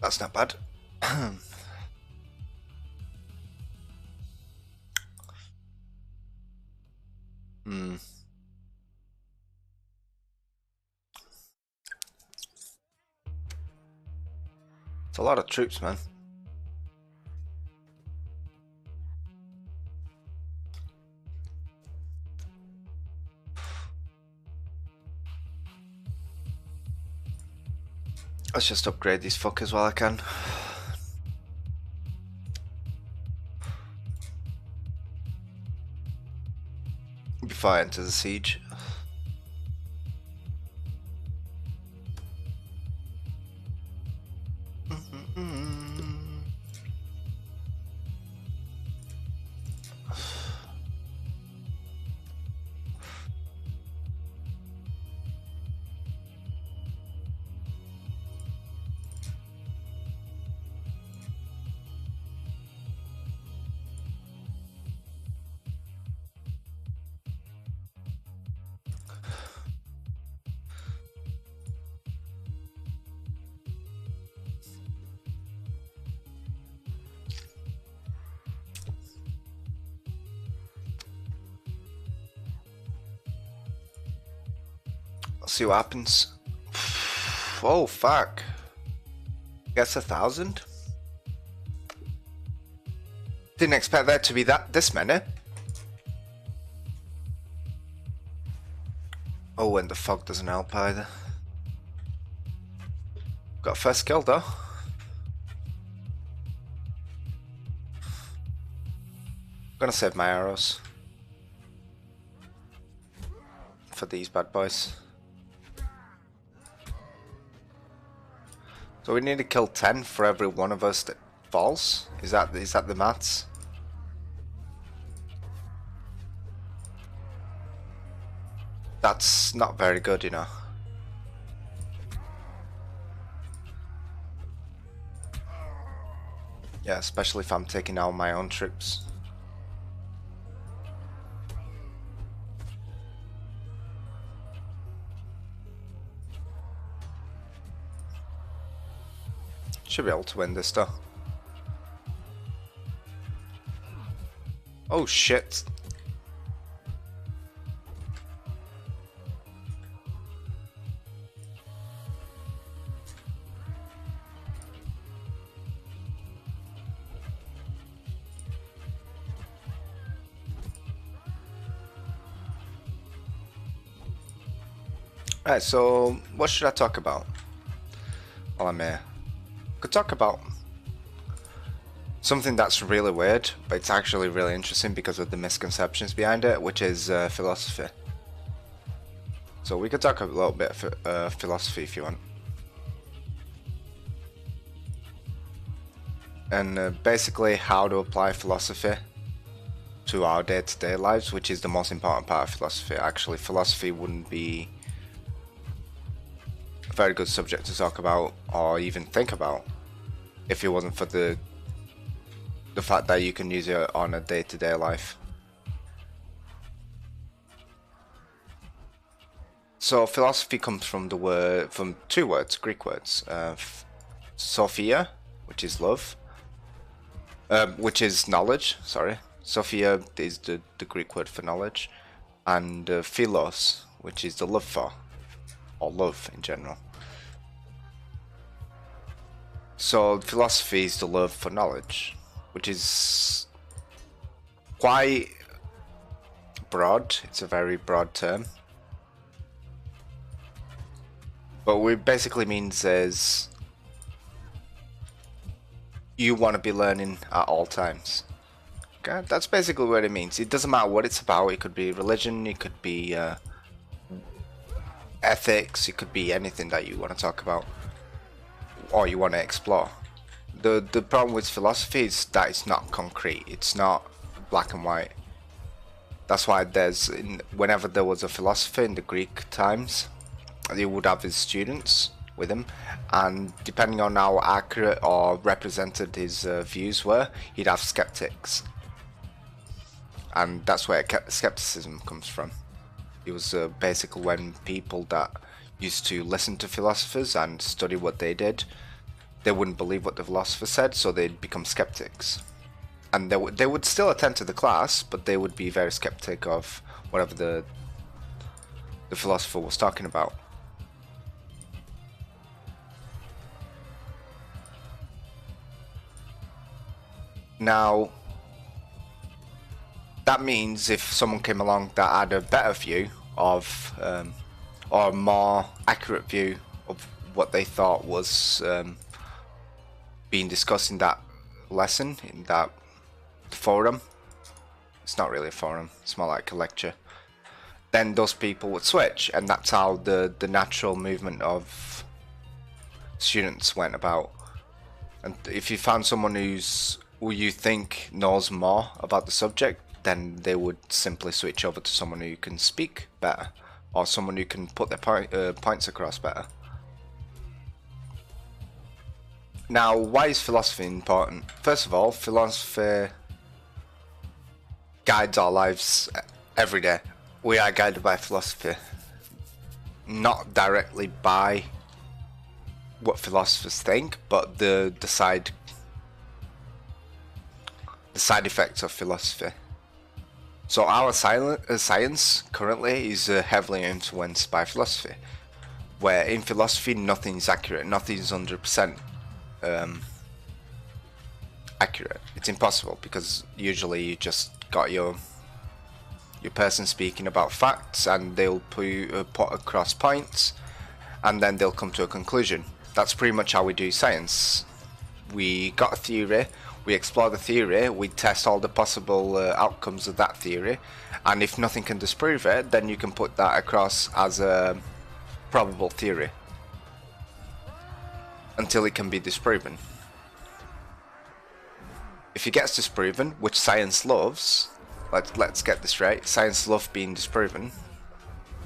That's not bad. Hmm. It's a lot of troops, man. Let's just upgrade these fuckers while I can. Before I enter the siege. See what happens. Oh fuck. Guess 1,000? Didn't expect there to be this many. Oh, and the fog doesn't help either. Got first kill though. Gonna save my arrows for these bad boys. So we need to kill 10 for every one of us that falls. Is that the maths? That's not very good, you know. Yeah, especially if I'm taking out my own troops. Should be able to win this though. Oh shit. Alright, so what should I talk about while I'm here? Could talk about something that's really weird, but it's actually really interesting because of the misconceptions behind it, which is philosophy. So we could talk a little bit of philosophy if you want. And basically how to apply philosophy to our day-to-day lives, which is the most important part of philosophy. Actually, philosophy wouldn't be a very good subject to talk about or even think about if it wasn't for the fact that you can use it on a day-to-day life. So philosophy comes from two words, Greek words, Sophia, which is love, which is knowledge. Sorry, Sophia is the Greek word for knowledge, and philos, which is the love for, or love in general. So philosophy is the love for knowledge, which is quite broad. It's a very broad term. But what it basically means is you want to be learning at all times. Okay, that's basically what it means. It doesn't matter what it's about. It could be religion, it could be ethics, it could be anything that you want to talk about or you want to explore. The problem with philosophy is that it's not concrete. It's not black and white. That's why whenever there was a philosopher in the Greek times, he would have his students with him, and depending on how accurate or represented his views were, he'd have skeptics. And that's where skepticism comes from. It was basically when people that used to listen to philosophers and study what they did they wouldn't believe what the philosopher said, so they'd become skeptics. And they would still attend to the class, but they would be very skeptic of whatever the philosopher was talking about. Now, that means if someone came along that had a better view of, or a more accurate view of what they thought was being discussed in that lesson, in that forum, it's not really a forum, it's more like a lecture, then those people would switch, and that's how the natural movement of students went about. And if you found someone who you think knows more about the subject, then they would simply switch over to someone who can speak better, or someone who can put their points across better. Now, why is philosophy important? First of all, philosophy guides our lives every day. We are guided by philosophy, not directly by what philosophers think, but the side effects of philosophy. So our science currently is heavily influenced by philosophy, where in philosophy nothing's accurate, nothing's 100% accurate. It's impossible, because usually you just got your person speaking about facts, and they'll put across points, and then they'll come to a conclusion. That's pretty much how we do science. We got a theory, we explore the theory, we test all the possible outcomes of that theory, and if nothing can disprove it, then you can put that across as a probable theory until it can be disproven. If it gets disproven, which science loves, let's get this right, science loves being disproven.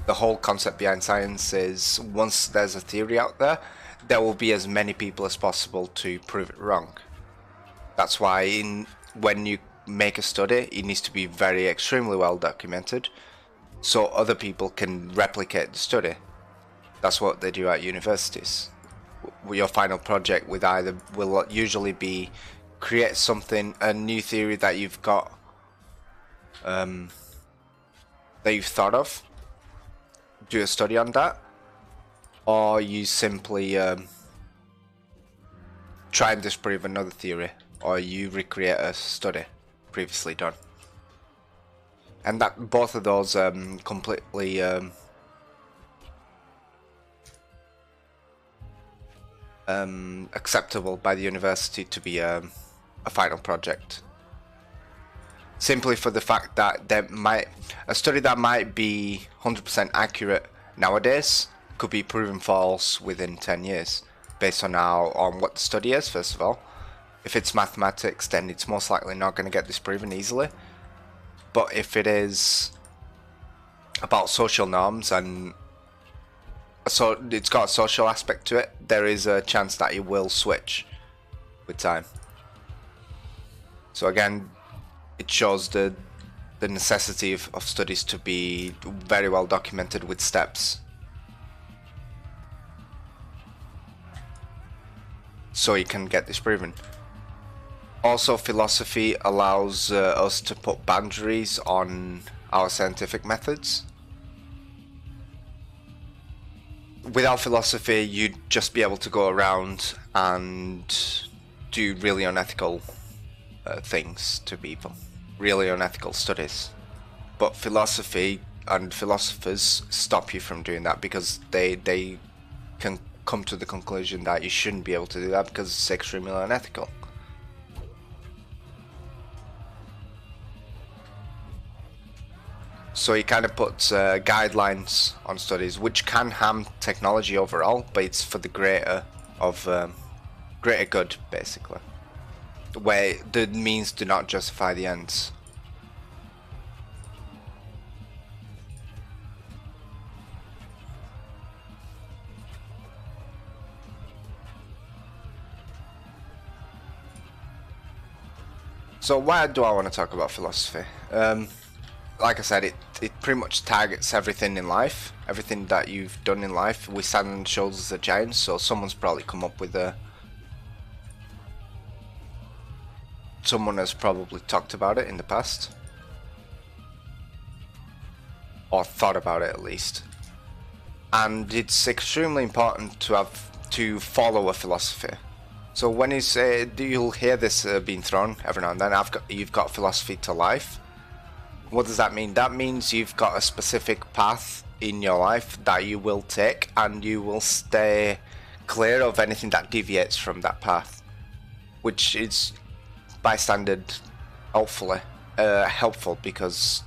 The whole concept behind science is, once there's a theory out there, there will be as many people as possible to prove it wrong. That's why when you make a study, it needs to be very extremely well documented, so other people can replicate the study. That's what they do at universities. Your final project will usually be create something, a new theory that you've got, that you've thought of, do a study on that, or you simply try and disprove another theory, or you recreate a study previously done. And that both of those completely acceptable by the university to be a final project. Simply for the fact that a study that might be 100% accurate nowadays could be proven false within 10 years, based on what the study is. First of all, if it's mathematics, then it's most likely not going to get disproven easily. But if it is about social norms, and so it's got a social aspect to it, there is a chance that it will switch with time. So again, it shows the necessity of studies to be very well documented with steps, so you can get disproven. Also, philosophy allows us to put boundaries on our scientific methods. Without philosophy, you'd just be able to go around and do really unethical things to people, really unethical studies. But philosophy and philosophers stop you from doing that, because they can come to the conclusion that you shouldn't be able to do that because it's extremely unethical. So he kind of puts guidelines on studies, which can harm technology overall, but it's for the greater good, basically, where the means do not justify the ends. So why do I want to talk about philosophy? Like I said, it pretty much targets everything in life, everything that you've done in life. We stand on the shoulders of giants, so someone's probably come up with someone has probably talked about it in the past, or thought about it at least. And it's extremely important to follow a philosophy. So when you say, you'll hear this being thrown every now and then, you've got philosophy to life. What does that mean? That means you've got a specific path in your life that you will take, and you will stay clear of anything that deviates from that path, which is by standard helpful, because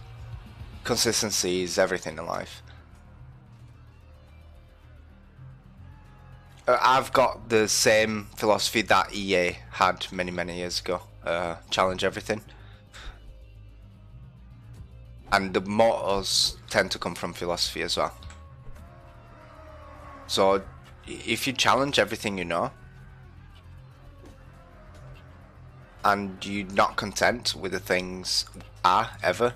consistency is everything in life. I've got the same philosophy that EA had many years ago. Challenge everything. And the mottos tend to come from philosophy as well. So if you challenge everything you know, and you're not content with the things ever,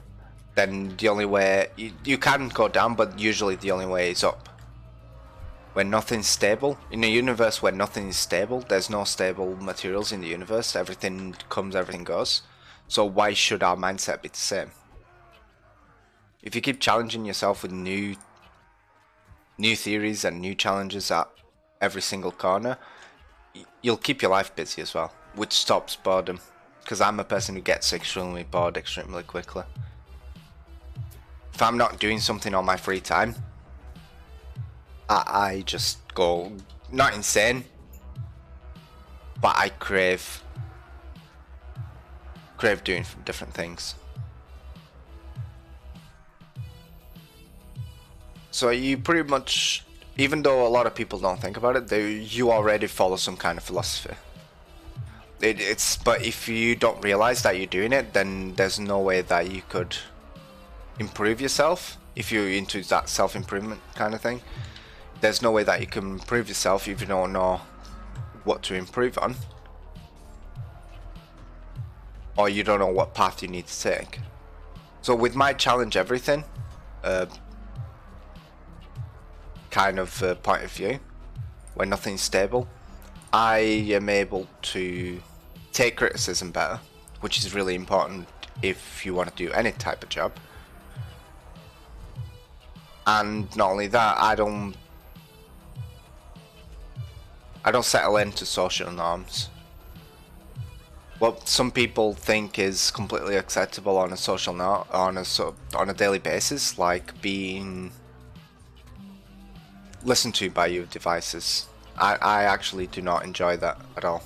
then the only way, you can go down, but usually the only way is up. When nothing's stable, in a universe where nothing is stable, there's no stable materials in the universe, everything comes, everything goes. So why should our mindset be the same? If you keep challenging yourself with new theories and new challenges at every single corner, you'll keep your life busy as well, which stops boredom. Because I'm a person who gets extremely bored extremely quickly. If I'm not doing something on my free time, I just go, not insane, but I crave doing different things. So you pretty much, even though a lot of people don't think about it, you already follow some kind of philosophy. But if you don't realize that you're doing it, then there's no way that you could improve yourself. If you're into that self-improvement kind of thing, there's no way that you can improve yourself if you don't know what to improve on, or you don't know what path you need to take. So with my challenge everything kind of point of view, where nothing's stable, I am able to take criticism better, which is really important if you want to do any type of job. And not only that, I don't settle into social norms. What some people think is completely acceptable on a social norm, on a daily basis, like being listened to by your devices. I actually do not enjoy that at all.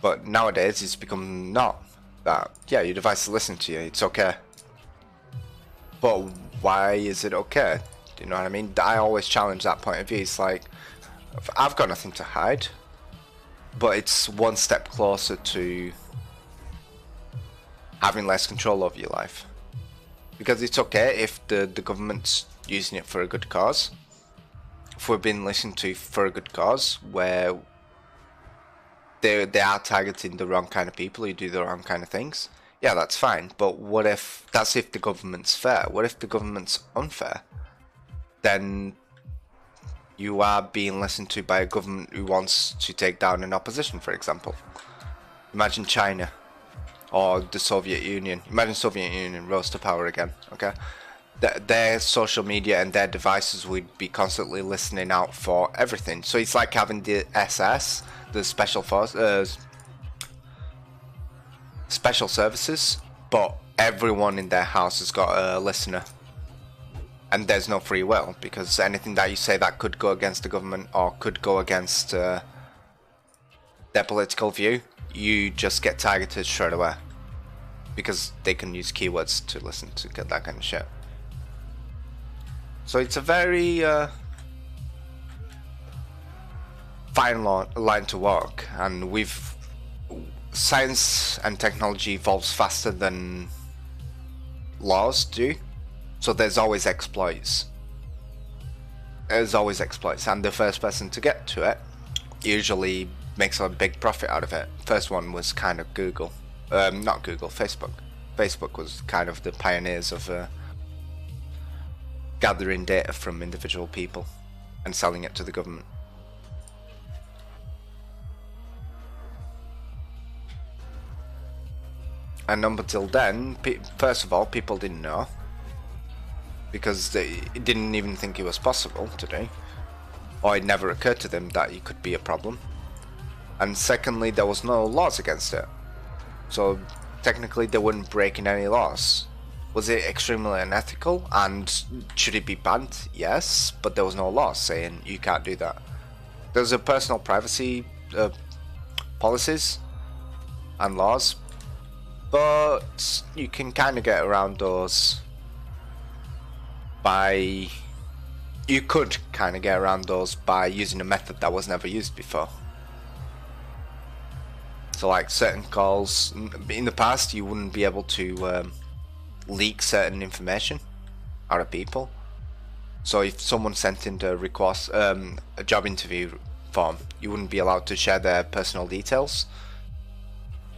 But nowadays it's become not that. Yeah, your device listens to you, it's okay. But why is it okay? Do you know what I mean? I always challenge that point of view. It's like, I've got nothing to hide, but it's one step closer to having less control over your life. Because it's okay if the government's using it for a good cause. If we're being listened to for a good cause, where they are targeting the wrong kind of people who do the wrong kind of things, yeah, that's fine. But what if, that's if the government's fair. What if the government's unfair? Then you are being listened to by a government who wants to take down an opposition, for example. Imagine China or the Soviet Union. Imagine Soviet Union rose to power again, okay? Their social media and their devices would be constantly listening out for everything. So it's like having the SS, the special services, but everyone in their house has got a listener. And there's no free will, because anything that you say that could go against the government or could go against their political view, you just get targeted straight away, because they can use keywords to listen to get that kind of shit. So it's a very fine line to walk, and science and technology evolves faster than laws do, so there's always exploits. And the first person to get to it usually makes a big profit out of it. First one was kind of Google. Not Google, Facebook. Facebook was kind of the pioneers of gathering data from individual people and selling it to the government. And up until then, first of all, people didn't know, because they didn't even think it was possible to do, or it never occurred to them that it could be a problem. And secondly, there was no laws against it, so technically they weren't breaking any laws. Was it extremely unethical, and should it be banned? Yes, but there was no law saying you can't do that. There's a personal privacy policies and laws, but you can kind of get around those by... You could kind of get around those by using a method that was never used before. So like certain calls, in the past you wouldn't be able to leak certain information out of people. So if someone sent in a request, a job interview form, you wouldn't be allowed to share their personal details.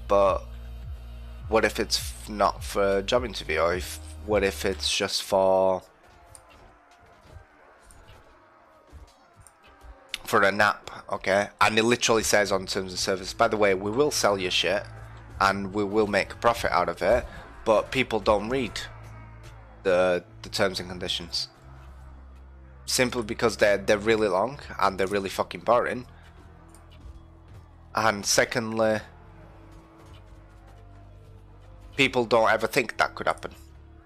But what if it's not for a job interview, or what if it's just for an app, okay? And it literally says on terms of service, by the way, we will sell your shit and we will make a profit out of it, but people don't read the terms and conditions, simply because they're really long and they're really fucking boring. And secondly, people don't ever think that could happen,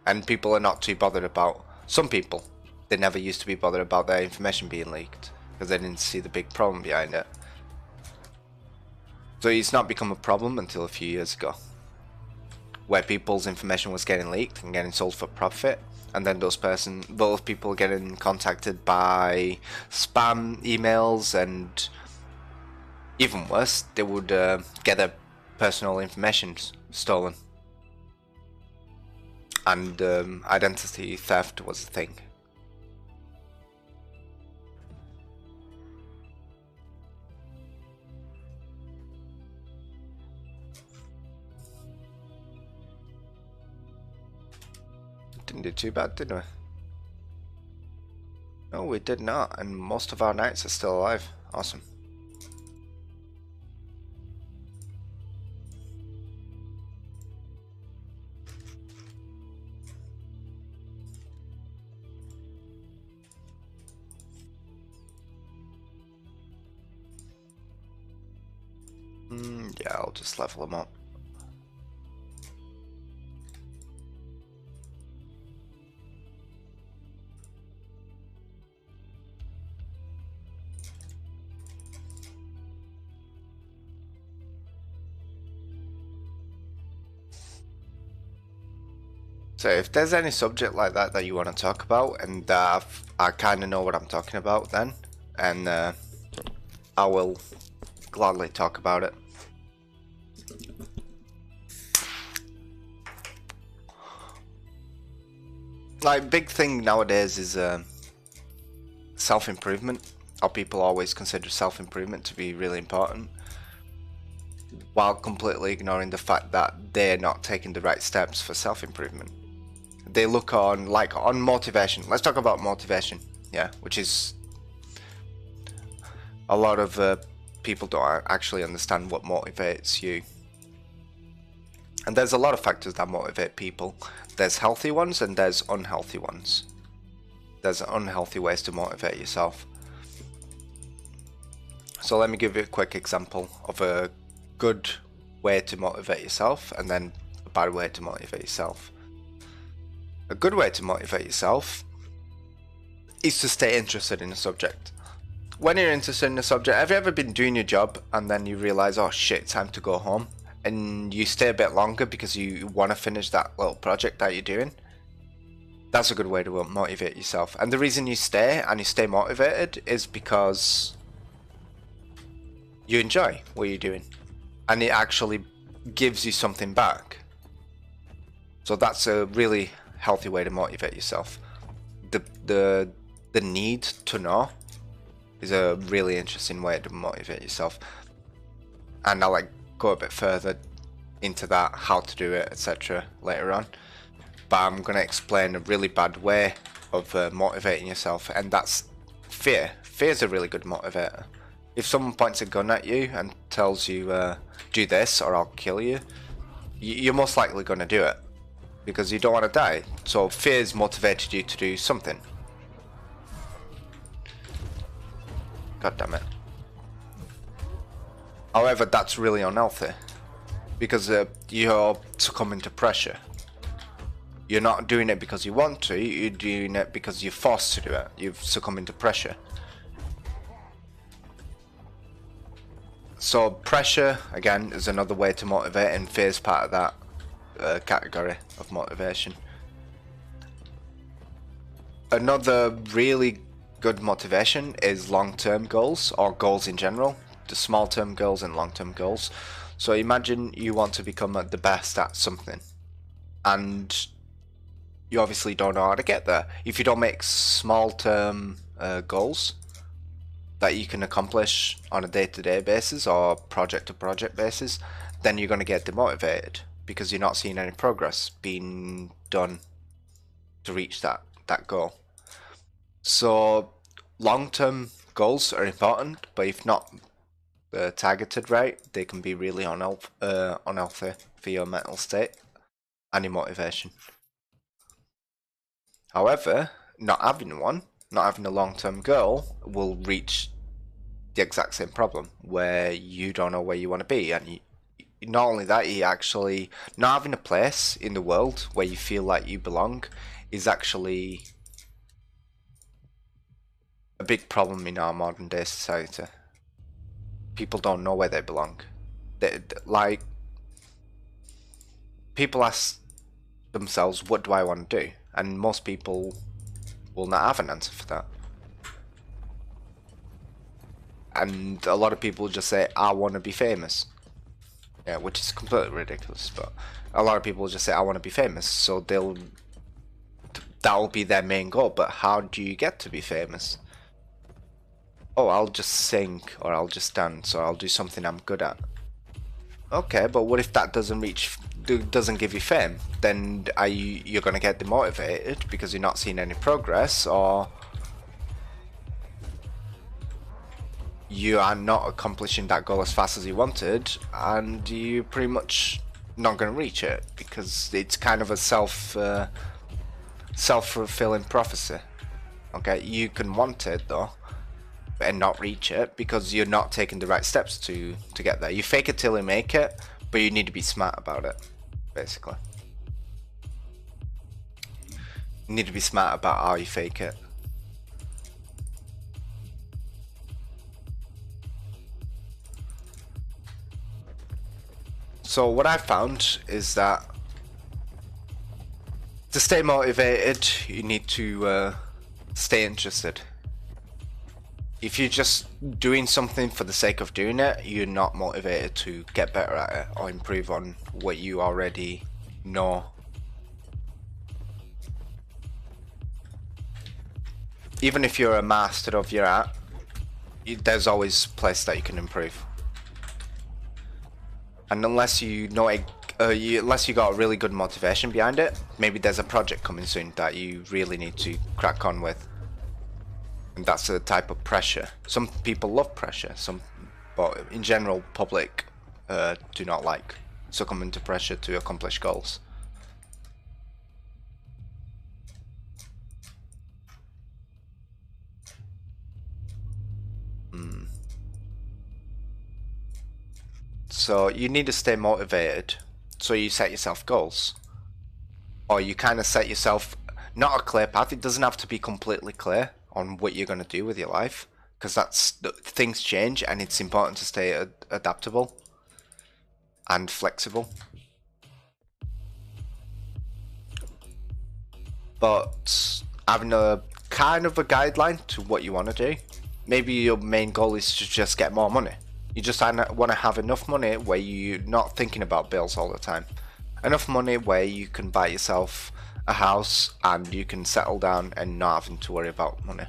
and people are not too bothered about... Some people, they never used to be bothered about their information being leaked because they didn't see the big problem behind it. So it's not become a problem until a few years ago, where people's information was getting leaked and getting sold for profit, and then those people getting contacted by spam emails, and even worse, they would get their personal information stolen, and identity theft was a thing. Didn't do too bad, did we? No, we did not, and most of our knights are still alive. Awesome. Yeah, I'll just level them up. So if there's any subject like that you want to talk about, and I kind of know what I'm talking about then, and I will gladly talk about it. Like, big thing nowadays is self-improvement. How people always consider self-improvement to be really important, while completely ignoring the fact that they're not taking the right steps for self-improvement. They look on, like, on motivation. Let's talk about motivation, yeah, which is a lot of people don't actually understand what motivates you. And there's a lot of factors that motivate people. There's healthy ones and there's unhealthy ones. There's unhealthy ways to motivate yourself. So let me give you a quick example of a good way to motivate yourself and then a bad way to motivate yourself. A good way to motivate yourself is to stay interested in a subject. When you're interested in a subject, have you ever been doing your job and then you realize, oh shit, time to go home, and you stay a bit longer because you want to finish that little project that you're doing? That's a good way to motivate yourself. And the reason you stay and you stay motivated is because you enjoy what you're doing and it actually gives you something back. So that's a really healthy way to motivate yourself. The need to know is a really interesting way to motivate yourself, and I'll go a bit further into that, how to do it, etc. later on. But I'm going to explain a really bad way of motivating yourself, and that's fear. Fear is a really good motivator. If someone points a gun at you and tells you do this or I'll kill you, you're most likely going to do it because you don't want to die. So fear's motivated you to do something. God damn it. However, that's really unhealthy because you're succumbing to pressure. You're not doing it because you want to, you're doing it because you're forced to do it. You've succumbed to pressure. So pressure, again, is another way to motivate, and fear is part of that category of motivation. Another really good motivation is long-term goals, or goals in general. The small-term goals and long-term goals. So imagine you want to become the best at something, and you obviously don't know how to get there. If you don't make small-term goals that you can accomplish on a day-to-day basis or project-to-project basis, then you're going to get demotivated because you're not seeing any progress being done to reach that goal. So long-term goals are important, but if not targeted right, they can be really unhealthy for your mental state and your motivation. However, not having a long-term goal will reach the exact same problem where you don't know where you want to be, and not only that, you actually not having a place in the world where you feel like you belong is actually a big problem in our modern day society. People don't know where they belong. Like, people ask themselves, what do I want to do? And most people will not have an answer for that. And a lot of people just say, I want to be famous. Yeah, which is completely ridiculous, but a lot of people just say, I want to be famous, so that'll be their main goal. But how do you get to be famous? Oh, I'll just sing, or I'll just dance, or I'll do something I'm good at. Okay, but what if that doesn't give you fame? Then you're gonna get demotivated because you're not seeing any progress, or you are not accomplishing that goal as fast as you wanted, and you're pretty much not gonna reach it because it's kind of a self-fulfilling prophecy. Okay, you can want it though and not reach it because you're not taking the right steps to get there. You fake it till you make it, but you need to be smart about it, basically. You need to be smart about how you fake it. So what I found is that to stay motivated, you need to stay interested. If you're just doing something for the sake of doing it, you're not motivated to get better at it or improve on what you already know. Even if you're a master of your art, there's always a place that you can improve. And unless you know unless you got a really good motivation behind it, maybe there's a project coming soon that you really need to crack on with. And that's a type of pressure. Some people love pressure, but in general, public do not like succumbing to pressure to accomplish goals. So you need to stay motivated. So you set yourself goals, or you kind of set yourself not a clear path. It doesn't have to be completely clear on what you're going to do with your life, because things change, and it's important to stay adaptable and flexible. But having a kind of a guideline to what you want to do. Maybe your main goal is to just get more money. You just want to have enough money where you're not thinking about bills all the time. Enough money where you can buy yourself a house and you can settle down and not having to worry about money.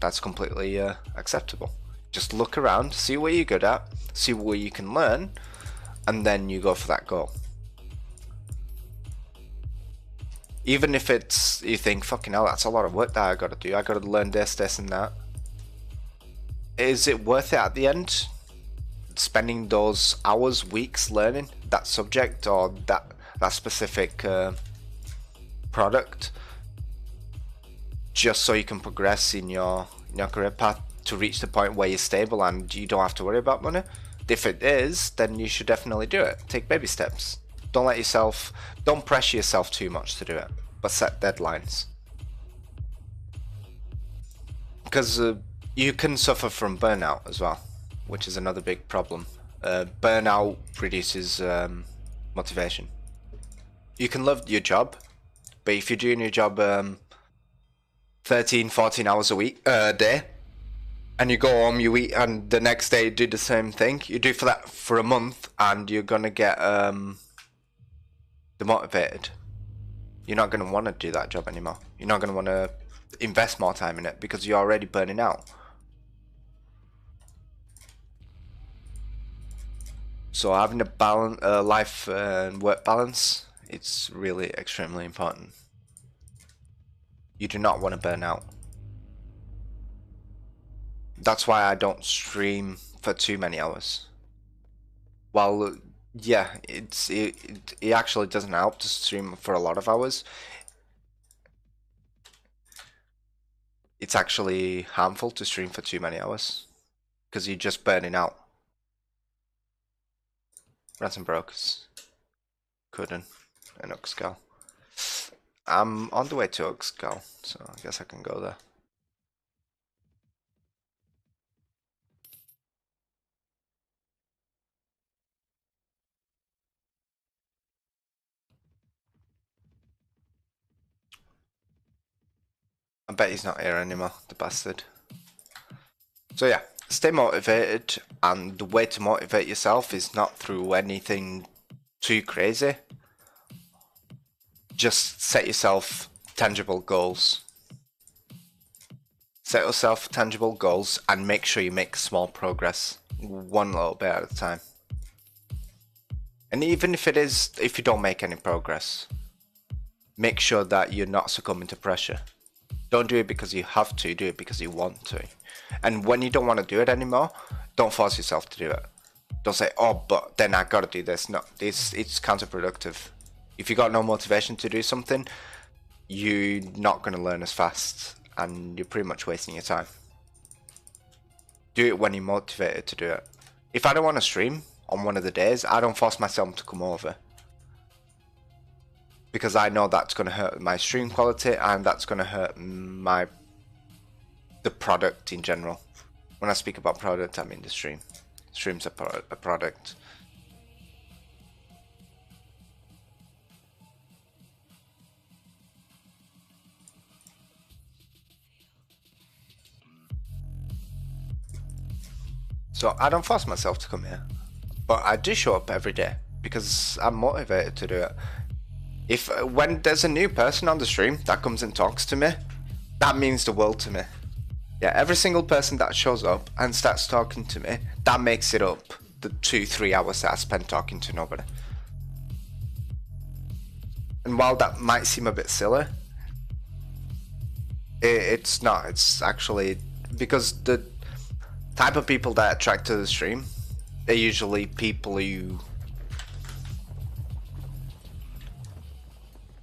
That's completely acceptable. Just look around, see what you're good at, see what you can learn, and then you go for that goal. Even if you think, fucking hell, that's a lot of work that I gotta do. I gotta learn this, and that. Is it worth it at the end? spending those hours, weeks learning that subject or that specific product, just so you can progress in your career path to reach the point where you're stable and you don't have to worry about money. If it is, then you should definitely do it. Take baby steps. Don't pressure yourself too much to do it, but set deadlines. Because you can suffer from burnout as well, which is another big problem. Burnout reduces motivation. You can love your job, but if you're doing your job 13, 14 hours a day, and you go home, you eat, and the next day you do the same thing, you do for that for a month, and you're gonna get demotivated. You're not gonna want to do that job anymore. You're not gonna want to invest more time in it because you're already burning out. So having a life and work balance, it's really extremely important. You do not want to burn out. That's why I don't stream for too many hours. Well, yeah, it actually doesn't help to stream for a lot of hours. It's actually harmful to stream for too many hours because you're just burning out. Rats and brokers. Couldn't. And Uxcal. I'm on the way to Uxcal, so I guess I can go there. I bet he's not here anymore, the bastard. So yeah, stay motivated, and the way to motivate yourself is not through anything too crazy. Just set yourself tangible goals. Set yourself tangible goals and make sure you make small progress, one little bit at a time. And even if you don't make any progress, make sure that you're not succumbing to pressure. Don't do it because you have to, do it because you want to. And when you don't want to do it anymore, don't force yourself to do it. Don't say, oh, but then I gotta do this. No, it's counterproductive. If you got no motivation to do something, you're not gonna learn as fast, and you're pretty much wasting your time. Do it when you're motivated to do it. If I don't want to stream on one of the days, I don't force myself to come over, because I know that's going to hurt my stream quality, and that's going to hurt the product in general. When I speak about product, I mean the stream. Stream's a product. So I don't force myself to come here, but I do show up every day because I'm motivated to do it. When there's a new person on the stream that comes and talks to me, that means the world to me. Yeah, every single person that shows up and starts talking to me, that makes it up the 2-3 hours that I spent talking to nobody. And while that might seem a bit silly, it's not. It's actually because the type of people that attract to the stream, they're usually people who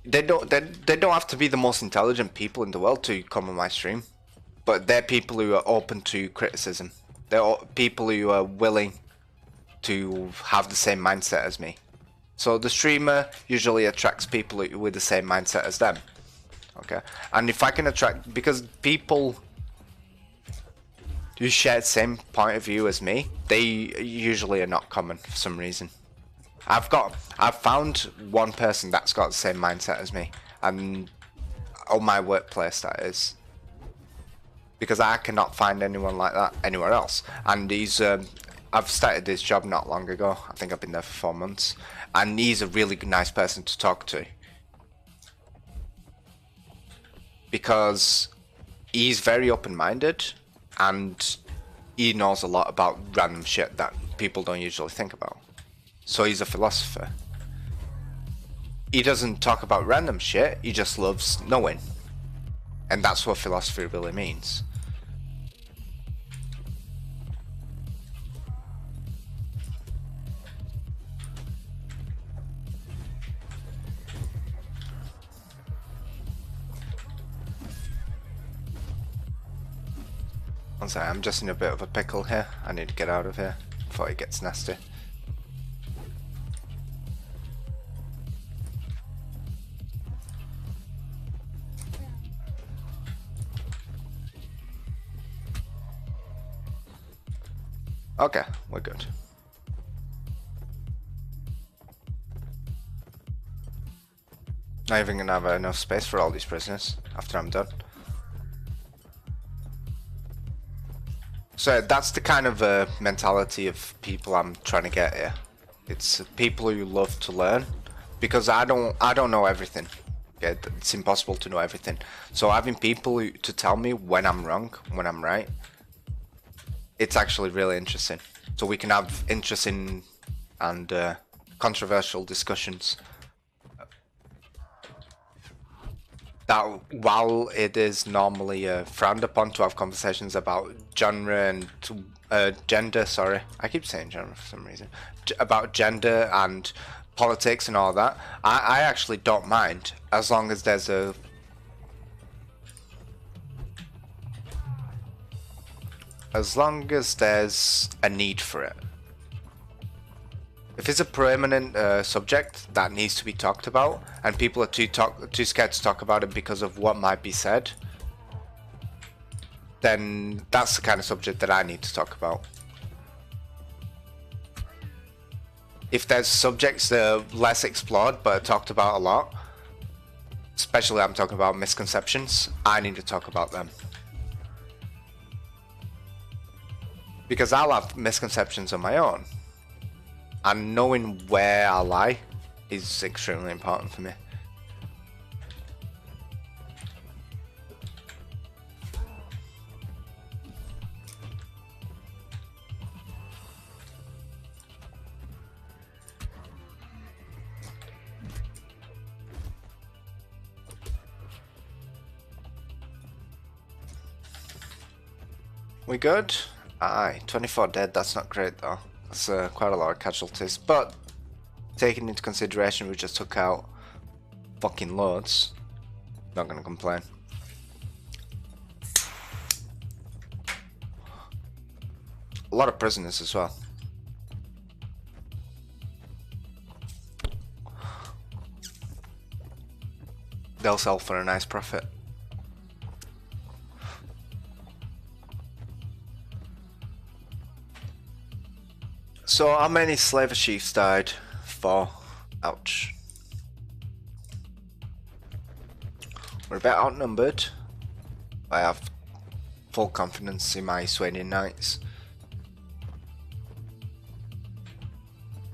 they don't have to be the most intelligent people in the world to come on my stream, but they're people who are open to criticism. They're people who are willing to have the same mindset as me. So the streamer usually attracts people with the same mindset as them. Okay, and if I can attract, because people who share the same point of view as me, they usually are not common for some reason. I've found one person that's got the same mindset as me, and on my workplace that is, because I cannot find anyone like that anywhere else. And he's I've started this job not long ago. I think I've been there for 4 months, and he's a really nice person to talk to because he's very open-minded and he knows a lot about random shit that people don't usually think about. So he's a philosopher. He doesn't talk about random shit, he just loves knowing. And that's what philosophy really means. One second, I'm just in a bit of a pickle here. I need to get out of here before it gets nasty. Okay, we're good. Not even gonna have enough space for all these prisoners after I'm done. So that's the kind of mentality of people I'm trying to get here. It's people who love to learn, because I don't know everything. Yeah, it's impossible to know everything. So having people to tell me when I'm wrong, when I'm right, it's actually really interesting. So we can have interesting and controversial discussions. That while it is normally frowned upon to have conversations about genre and gender, sorry, I keep saying genre for some reason, about gender and politics and all that, I actually don't mind, as long as there's a need for it. If it's a permanent subject that needs to be talked about, and people are too scared to talk about it because of what might be said, then that's the kind of subject that I need to talk about. If there's subjects that are less explored but are talked about a lot, especially I'm talking about misconceptions, I need to talk about them. Because I'll have misconceptions on my own, and knowing where I lie is extremely important for me. We good? Aye, 24 dead, that's not great though. That's quite a lot of casualties, but taking into consideration we just took out fucking loads, not gonna complain. A lot of prisoners as well. They'll sell for a nice profit. So how many slaver chiefs died? 4. Ouch. We're a bit outnumbered. I have full confidence in my Swanian knights.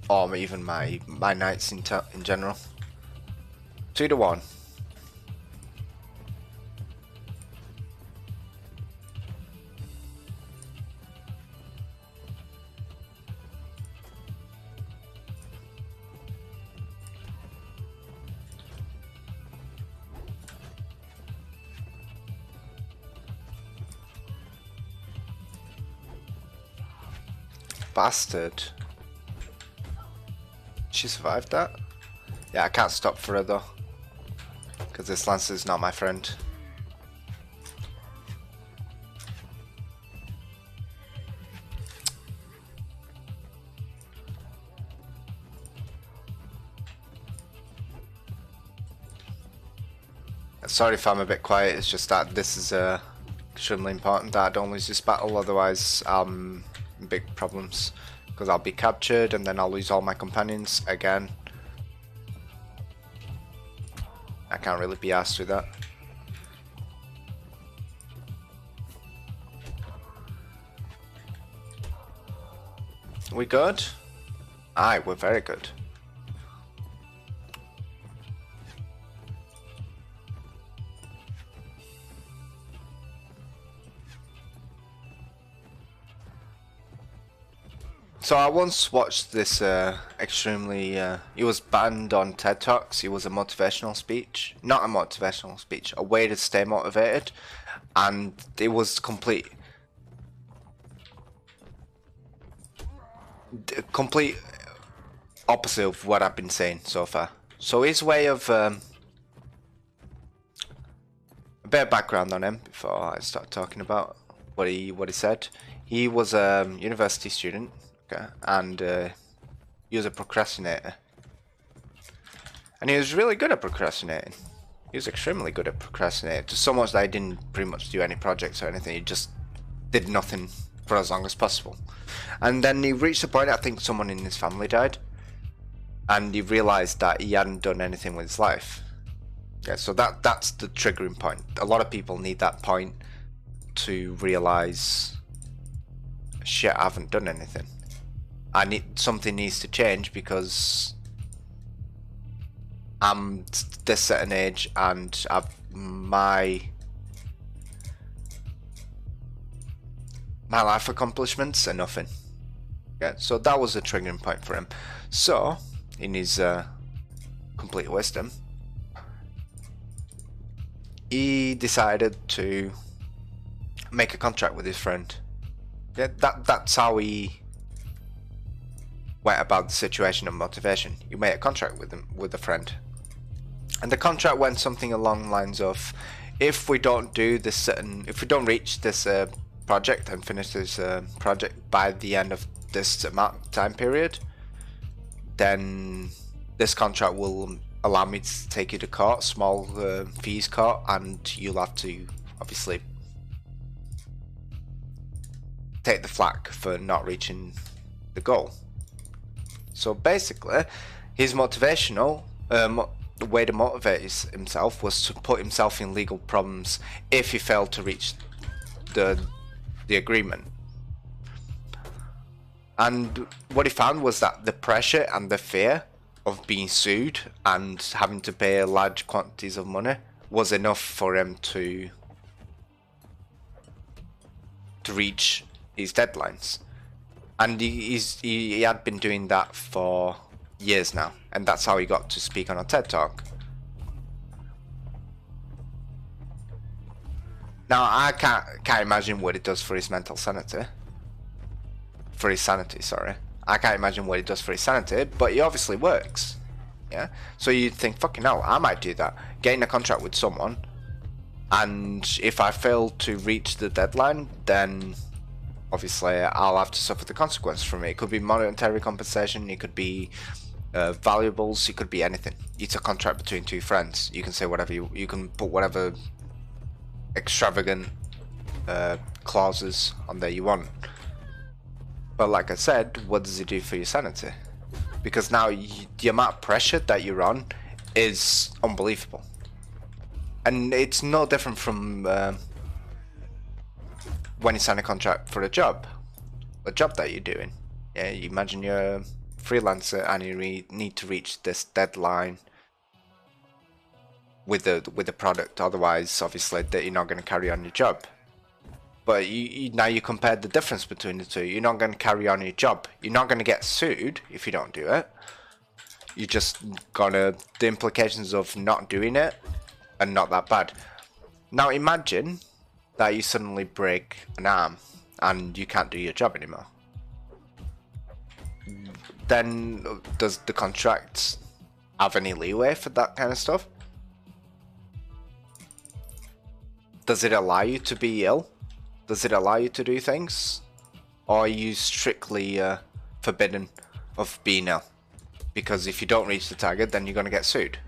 Or even my knights in general. 2-1. Bastard. She survived that? Yeah, I can't stop for her though, because this Lancer's not my friend. Sorry if I'm a bit quiet, it's just that this is extremely important that I don't lose this battle, otherwise big problems, because I'll be captured and then I'll lose all my companions again. I can't really be asked with that. We good? Aye, we're very good. So I once watched this extremely, it was banned on TED Talks. It was a motivational speech, not a motivational speech, a way to stay motivated, and it was complete opposite of what I've been saying so far. So his way of a bit of background on him before I start talking about what he said. He was a university student, okay, and he was a procrastinator, and he was really good at procrastinating. He was extremely good at procrastinating, to so much that he didn't pretty much do any projects or anything. He just did nothing for as long as possible. And then he reached the point, I think someone in his family died, and he realized that he hadn't done anything with his life. Yeah, so that's the triggering point. A lot of people need that point to realize, shit, I haven't done anything. Something needs to change because I'm this certain age and my life accomplishments are nothing. Yeah, so that was a triggering point for him. So, in his complete wisdom, he decided to make a contract with his friend. Yeah, that's how he went about the situation of motivation. He made a contract with a friend, and the contract went something along the lines of, if we don't reach this project and finish this project by the end of this time period, then this contract will allow me to take you to court, small fees court, and you'll have to obviously take the flak for not reaching the goal. So basically, his motivational the way to motivate himself was to put himself in legal problems if he failed to reach the agreement. And what he found was that the pressure and the fear of being sued and having to pay large quantities of money was enough for him to reach his deadlines. And he had been doing that for years now, and that's how he got to speak on a TED Talk. Now I can't imagine what it does for his mental sanity. For his sanity, sorry. I can't imagine what it does for his sanity, but it obviously works. Yeah? So you'd think, fucking hell, I might do that. Getting a contract with someone, and if I fail to reach the deadline, then obviously I'll have to suffer the consequence from it. It could be monetary compensation, it could be valuables, it could be anything. It's a contract between two friends. You can say whatever you can put whatever extravagant clauses on there you want. But like I said, what does it do for your sanity? Because now the amount of pressure that you're on is unbelievable. And it's no different from when you sign a contract for a job that you're doing. Yeah, you imagine you're a freelancer and you need to reach this deadline with the product, otherwise obviously that you're not going to carry on your job. But now you compare the difference between the two. You're not going to carry on your job. You're not going to get sued if you don't do it. You're just gonna, the implications of not doing it are not that bad. Now imagine that you suddenly break an arm and you can't do your job anymore. Then does the contract have any leeway for that kind of stuff? Does it allow you to be ill? Does it allow you to do things? Or are you strictly forbidden of being ill? Because if you don't reach the target, then you're going to get sued.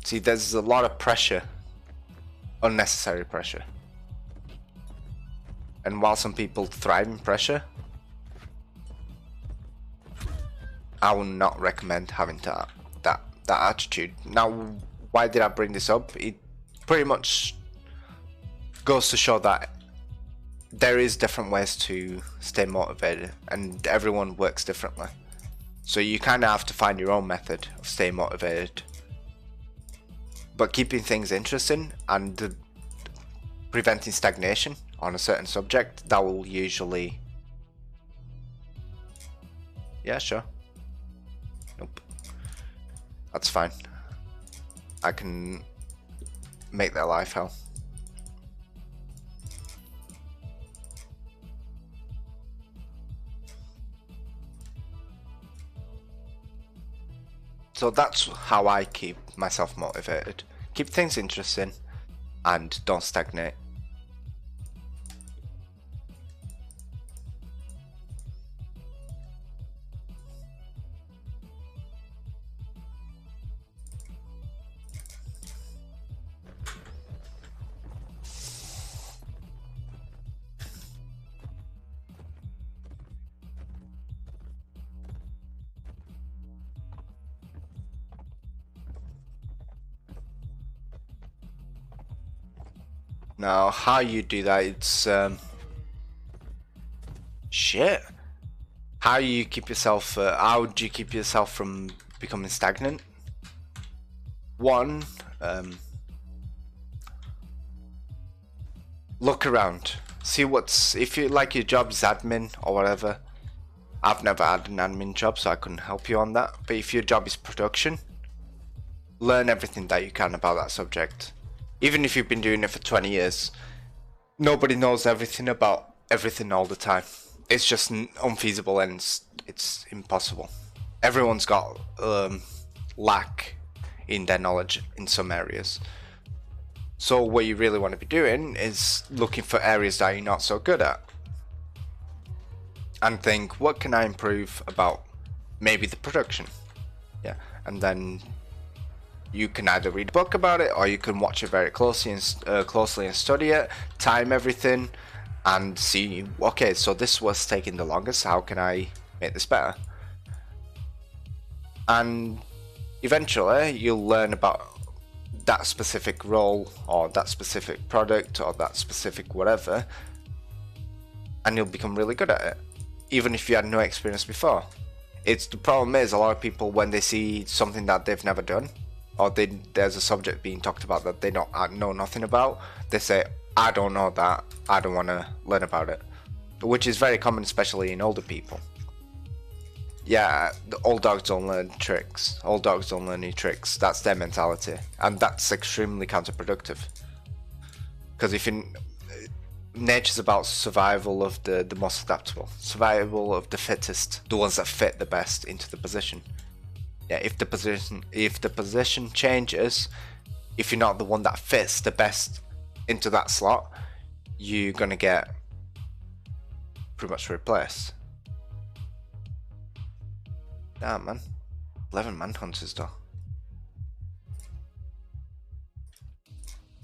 See, there's a lot of pressure. Unnecessary pressure. And while some people thrive in pressure, I would not recommend having that attitude. Now, why did I bring this up? It pretty much goes to show that there is different ways to stay motivated, and everyone works differently. So you kind of have to find your own method of staying motivated, but keeping things interesting and preventing stagnation on a certain subject, that will usually... Yeah, sure. Nope. That's fine. I can make their life hell. So that's how I keep myself motivated. Keep things interesting and don't stagnate. Now, how you do that, it's shit. How you keep yourself? How do you keep yourself from becoming stagnant? One, look around. See what's, if you like your job is admin or whatever. I've never had an admin job, so I couldn't help you on that. But if your job is production, learn everything that you can about that subject. Even if you've been doing it for 20 years, nobody knows everything about everything all the time. It's just unfeasible and it's impossible. Everyone's got lack in their knowledge in some areas. So what you really want to be doing is looking for areas that you're not so good at. And think, what can I improve about maybe the production? Yeah, and then you can either read a book about it, or you can watch it very closely and study it, time everything, and see, okay, so this was taking the longest, how can I make this better? And eventually you'll learn about that specific role, or that specific product, or that specific whatever, and you'll become really good at it, even if you had no experience before. It's the problem is, a lot of people, when they see something that they've never done, or there's a subject being talked about that they don't know nothing about, they say, I don't know that, I don't want to learn about it. Which is very common, especially in older people. Yeah, the old dogs don't learn tricks. Old dogs don't learn new tricks. That's their mentality. And that's extremely counterproductive. Because if nature's about survival of the most adaptable. Survival of the fittest. The ones that fit the best into the position. Yeah, if the position changes, if you're not the one that fits the best into that slot, you're gonna get pretty much replaced. Damn, man. 11 manhunters though.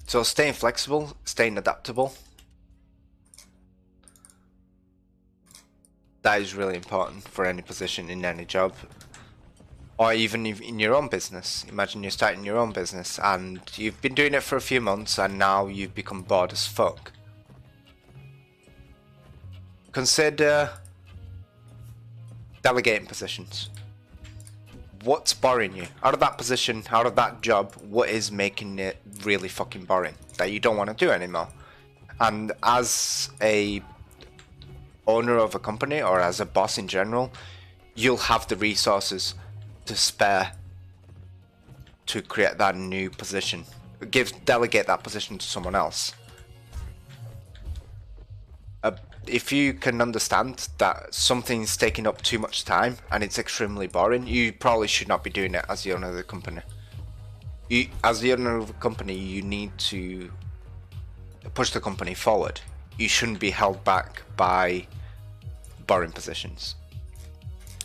So staying flexible, staying adaptable, that is really important for any position in any job. Or even in your own business. Imagine you're starting your own business and you've been doing it for a few months and now you've become bored as fuck. Consider delegating positions. What's boring you? Out of that position, out of that job, what is making it really fucking boring that you don't want to do anymore? And as a owner of a company, or as a boss in general, you'll have the resources to spare to create that new position. Delegate that position to someone else. If you can understand that something's taking up too much time and it's extremely boring, you probably should not be doing it as the owner of the company. As the owner of a company, you need to push the company forward. You shouldn't be held back by boring positions.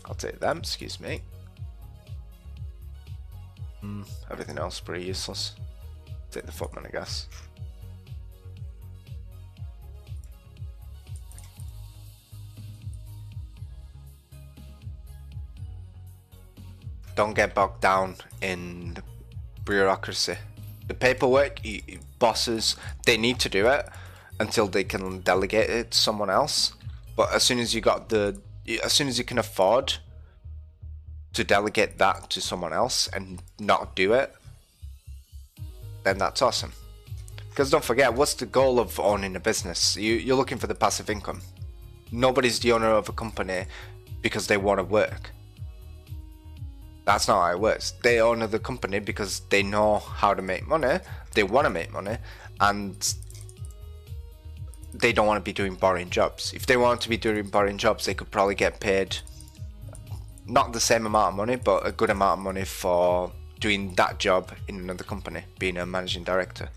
I'll take them, excuse me. Everything else pretty useless. Take the footman, I guess. Don't get bogged down in the bureaucracy. The paperwork, bosses, they need to do it until they can delegate it to someone else. But as soon as you can afford to delegate that to someone else and not do it, then that's awesome. Because don't forget, what's the goal of owning a business? You're looking for the passive income. Nobody's the owner of a company because they want to work. That's not how it works. They own the company because they know how to make money, they want to make money, and they don't want to be doing boring jobs. If they wanted to be doing boring jobs, they could probably get paid not the same amount of money, but a good amount of money for doing that job in another company, being a managing director.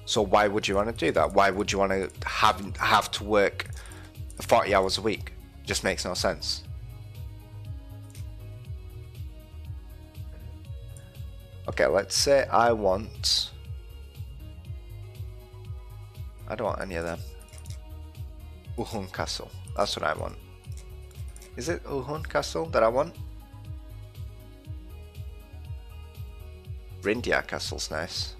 So why would you want to do that? Why would you want to have to work 40 hours a week? It just makes no sense. Okay, let's say I don't want any of them. Uhun Castle, that's what I want. Is it Uhun Castle that I want? Rindia Castle's nice.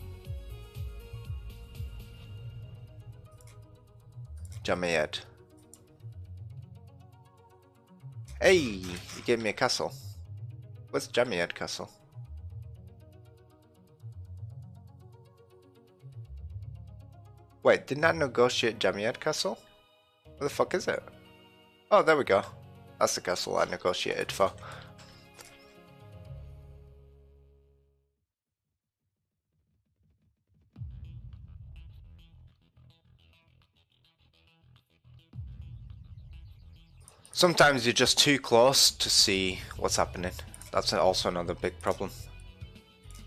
Jamied. Hey, you gave me a castle. Where's Jamied Castle? Wait, didn't I negotiate Jamied Castle? Where the fuck is it? Oh, there we go. That's the castle I negotiated for. Sometimes you're just too close to see what's happening. That's also another big problem.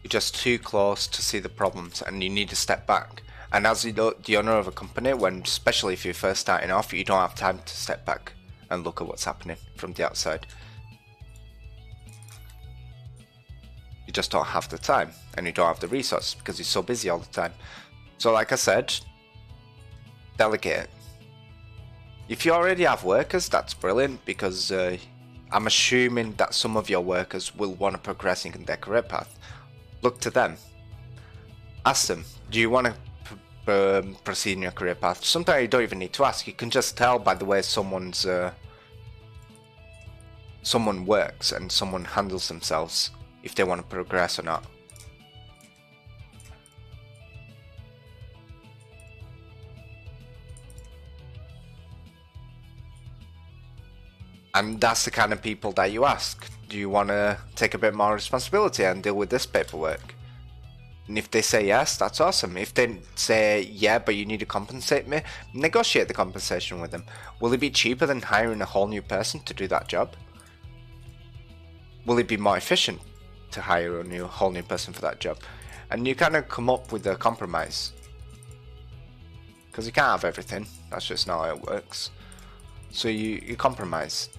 You're just too close to see the problems and you need to step back. And as the owner of a company, when especially if you're first starting off, you don't have time to step back and look at what's happening from the outside. You just don't have the time and you don't have the resources because you're so busy all the time. So like I said, delegate. If you already have workers, that's brilliant because I'm assuming that some of your workers will want to progress in their career path. Look to them. Ask them, do you want to proceed in your career path? Sometimes you don't even need to ask. You can just tell by the way someone works and someone handles themselves if they want to progress or not. And that's the kind of people that you ask. Do you want to take a bit more responsibility and deal with this paperwork? And if they say yes, that's awesome. If they say, yeah, but you need to compensate me, negotiate the compensation with them. Will it be cheaper than hiring a whole new person to do that job? Will it be more efficient to hire a whole new person for that job? And you kind of come up with a compromise. Because you can't have everything. That's just not how it works. So you compromise.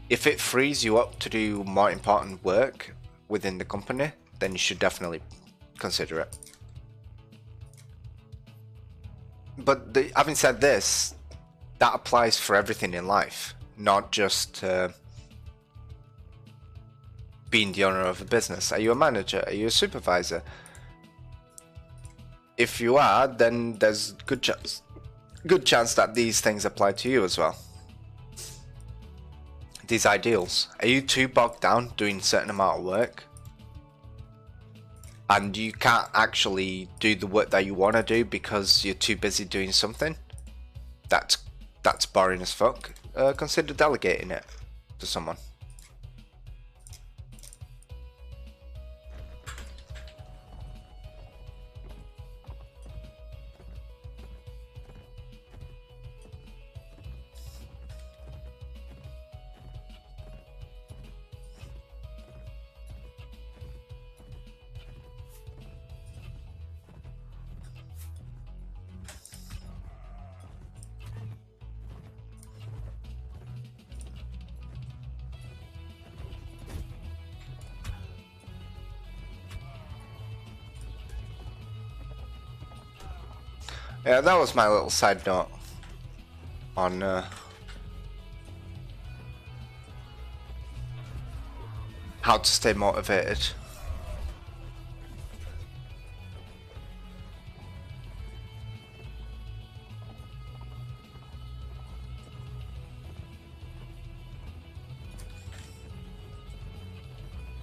If it frees you up to do more important work within the company, then you should definitely consider it. But having said this, that applies for everything in life, not just being the owner of a business. Are you a manager? Are you a supervisor? If you are, then there's good chance that these things apply to you as well. These ideals. Are you too bogged down doing a certain amount of work and you can't actually do the work that you want to do because you're too busy doing something that's boring as fuck? Consider delegating it to someone. Yeah, that was my little side note on how to stay motivated.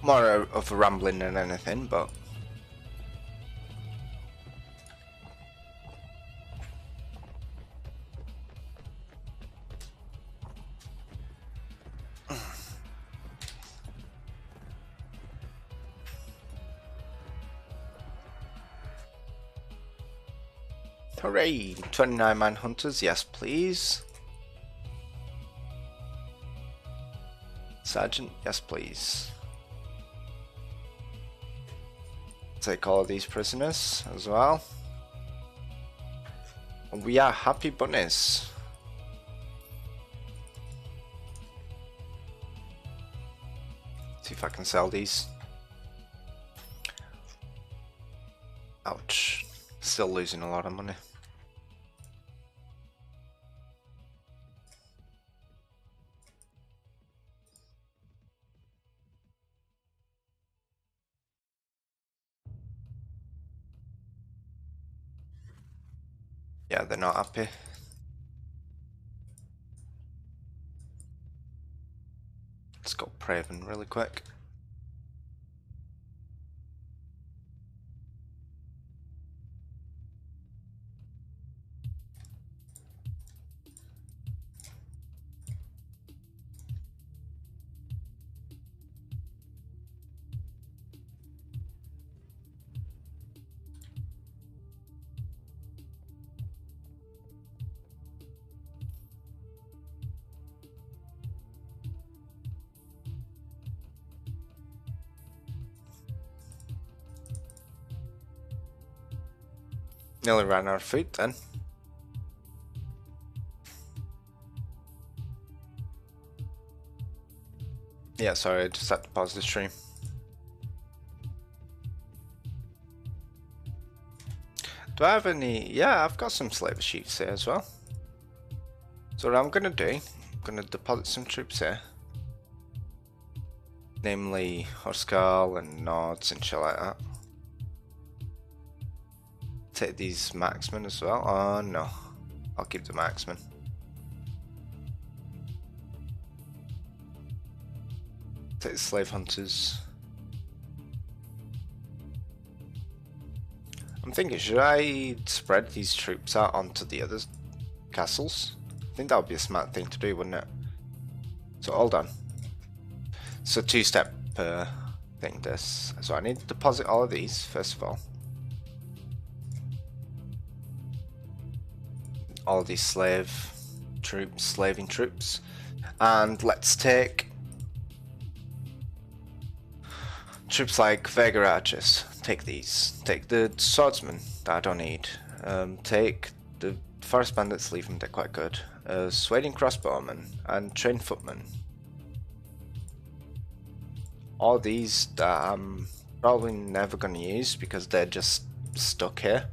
More of a rambling than anything, but hooray! 29 man hunters, yes please. Sergeant, yes please. Take all of these prisoners as well. And we are happy bunnies. See if I can sell these. Ouch. Still losing a lot of money. Yeah, they're not happy. Let's go Praven really quick. Nearly ran out of food then. Yeah, sorry, I just had to pause the stream. Do I have any? Yeah, I've got some slaver sheets here as well. So what I'm gonna do, I'm gonna deposit some troops here. Namely, Horskal and Nords and shit like that. Take these marksmen as well. Oh no, I'll keep the marksmen. Take the slave hunters. I'm thinking, should I spread these troops out onto the other castles? I think that would be a smart thing to do, wouldn't it? So hold on. So 2-step thing this. So I need to deposit all of these first of all. All of these slaving troops. And let's take troops like Vega archers. Take these. Take the swordsmen that I don't need. Take the forest bandits, leave them, they're quite good. Swading crossbowmen and trained footmen. All these that I'm probably never going to use because they're just stuck here.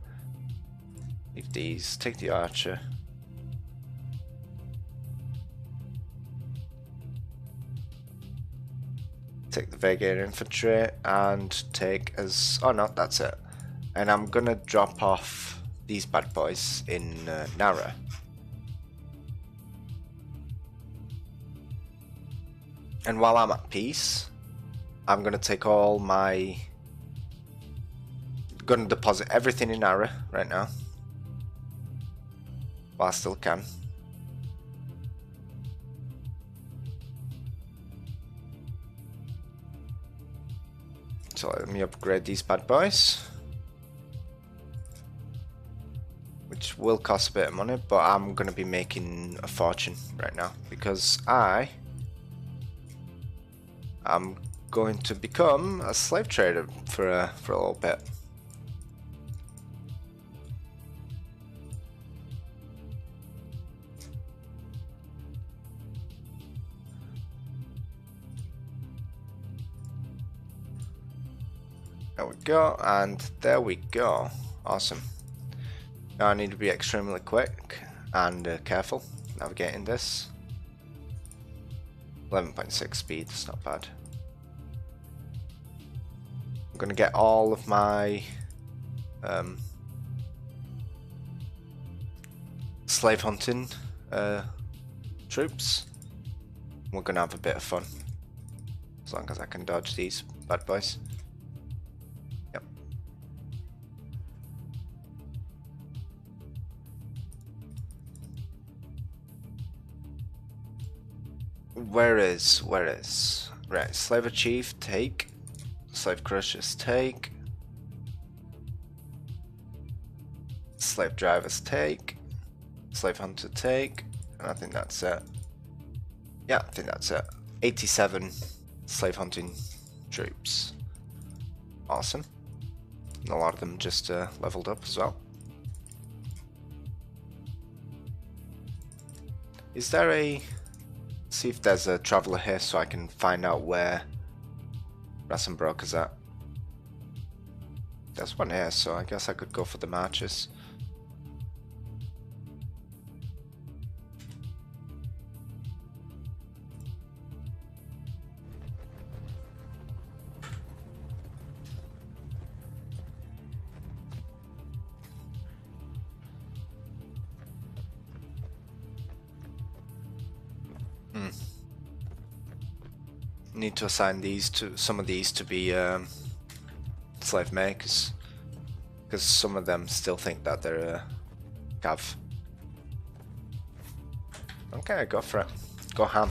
Leave these. Take the archer. Take the Vega infantry and take as... oh no, that's it. And I'm gonna drop off these bad boys in Nara. And while I'm at peace, I'm gonna take all my... gonna deposit everything in Nara right now. While I still can. So let me upgrade these bad boys. Which will cost a bit of money, but I'm going to be making a fortune right now. Because I am going to become a slave trader for a little bit. There we go, and there we go. Awesome. Now I need to be extremely quick and careful navigating this. 11.6 speed, that's not bad. I'm gonna get all of my slave hunting troops. We're gonna have a bit of fun as long as I can dodge these bad boys. Yep. Where is right? Slaver chief take. Slave crushers take. Slave drivers take. Slave hunter take. And I think that's it. Yeah, I think that's it. 87 slave hunting troops. Awesome. And a lot of them just leveled up as well. Is there a... see if there's a traveller here so I can find out where Rassenbrock is at. There's one here, so I guess I could go for the marches. need to assign these to some of these to be slave makers, because some of them still think that they're Gav. Okay, go for it. Go ham.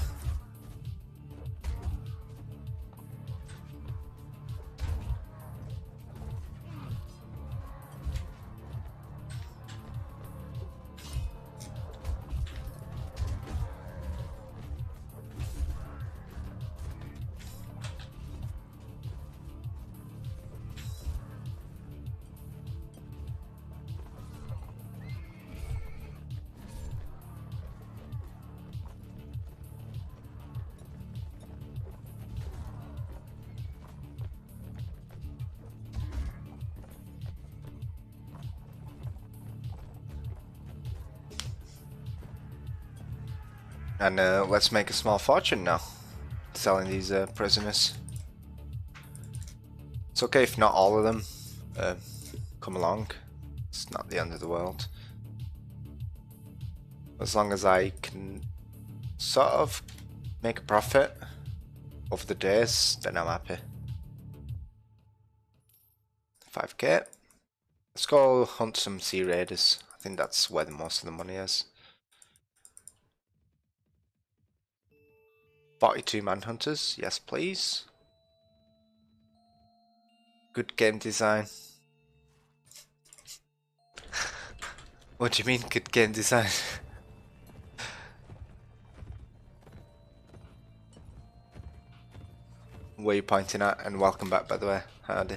And let's make a small fortune now, selling these prisoners. It's okay if not all of them come along. It's not the end of the world. As long as I can sort of make a profit over the days, then I'm happy. 5k. Let's go hunt some sea raiders. I think that's where most of the money is. 42 manhunters, yes please. Good game design. What do you mean good game design? Where are you pointing at? And welcome back, by the way. Howdy.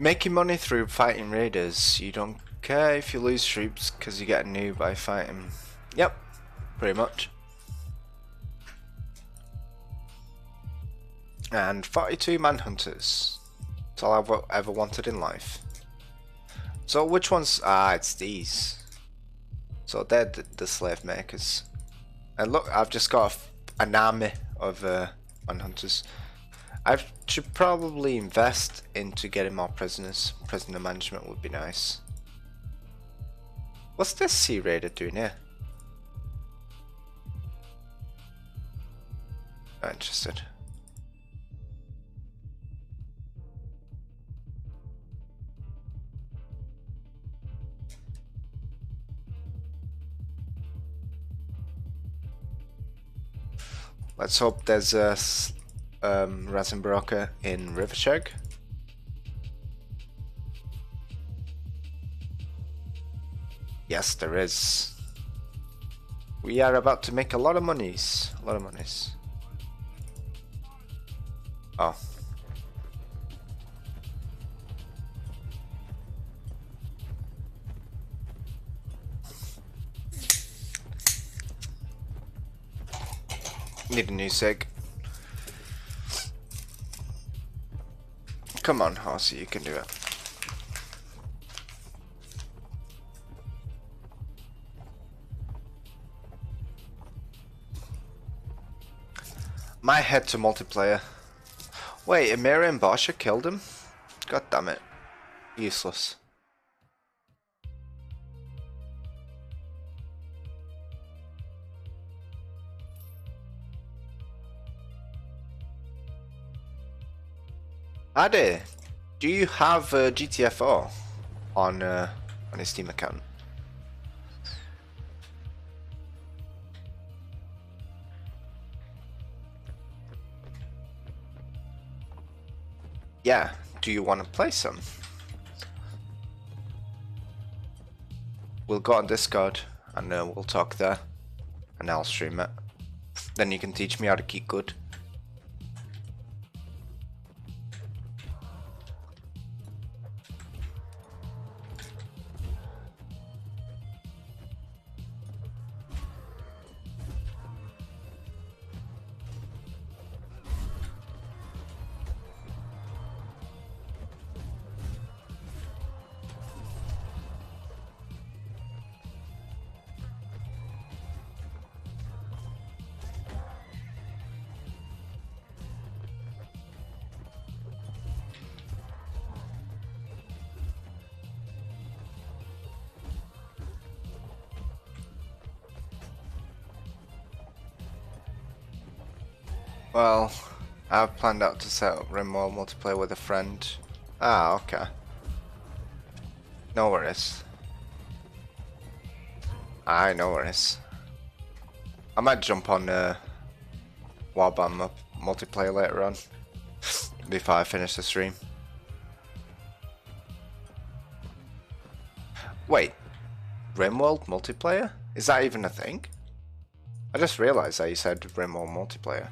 Making money through fighting raiders. You don't care if you lose troops because you get a new by fighting. Yep, pretty much. And 42 manhunters. That's all I've ever wanted in life. So which ones? Ah, it's these. So they're the slave makers. And look, I've just got an army of manhunters. I should probably invest into getting more prisoners. Prisoner management would be nice. What's this sea raider doing here? Not interested. Let's hope there's a resin broker in Rivershag. Yes, there is. We are about to make a lot of monies. A lot of monies. Oh. Need a new sig. Come on, Horsey, you can do it. My head to multiplayer. Wait, Amira and Bosha killed him? God damn it. Useless. Ade, do you have GTFO on his Steam account? Yeah, do you want to play some? We'll go on Discord and we'll talk there, and I'll stream it. Then you can teach me how to keep good. Well, I've planned out to set up RimWorld multiplayer with a friend. Ah, okay. No worries. No worries. I might jump on Warband multiplayer later on before I finish the stream. Wait, RimWorld multiplayer? Is that even a thing? I just realised that you said RimWorld multiplayer.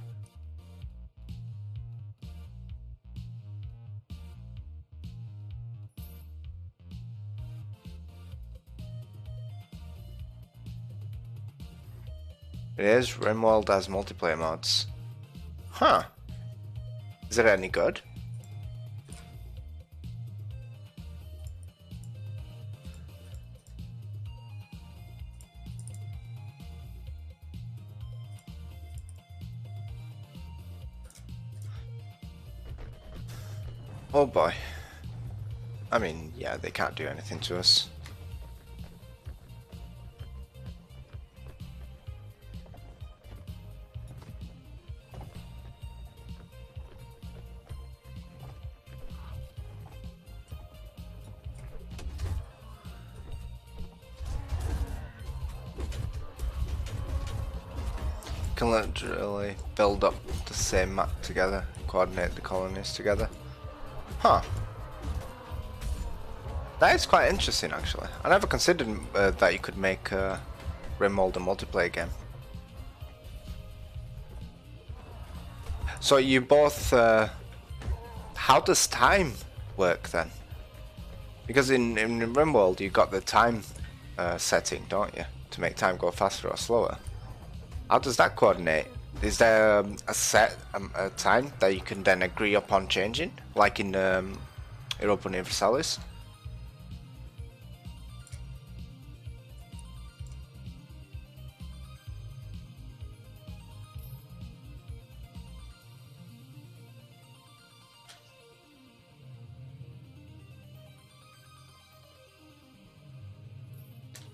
It is. RimWorld has multiplayer mods. Huh. Is it any good? Oh boy. I mean, yeah, they can't do anything to us. Can literally build up the same map together, coordinate the colonies together. Huh. That is quite interesting, actually. I never considered that you could make RimWorld a multiplayer game. So you both... how does time work then? Because in RimWorld you got the time setting, don't you? To make time go faster or slower. How does that coordinate? Is there a set a time that you can then agree upon changing? Like in Europa Universalis?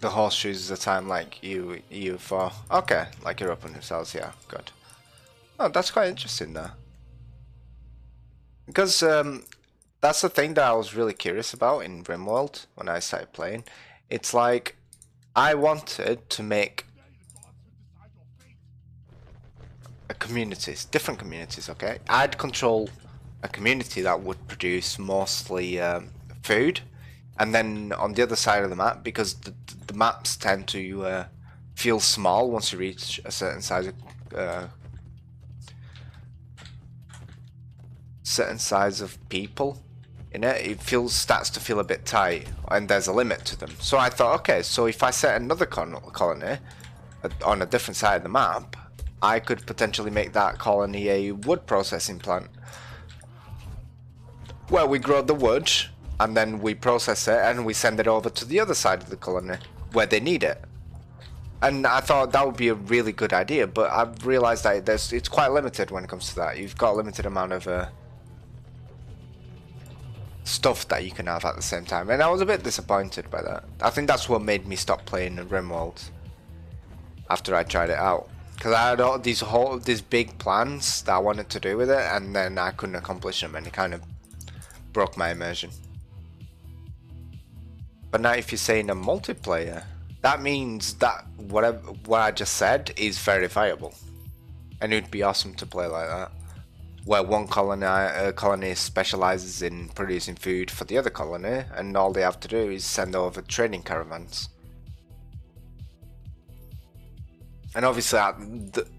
The horse chooses a time like EU4. Okay, like Europa Universalis, yeah, good. Oh, that's quite interesting though. Because that's the thing that I was really curious about in RimWorld when I started playing. It's like, I wanted to make communities, different communities, okay? I'd control a community that would produce mostly food, and then on the other side of the map, because the maps tend to feel small once you reach a certain size of people in it, starts to feel a bit tight, and there's a limit to them. So I thought, okay, so if I set another colony on a different side of the map, I could potentially make that colony a wood processing plant where we grow the wood and then we process it and we send it over to the other side of the colony where they need it. And I thought that would be a really good idea, but I've realized that it's quite limited when it comes to that. You've got a limited amount of stuff that you can have at the same time, and I was a bit disappointed by that. I think that's what made me stop playing RimWorld after I tried it out, because I had all these big plans that I wanted to do with it, and then I couldn't accomplish them, and it kind of broke my immersion. But now if you're saying a multiplayer, that means that what I just said is verifiable, and it would be awesome to play like that, where one colony specializes in producing food for the other colony, and all they have to do is send over trading caravans. And obviously at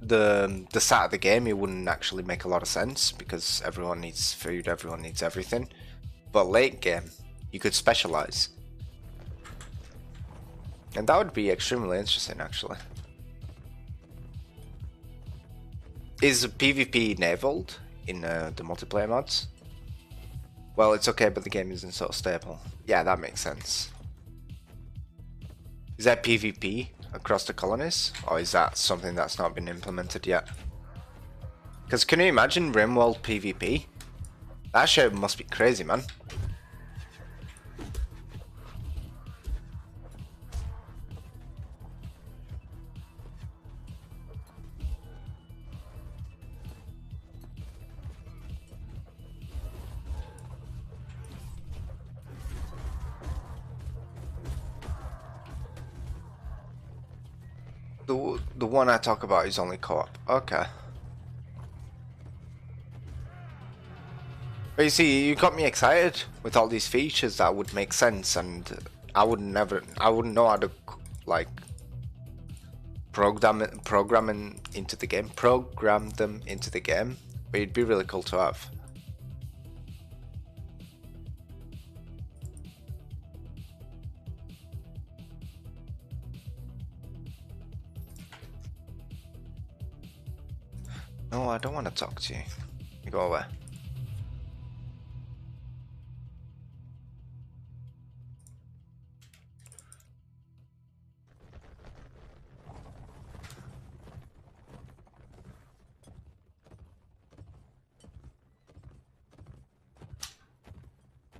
the start of the game it wouldn't actually make a lot of sense, because everyone needs food, everyone needs everything. But late game, you could specialize. And that would be extremely interesting, actually. Is PvP enabled in the multiplayer mods? Well, it's okay, but the game isn't so stable. Yeah, that makes sense. Is that PvP across the colonies, or is that something that's not been implemented yet? Because can you imagine RimWorld PvP? That shit must be crazy, man. The one I talk about is only co-op. Okay. But you see, you got me excited with all these features that would make sense, and I wouldn't know how to like program them into the game. But it'd be really cool to have. No, I don't want to talk to you. You go away.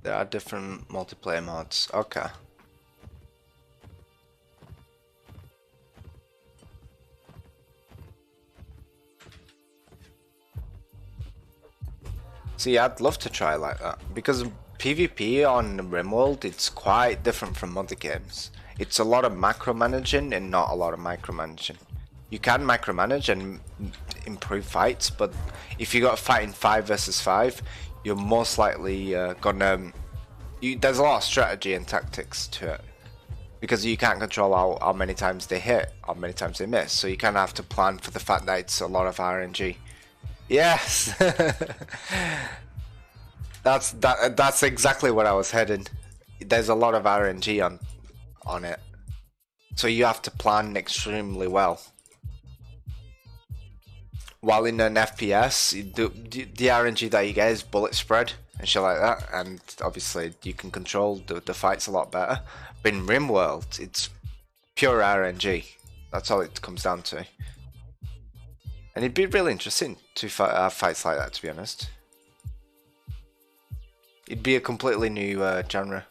There are different multiplayer mods. Okay. See, I'd love to try like that, because PvP on RimWorld, it's quite different from other games. It's a lot of macromanaging and not a lot of micromanaging. You can micromanage and improve fights, but if you got a fight in 5 versus 5, you're most likely gonna... there's a lot of strategy and tactics to it, because you can't control how many times they hit, how many times they miss, so you kind of have to plan for the fact that it's a lot of RNG. Yes! That's exactly what I was heading. There's a lot of RNG on it, so you have to plan extremely well. While in an FPS, the RNG that you get is bullet spread and shit like that, and obviously you can control the fights a lot better. But in RimWorld, it's pure RNG. That's all it comes down to. And it'd be really interesting to have fights like that, to be honest. It'd be a completely new genre.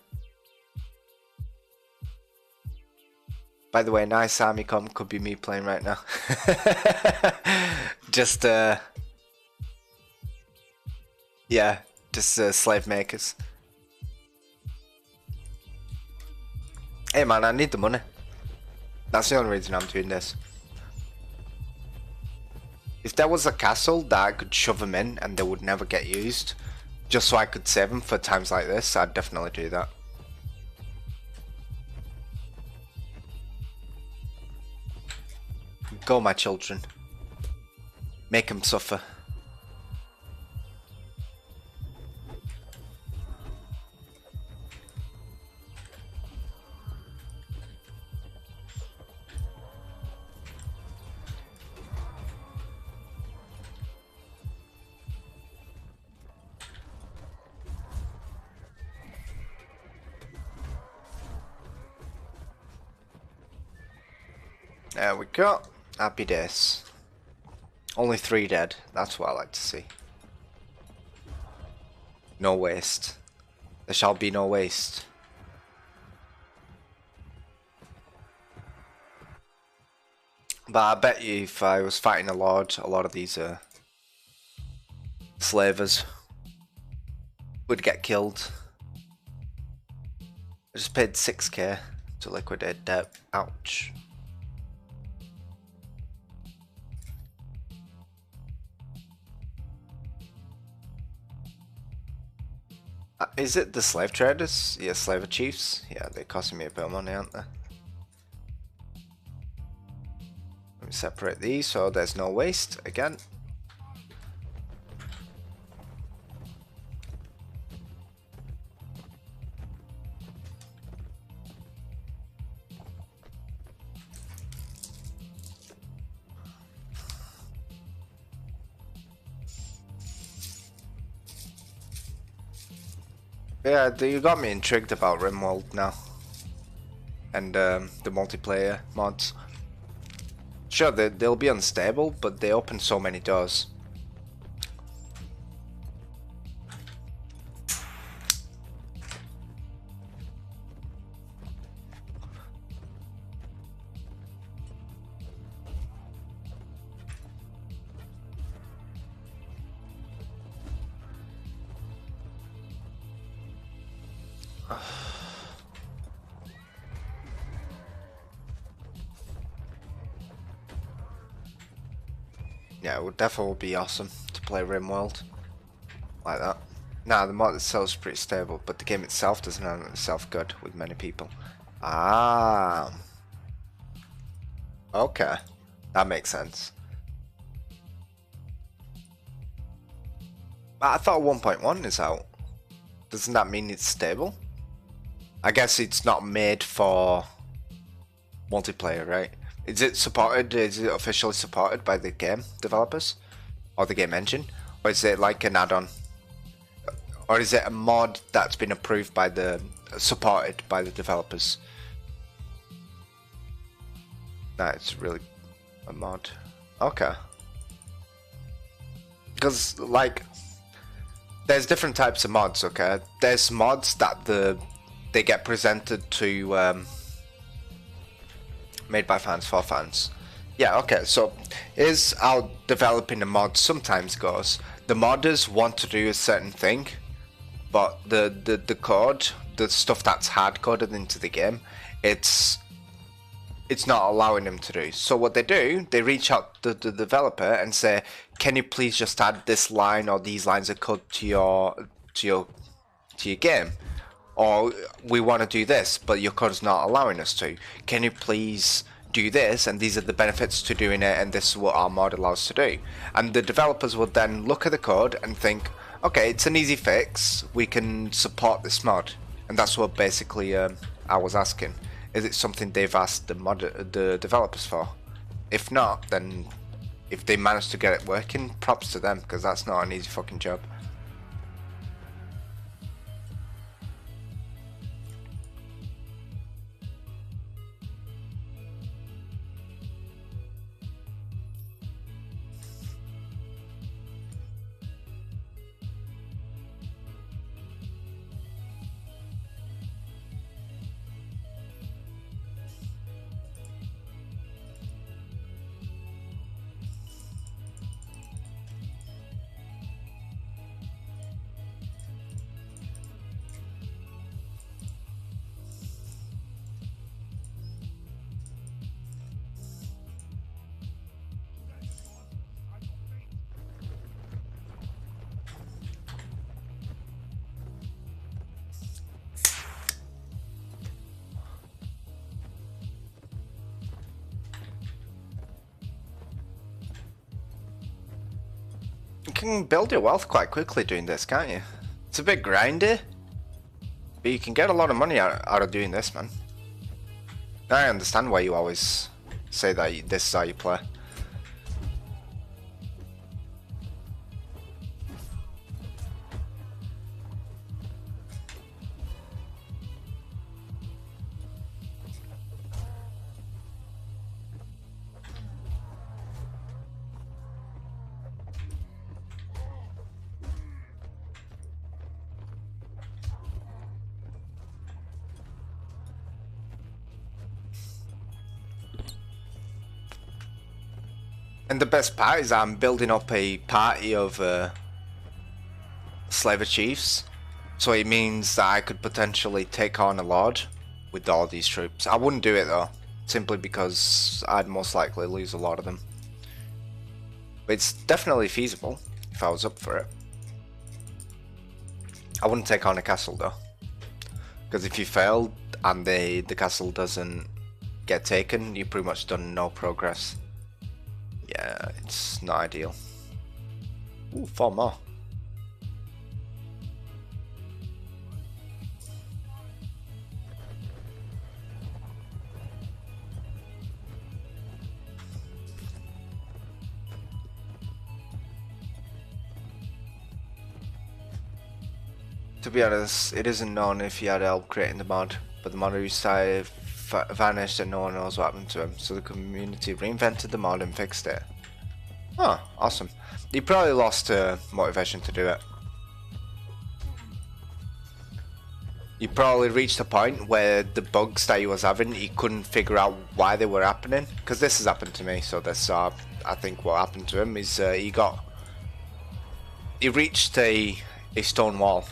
By the way, nice army comp could be me playing right now. Just yeah, just slave makers. Hey man, I need the money. That's the only reason I'm doing this. If there was a castle that I could shove them in and they would never get used, just so I could save them for times like this, I'd definitely do that. Go, my children. Make them suffer. There we go. Happy days. Only 3 dead. That's what I like to see. No waste. There shall be no waste. But I bet you if I was fighting a lot of these slavers would get killed. I just paid 6k to liquidate debt. Ouch. Is it the slave traders? Yeah, slaver chiefs. Yeah, they're costing me a bit of money, aren't they? Let me separate these so there's no waste again. Yeah, you got me intrigued about RimWorld now. And the multiplayer mods. Sure, they'll be unstable, but they open so many doors. Yeah, it would definitely be awesome to play RimWorld like that. Nah, the mod itself is pretty stable, but the game itself doesn't handle itself good with many people. Ah, okay, that makes sense. But I thought 1.1 is out. Doesn't that mean it's stable? I guess it's not made for multiplayer, right? Is it supported? Is it officially supported by the game developers or the game engine, or is it like an add-on, or is it a mod that's been approved by the supported by the developers? Nah, it's really a mod. Okay. Because like, there's different types of mods. Okay, there's mods that they get presented to made by fans for fans. Yeah, okay, so here's how developing a mod sometimes goes. The modders want to do a certain thing, but the code, the stuff that's hard coded into the game, it's not allowing them to do. So what they do, they reach out to the developer and say, can you please just add this line or these lines of code to your game? Or we want to do this, but your code's not allowing us to. Can you please do this? And these are the benefits to doing it, and this is what our mod allows to do. And the developers would then look at the code and think, okay, it's an easy fix. We can support this mod, and that's what basically I was asking. Is it something they've asked the developers for? If not, then if they manage to get it working, props to them, because that's not an easy fucking job. You can build your wealth quite quickly doing this, can't you? It's a bit grindy, but you can get a lot of money out of doing this, man. Now I understand why you always say that this is how you play. And the best part is I'm building up a party of slaver chiefs, so it means that I could potentially take on a lord with all these troops. I wouldn't do it though, simply because I'd most likely lose a lot of them. But it's definitely feasible if I was up for it. I wouldn't take on a castle though, because if you fail and the castle doesn't get taken, you've pretty much done no progress. Yeah, it's not ideal. Ooh, 4 more. To be honest, it isn't known if he had help creating the mod, but the mod who started vanished and no one knows what happened to him, so the community reinvented the mod and fixed it. Oh, awesome. He probably lost motivation to do it. He probably reached a point where the bugs that he was having, he couldn't figure out why they were happening, because this has happened to me, so that's I think what happened to him is he reached a stone wall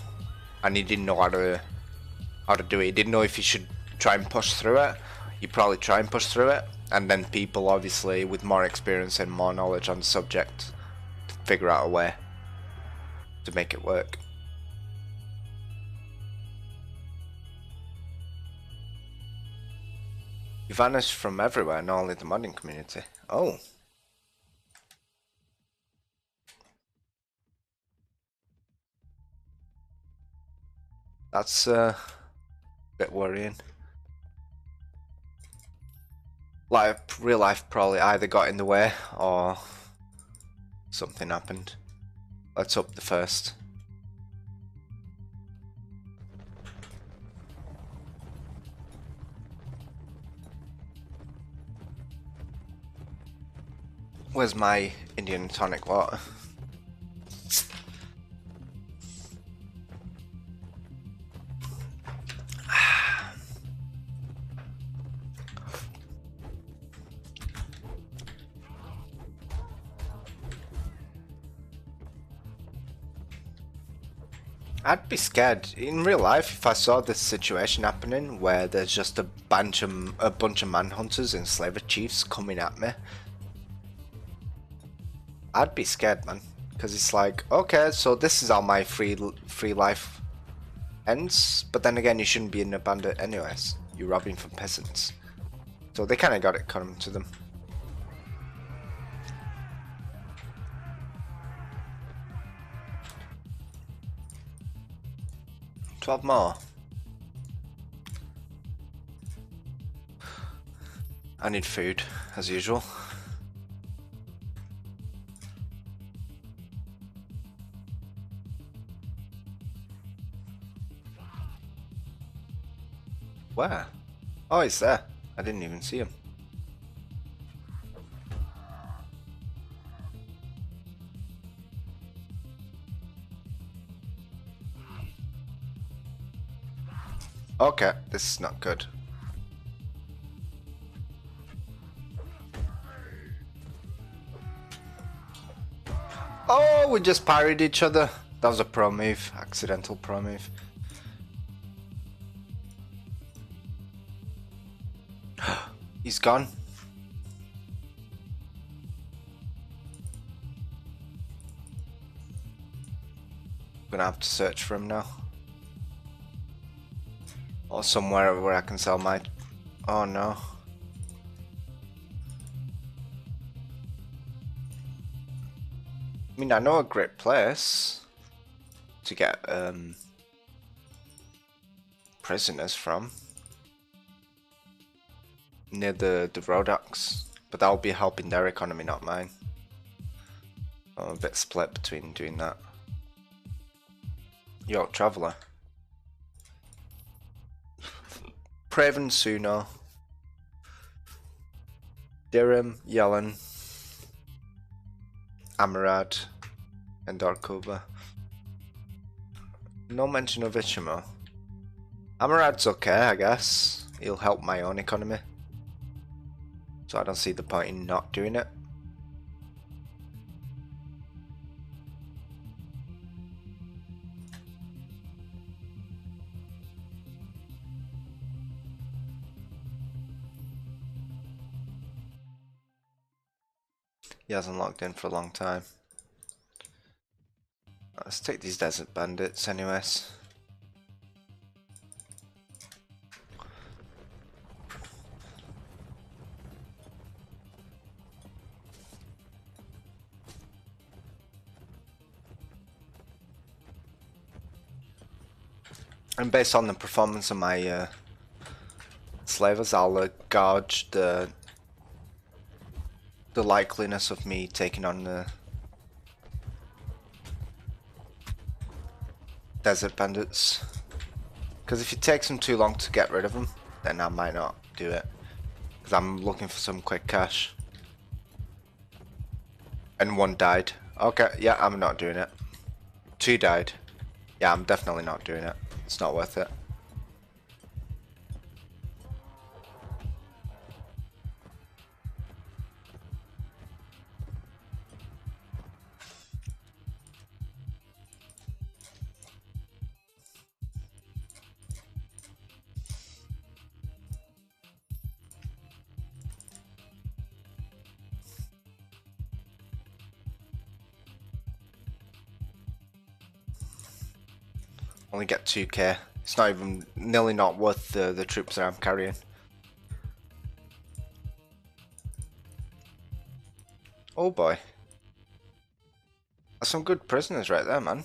and he didn't know how to do it. He didn't know if he should try and push through it you probably try and push through it, and then people obviously with more experience and more knowledge on the subject figure out a way to make it work. You vanished from everywhere, not only the modding community. Oh. That's a bit worrying. Like, real life probably either got in the way or something happened. Let's hope the first. Where's my Indian tonic water? I'd be scared in real life if I saw this situation happening where there's just a bunch of manhunters and slaver chiefs coming at me. I'd be scared, man, because it's like, okay, so this is how my free life ends. But then again, you shouldn't be in a bandit anyways. You're robbing from peasants, so they kind of got it coming to them. $12 more. I need food, as usual. Where? Oh, he's there. I didn't even see him. Okay, this is not good. Oh, we just parried each other. That was a pro move, accidental pro move. He's gone. Gonna have to search for him now. Or somewhere where I can sell my... Oh no. I mean, I know a great place to get prisoners from. Near the Rodax. But that'll be helping their economy, not mine. I'm a bit split between doing that. Yo, Traveller. Praven Suno, Dirham, Yellen, Amarad, and Darkova. No mention of Ishimo. Amarad's okay, I guess. He'll help my own economy. So I don't see the point in not doing it. He hasn't logged in for a long time. Let's take these desert bandits anyways. And based on the performance of my slavers, I'll gauge the likeliness of me taking on the desert bandits. Because if it takes them too long to get rid of them, then I might not do it. Because I'm looking for some quick cash. And one died. Okay, yeah, I'm not doing it. 2 died. Yeah, I'm definitely not doing it. It's not worth it. Only get 2k. It's not even nearly not worth the troops that I'm carrying. Oh boy. That's some good prisoners right there, man.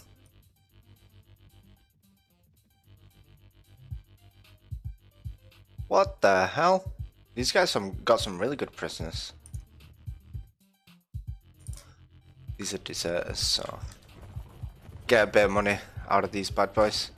What the hell? These guys got some really good prisoners. These are deserters, so get a bit of money out of these bad boys.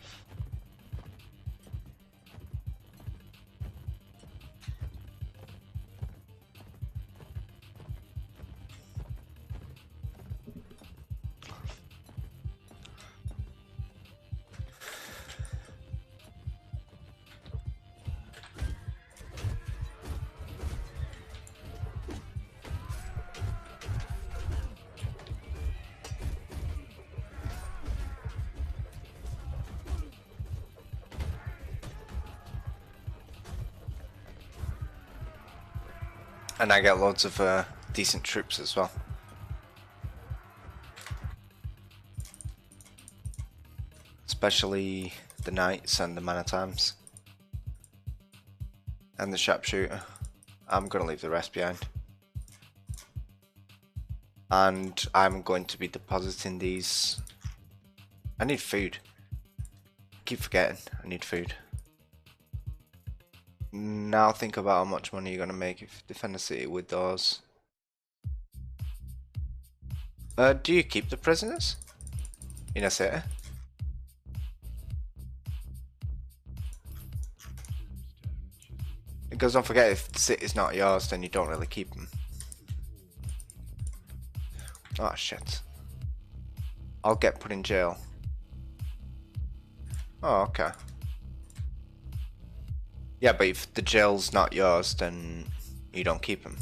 And I get loads of decent troops as well. Especially the knights and the man at arms. And the sharpshooter. I'm gonna leave the rest behind. And I'm going to be depositing these. I need food. Keep forgetting I need food. Now think about how much money you're gonna make if you defend the city with those. Do you keep the prisoners in a city? Because don't forget, if the city's not yours, then you don't really keep them. Oh shit. I'll get put in jail. Oh, okay. Yeah, but if the jail's not yours, then you don't keep them.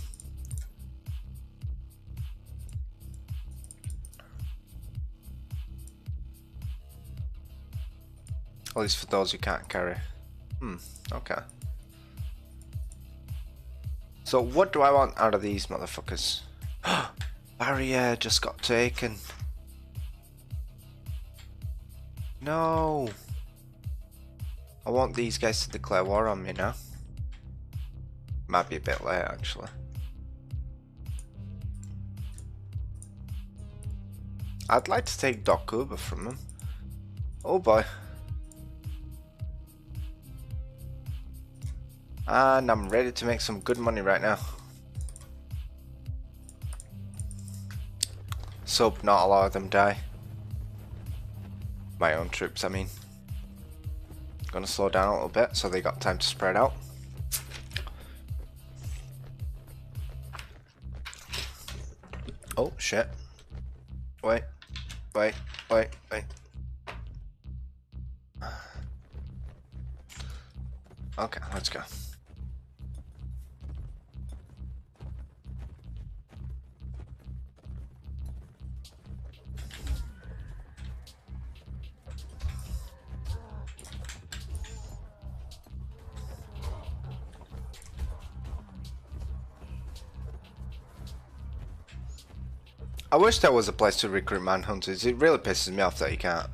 At least for those you can't carry. Okay. So what do I want out of these motherfuckers? Barrier just got taken. No. I want these guys to declare war on me now. Might be a bit late actually. I'd like to take Dokuba from them. Oh boy. And I'm ready to make some good money right now. So not a lot of them die. My own troops, I mean. Gonna slow down a little bit so they got time to spread out. Oh shit. Wait. Okay, let's go. I wish there was a place to recruit manhunters. It really pisses me off that you can't.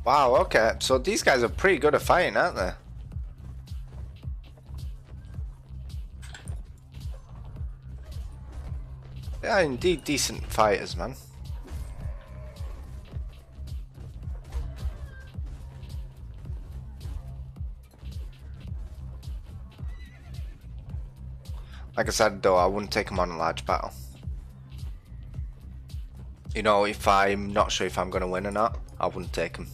Wow, okay. So these guys are pretty good at fighting, aren't they? They are indeed decent fighters, man. Like I said though, I wouldn't take them on a large battle. You know, if I'm not sure if I'm going to win or not, I wouldn't take them.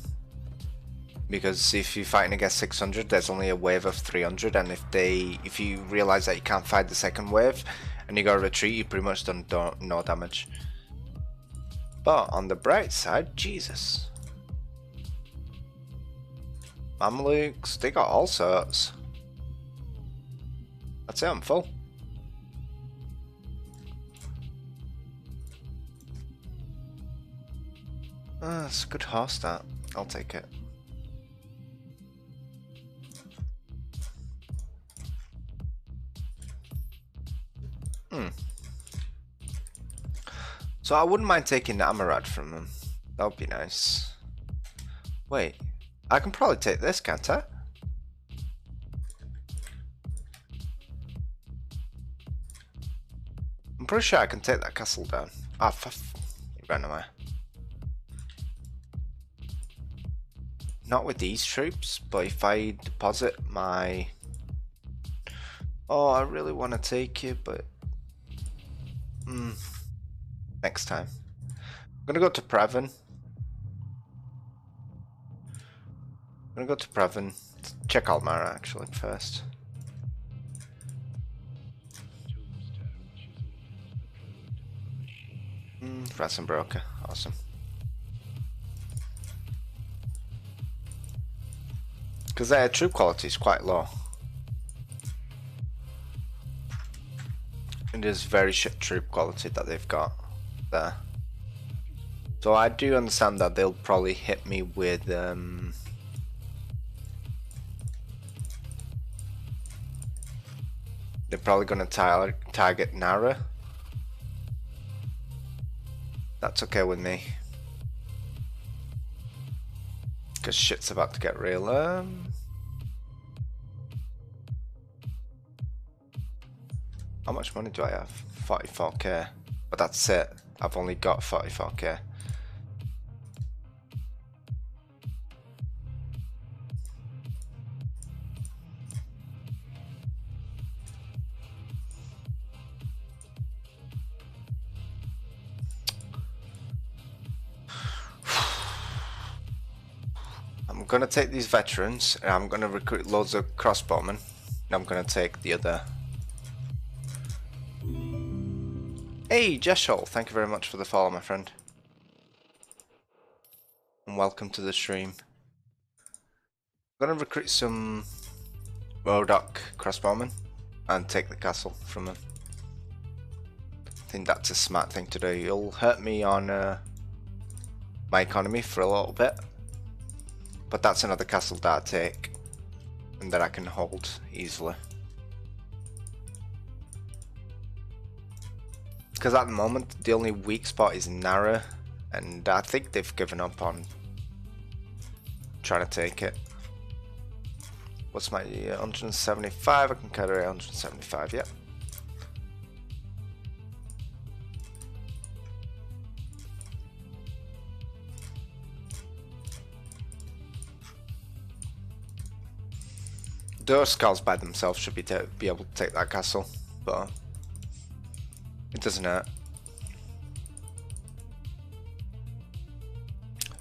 Because if you're fighting against 600, there's only a wave of 300, and if you realise that you can't fight the second wave and you gotta retreat, you pretty much done no damage. But on the bright side, Jesus. Mamluks, they got all sorts. That's it, I'm full. That's a good horse, that. I'll take it. So I wouldn't mind taking the Amarad from them. That would be nice. Wait, I can probably take this, can't I? I'm pretty sure I can take that castle down. Ah, it ran away. Not with these troops, but if I deposit my... Oh, I really want to take it, but... Next time. I'm gonna go to Previn. Check Almara actually first. Ransom broker, awesome. Because their troop quality is quite low. It is very shit troop quality that they've got there. So I do understand that they'll probably hit me with they're probably gonna target Nara. That's okay with me. Because shit's about to get real. How much money do I have? 44k. But that's it. I've only got 44k. I'm gonna take these veterans and I'm gonna recruit loads of crossbowmen. And I'm gonna take the other. Hey, Jeshol, thank you very much for the follow, my friend. And welcome to the stream. I'm gonna recruit some Rodok crossbowmen and take the castle from them. I think that's a smart thing to do. It'll hurt me on my economy for a little bit. But that's another castle that I take and that I can hold easily. Because at the moment the only weak spot is Nara, and I think they've given up on trying to take it. What's my 175? I can carry 175, yeah. Those skulls by themselves should be able to take that castle, but it doesn't hurt.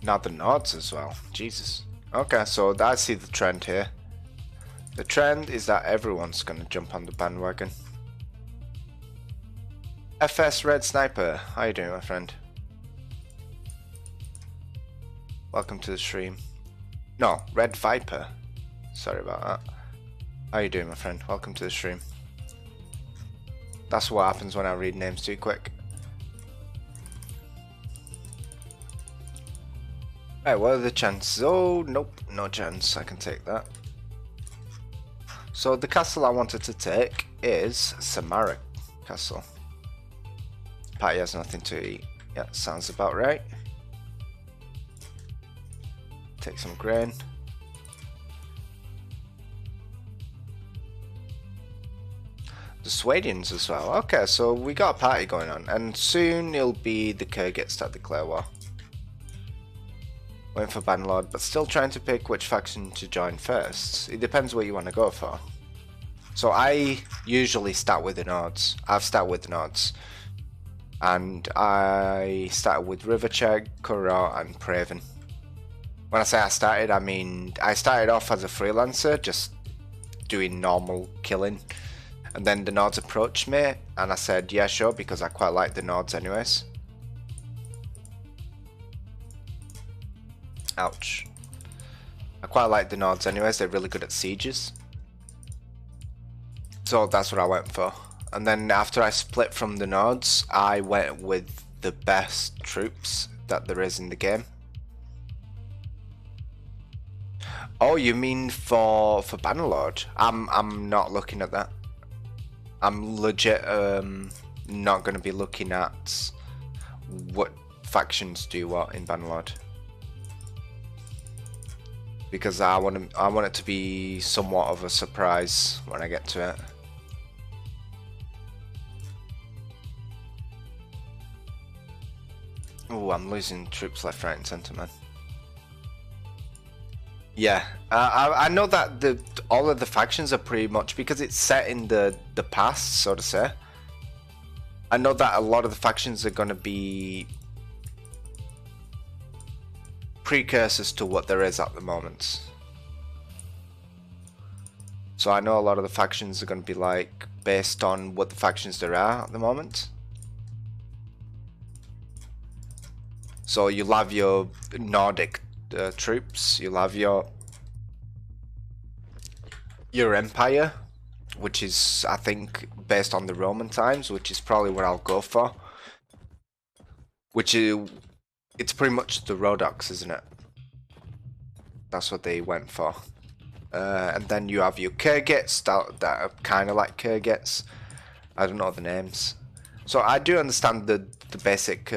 Now the Nords as well. Jesus. Okay, so I see the trend here. The trend is that everyone's gonna jump on the bandwagon. FS Red Sniper, how you doing, my friend? Welcome to the stream. No, Red Viper. Sorry about that. How you doing, my friend? Welcome to the stream. That's what happens when I read names too quick. Right, what are the chances? Oh, nope, no chance. I can take that. So the castle I wanted to take is Samara Castle. Patty has nothing to eat. Yeah, sounds about right. Take some grain. The Swadians as well. Okay, so we got a party going on, and soon it'll be the Kyrgyz that declare war. Waiting for Banlord, but still trying to pick which faction to join first. It depends what you want to go for. So I usually start with the Nords. I've started with the Nords. And I started with Rivercheg, Kuro and Praven. When I say I started, I mean I started off as a freelancer, just doing normal killing. And then the Nords approached me, and I said, yeah, sure, because I quite like the Nords anyways. Ouch. I quite like the Nords anyways, they're really good at sieges. So that's what I went for. And then after I split from the Nords, I went with the best troops that there is in the game. Oh, you mean for Bannerlord? I'm not looking at that. I'm legit not going to be looking at what factions do you want in Bannerlord? Because I want it to be somewhat of a surprise when I get to it. Oh, I'm losing troops left, right, and centre, man. Yeah, I know that all of the factions are pretty much, because it's set in the past, so to say. I know that a lot of the factions are going to be precursors to what there is at the moment. So I know a lot of the factions are going to be like based on what the factions there are at the moment. So you'll have your Nordic troops, you'll have your empire, which is, I think, based on the Roman times, which is probably what I'll go for. Which is, it's pretty much the Rhodoks, isn't it? That's what they went for. And then you have your Kyrgyz that are kind of like Kyrgyz. I don't know the names. So I do understand the basic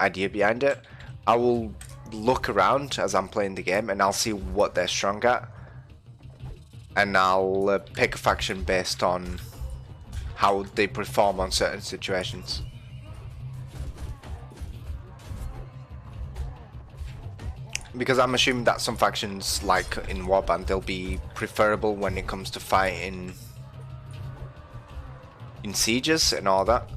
idea behind it. I will look around as I'm playing the game and I'll see what they're strong at. And I'll pick a faction based on how they perform on certain situations. Because I'm assuming that some factions, like in Warband, they'll be preferable when it comes to fighting in sieges and all that.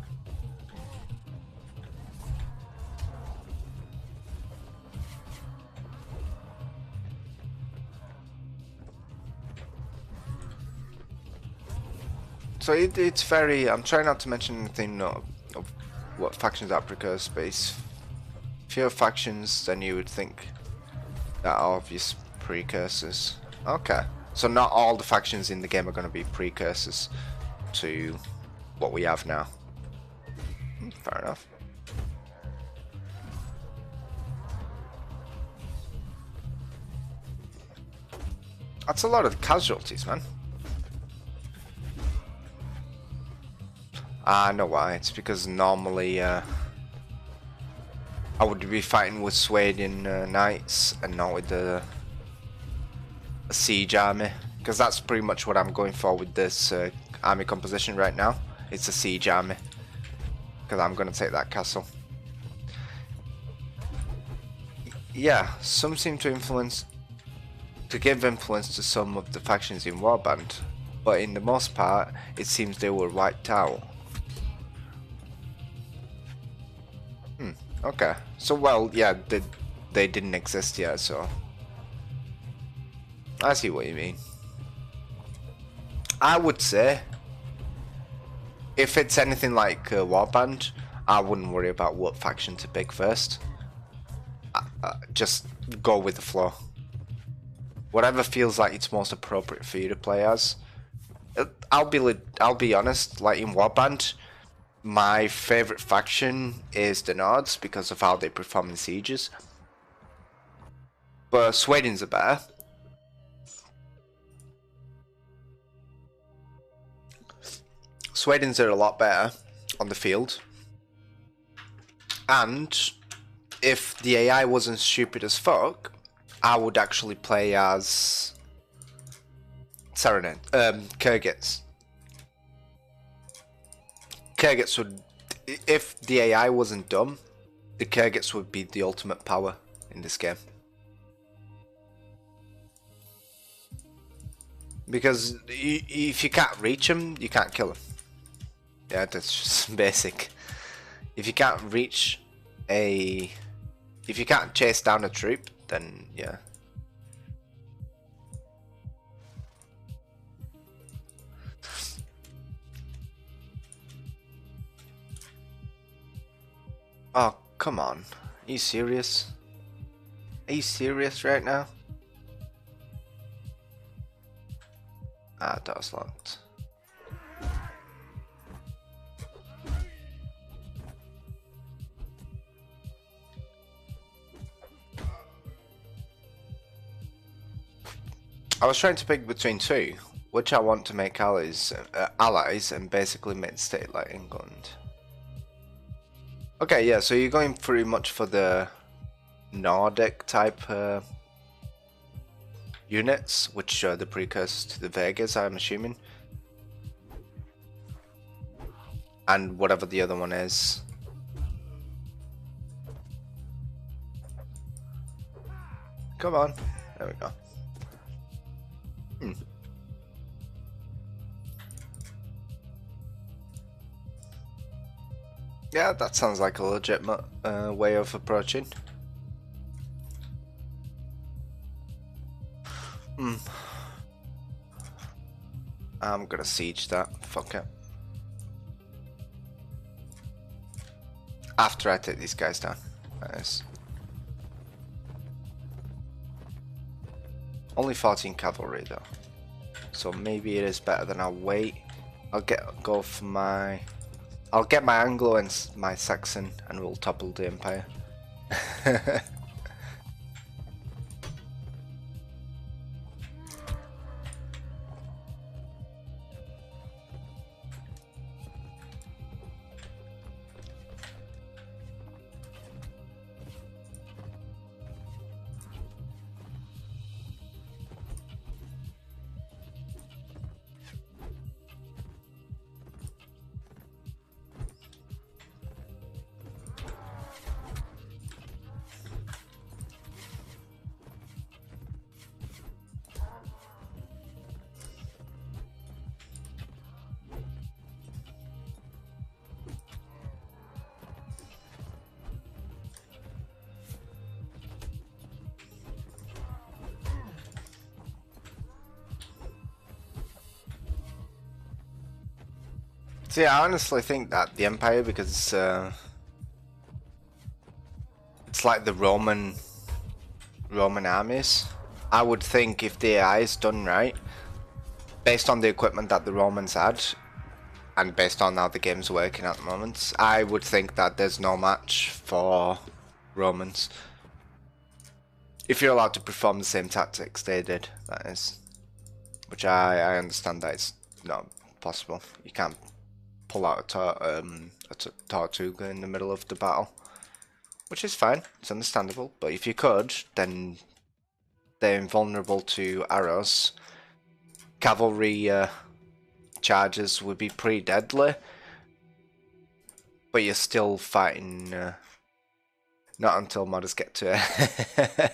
So it's very, I'm trying not to mention anything of what factions are precursors, but it's fewer factions than you would think that are obvious precursors. Okay, so not all the factions in the game are going to be precursors to what we have now. Fair enough. That's a lot of casualties, man. I know why. It's because normally I would be fighting with Sweden knights and not with a siege army, because that's pretty much what I'm going for with this army composition right now. It's a siege army, because I'm going to take that castle. Yeah, some seem to give influence to some of the factions in Warband, but in the most part, it seems they were wiped out. Okay, so well, yeah, they didn't exist yet, so I see what you mean. I would say, if it's anything like Warband, I wouldn't worry about what faction to pick first. Just go with the flow. Whatever feels like it's most appropriate for you to play as. I'll be honest, like in Warband, my favorite faction is the Nords because of how they perform in sieges. But Sweden's are better. Sweden's are a lot better on the field. And if the AI wasn't stupid as fuck, I would actually play as Kyrgyz. Kyrgyz would, if the AI wasn't dumb, the Kyrgyz would be the ultimate power in this game. Because if you can't reach them, you can't kill them. Yeah, that's just basic. If you can't reach if you can't chase down a troop, then yeah. Oh, come on. Are you serious? Are you serious right now? Ah, door's locked. I was trying to pick between two, which I want to make allies and basically mid-state like England. Okay, yeah, so you're going pretty much for the Nordic type units, which are the precursors to the Vegas, I'm assuming. And whatever the other one is. Come on. There we go. Yeah, that sounds like a legitimate way of approaching. I'm gonna siege that. Fuck it. After I take these guys down. Nice. Only 14 cavalry though. So maybe it is better than I'll wait. I'll get my Anglo and my Saxon and we'll topple the Empire. See, I honestly think that the Empire, because it's like the Roman armies. I would think if the AI is done right, based on the equipment that the Romans had, and based on how the game's working at the moment, I would think that there's no match for Romans. If you're allowed to perform the same tactics they did, that is. Which I understand that it's not possible. You can't pull out a Tortuga in the middle of the battle. Which is fine, it's understandable. But if you could, then they're invulnerable to arrows. Cavalry charges would be pretty deadly. But you're still fighting... not until modders get to it.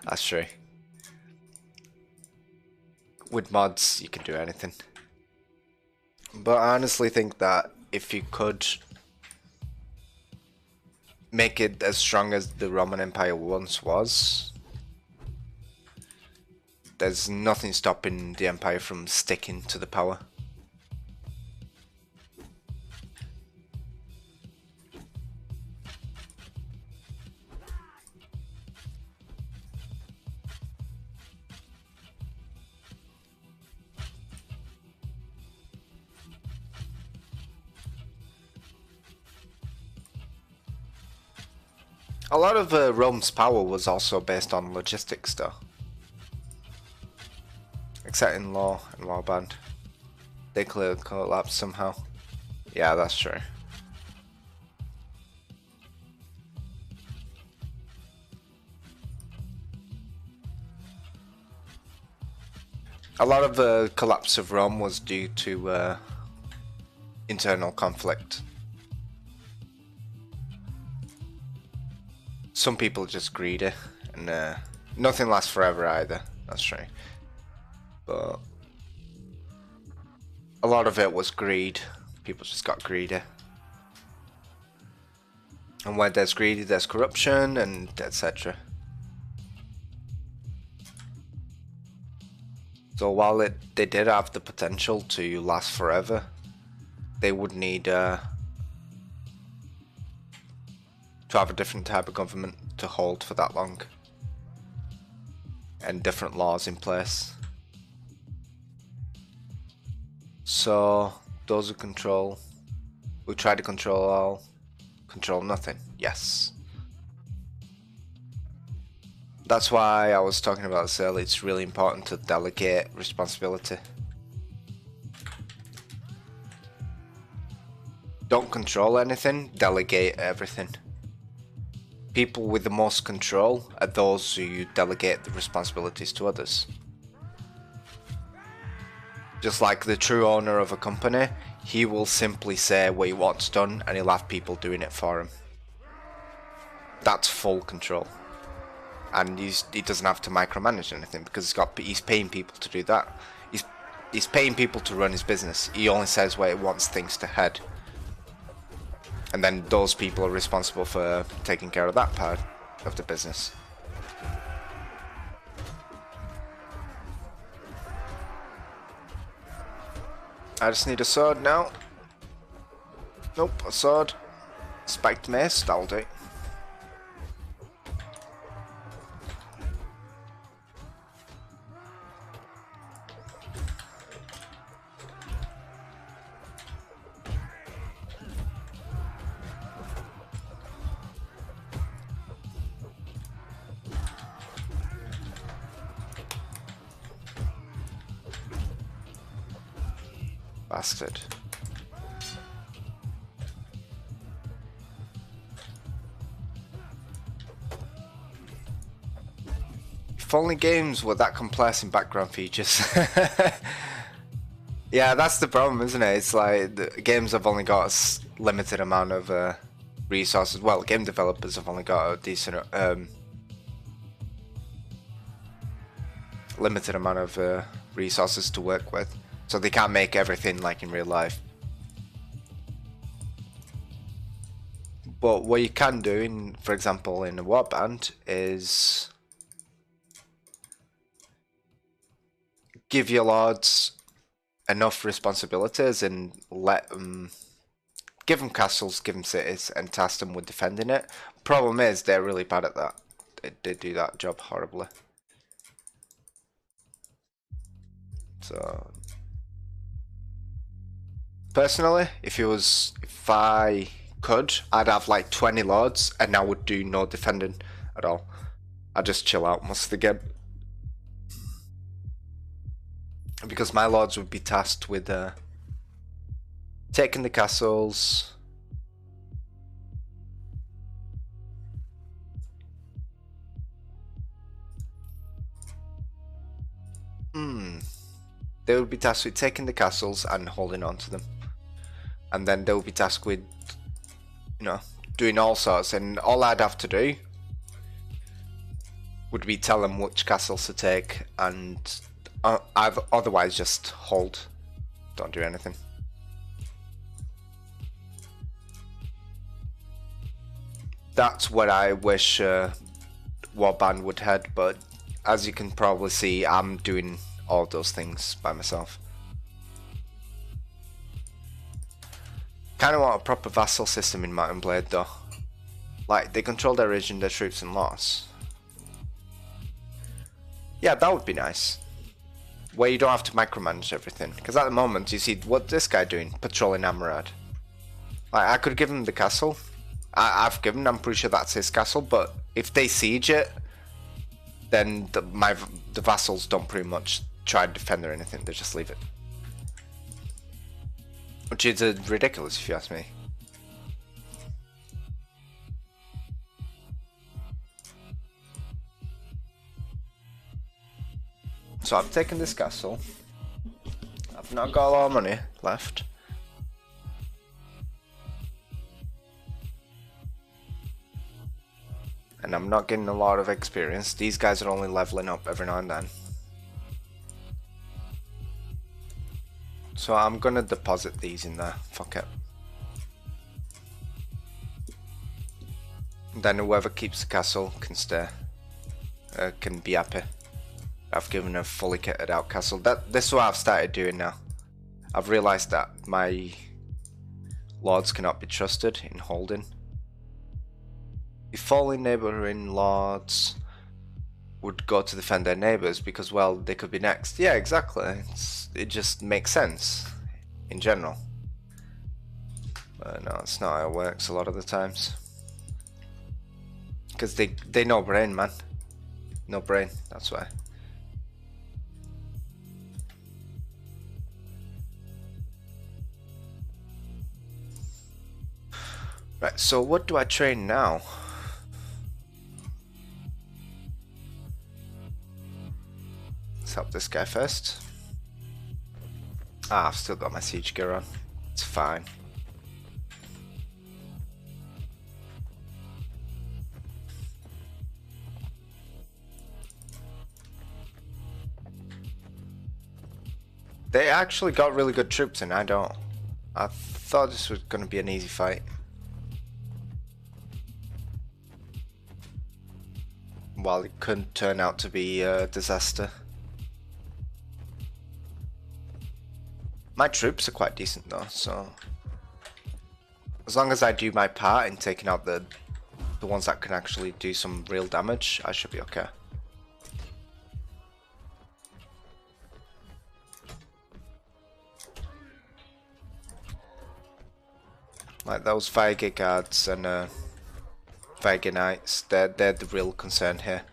That's true. With mods, you can do anything. But I honestly think that if you could make it as strong as the Roman Empire once was, there's nothing stopping the Empire from sticking to the power. A lot of Rome's power was also based on logistics though. Except in law and warband. They clearly collapsed somehow. Yeah, that's true. A lot of the collapse of Rome was due to internal conflict. Some people are just greedy, and nothing lasts forever either, that's true. But a lot of it was greed. People just got greedy. And where there's greedy, there's corruption, and etc. So while they did have the potential to last forever, they would need to have a different type of government to hold for that long. And different laws in place. So those who try to control all, control nothing. Yes. That's why I was talking about this earlier. It's really important to delegate responsibility. Don't control anything, delegate everything. People with the most control are those who you delegate the responsibilities to others. Just like the true owner of a company, he will simply say what he wants done and he'll have people doing it for him. That's full control. And he doesn't have to micromanage anything because he's paying people to do that. He's paying people to run his business. He only says where he wants things to head. And then those people are responsible for taking care of that part of the business. I just need a sword now. Nope, a sword. Spiked mace, that'll do. Bastard. If only games were that complex in background features. Yeah, that's the problem, isn't it? It's like the games have only got a limited amount of resources. Well, game developers have only got a decent limited amount of resources to work with. So they can't make everything like in real life. But what you can do, in, for example, in a warband, is give your lords enough responsibilities and let them, give them castles, give them cities, and task them with defending it. Problem is, they're really bad at that. They do that job horribly. So personally, if I could, I'd have like 20 lords and I would do no defending at all. I'd just chill out most of the game. Because my lords would be tasked with taking the castles, they would be tasked with taking the castles and holding on to them. And then they would be tasked with, you know, doing all sorts. And all I'd have to do would be tell them which castles to take, and I've otherwise just hold. Don't do anything. That's what I wish Warband would head, but as you can probably see, I'm doing all those things by myself. Kind of want a proper vassal system in Mountain Blade though. Like, they control their region, their troops and loss. Yeah, that would be nice. Where you don't have to micromanage everything. Because at the moment, you see, what this guy doing? Patrolling Amrad. Like, I could give him the castle. I'm pretty sure that's his castle, but if they siege it, then the vassals don't pretty much try to defend or anything, they just leave it. Which is ridiculous if you ask me. So I've taken this castle. I've not got a lot of money left. And I'm not getting a lot of experience. These guys are only leveling up every now and then. So I'm gonna deposit these in there. Fuck it. And then whoever keeps the castle can stay. Can be happy. I've given a fully kitted out castle. This is what I've started doing now. I've realised that my lords cannot be trusted in holding. The fallen neighbouring lords would go to defend their neighbours because, well, they could be next. Yeah, exactly. It just makes sense in general. But no, it's not how it works a lot of the times. Because they no brain, man. No brain, that's why. Right, so what do I train now? Let's help this guy first. Ah, I've still got my siege gear on. It's fine. They actually got really good troops and I don't. I thought this was going to be an easy fight. While it could turn out to be a disaster. My troops are quite decent though, so as long as I do my part in taking out the ones that can actually do some real damage, I should be okay. Like those Fire guards and Fire knights, they're the real concern here.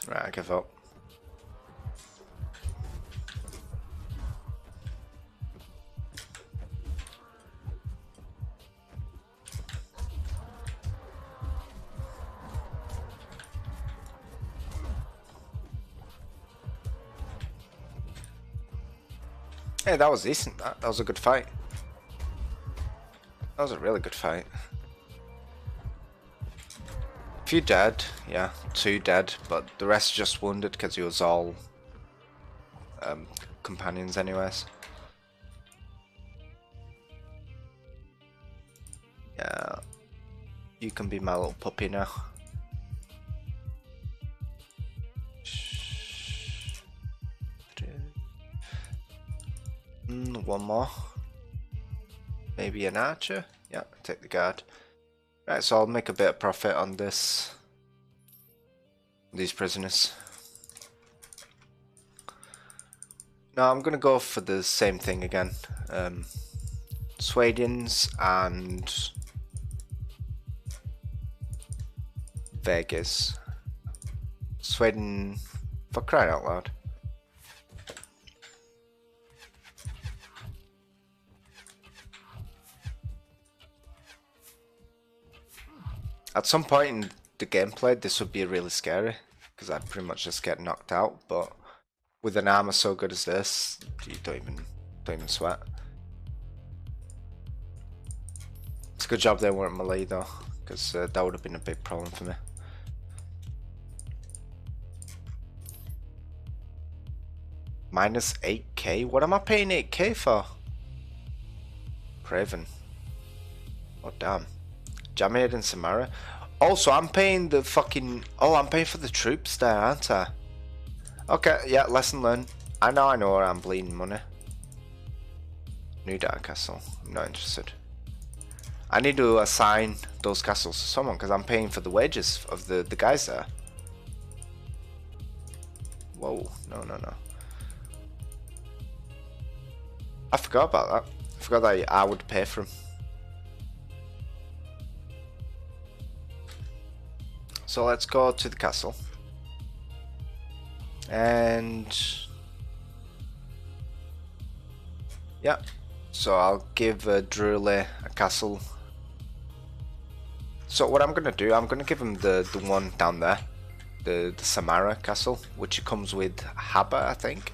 Right, I give up. Hey, that was decent. That was a good fight. That was a really good fight. Few dead, yeah, 2 dead, but the rest just wounded because he was all companions anyways. Yeah, you can be my little puppy now. One more. Maybe an archer? Yeah, take the guard. Right, so I'll make a bit of profit on these prisoners. Now I'm gonna go for the same thing again. Swadians and Vegas. Sweden, for crying out loud. At some point in the gameplay, this would be really scary, because I'd pretty much just get knocked out, but with an armor so good as this, you don't even sweat. It's a good job they weren't melee though, because that would have been a big problem for me. Minus 8k? What am I paying 8k for? Craven. Oh damn. Jamid and Samara. Also, I'm paying the fucking... Oh, I'm paying for the troops there, aren't I? Okay, yeah, lesson learned. I know where I'm bleeding money. New Dark Castle. I'm not interested. I need to assign those castles to someone because I'm paying for the wages of the guys there. Whoa, no. I forgot about that. I forgot that I would pay for them. So let's go to the castle. And yeah, so I'll give Drule a castle. So what I'm gonna do, I'm gonna give him the one down there, the Samara castle, which comes with Haba, I think,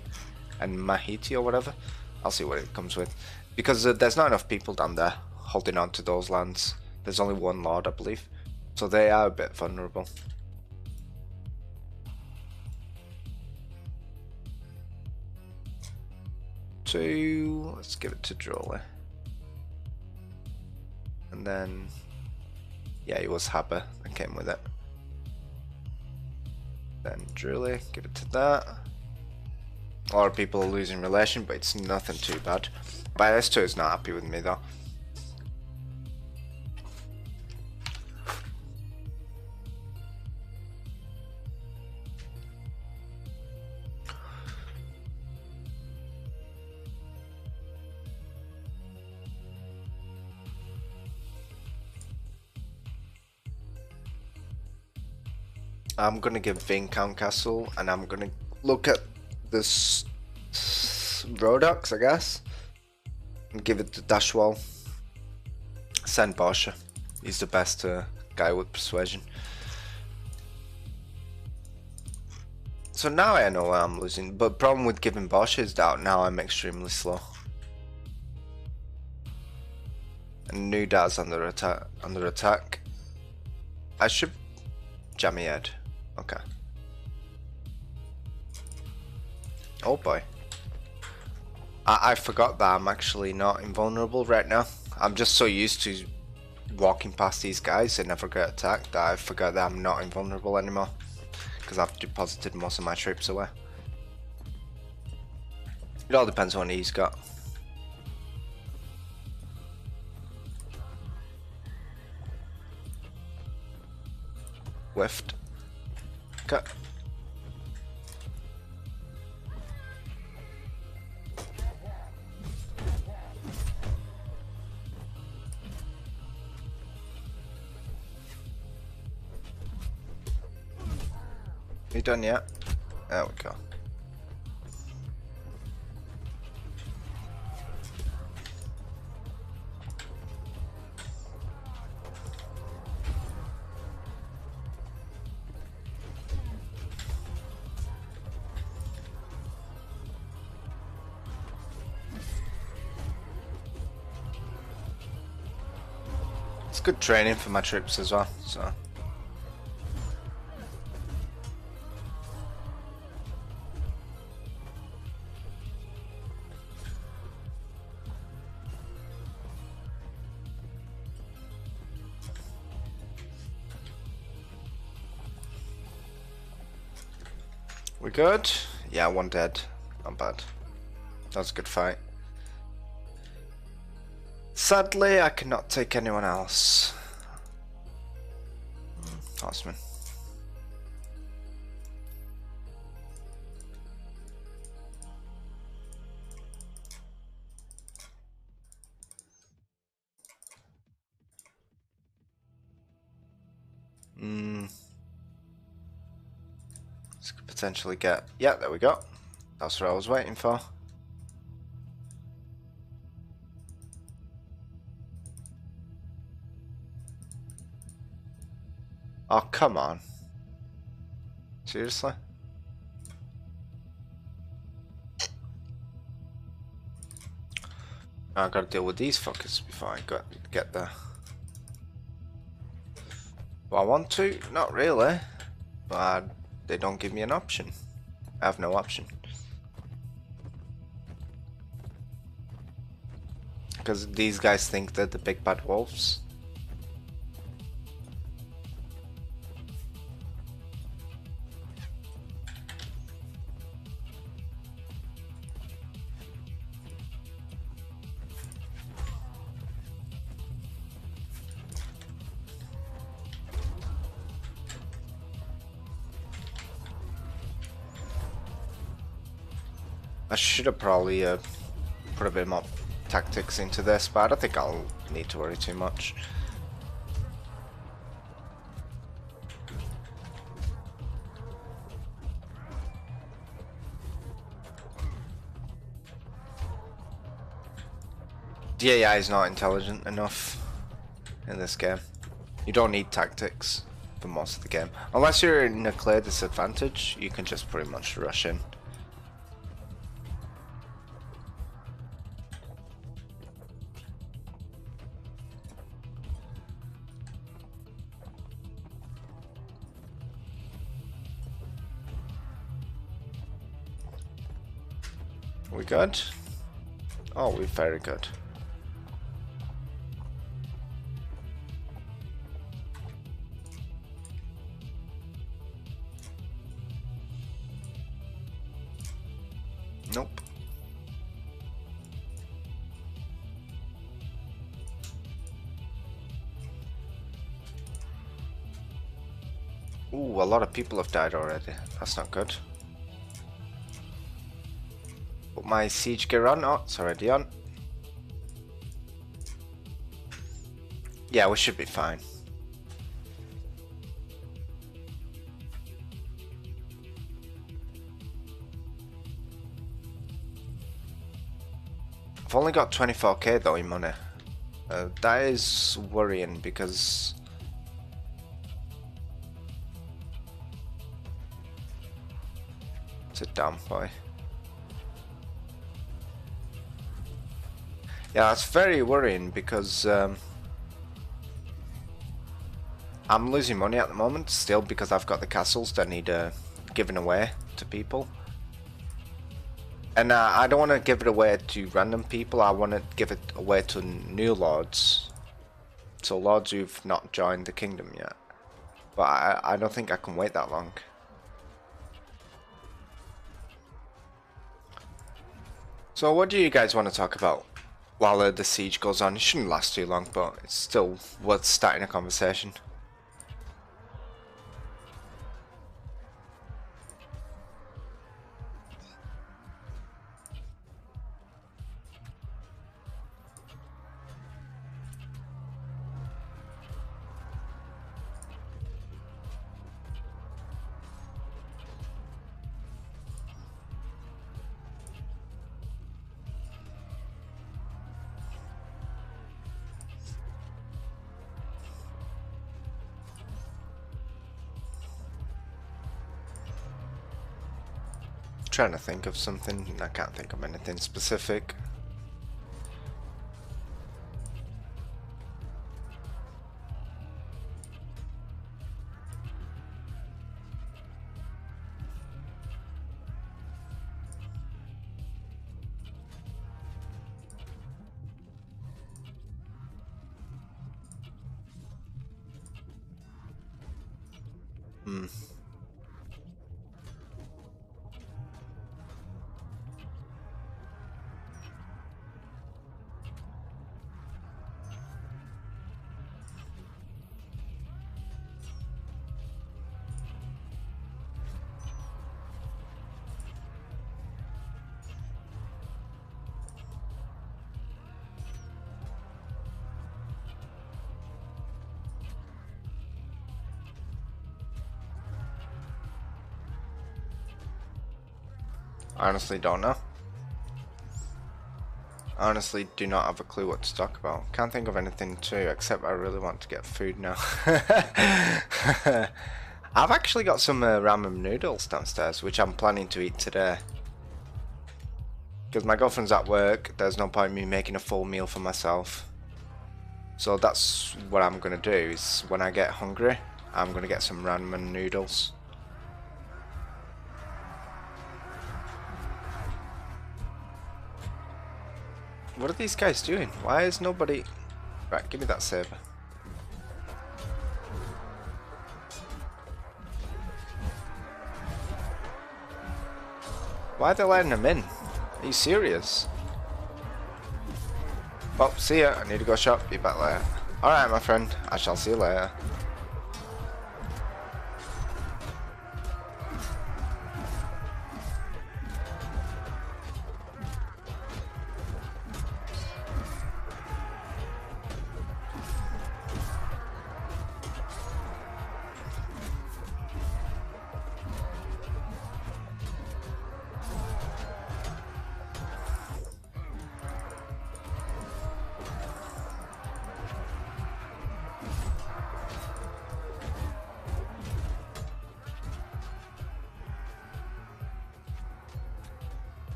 and Mahiti or whatever. I'll see what it comes with, because there's not enough people down there holding on to those lands. There's only one lord, I believe, so they are a bit vulnerable. Let's give it to Drole. And then, yeah, it was Haba that came with it. Then Drule, give it to that. A lot of people are losing relation, but it's nothing too bad. Ballester is not happy with me though. I'm gonna give Vin Count Castle, and I'm gonna look at this Rodox, I guess, and give it to Dashwell. Send Barsha. He's the best guy with persuasion. So now I know where I'm losing, but problem with giving Barsha is that now I'm extremely slow. And new dad's under attack. I should jam my head. Okay. Oh boy. I forgot that I'm actually not invulnerable right now. I'm just so used to walking past these guys and never get attacked that I forgot that I'm not invulnerable anymore. Because I've deposited most of my troops away. It all depends on what he's got. Whiffed. Okay. You done yet? There we go. It's good training for my troops as well, so. We good? Yeah, one dead. Not bad. That was a good fight. Sadly, I cannot take anyone else. Horseman. This could potentially get... Yeah, there we go. That's what I was waiting for. Oh, come on. Seriously? I gotta deal with these fuckers before I get there. Well, I want to? Not really. But they don't give me an option. I have no option. Because these guys think they're the big bad wolves. I should have probably put a bit more tactics into this, but I don't think I'll need to worry too much. The AI is not intelligent enough in this game. You don't need tactics for most of the game. Unless you're in a clear disadvantage, you can just pretty much rush in. We good? Oh, we're very good. Nope. Ooh, a lot of people have died already. That's not good. Put my siege gear on. Oh, it's already on. Yeah, we should be fine. I've only got 24k though in money. That is worrying because sit down, boy. Yeah, that's very worrying because I'm losing money at the moment still because I've got the castles that need given away to people. And I don't want to give it away to random people, I want to give it away to new lords. So lords who've not joined the kingdom yet. But I don't think I can wait that long. So what do you guys want to talk about while the siege goes on? It shouldn't last too long, but it's still worth starting a conversation. Trying to think of something, I can't think of anything specific. I honestly don't know. I honestly do not have a clue what to talk about. Can't think of anything too, except I really want to get food now. I've actually got some ramen noodles downstairs, which I'm planning to eat today. Because my girlfriend's at work, there's no point in me making a full meal for myself. So that's what I'm going to do, is when I get hungry, I'm going to get some ramen noodles. What are these guys doing? Why is nobody... Right, give me that saber. Why are they letting him in? Are you serious? Well, see ya. I need to go shop. Be back later. Alright, my friend. I shall see you later.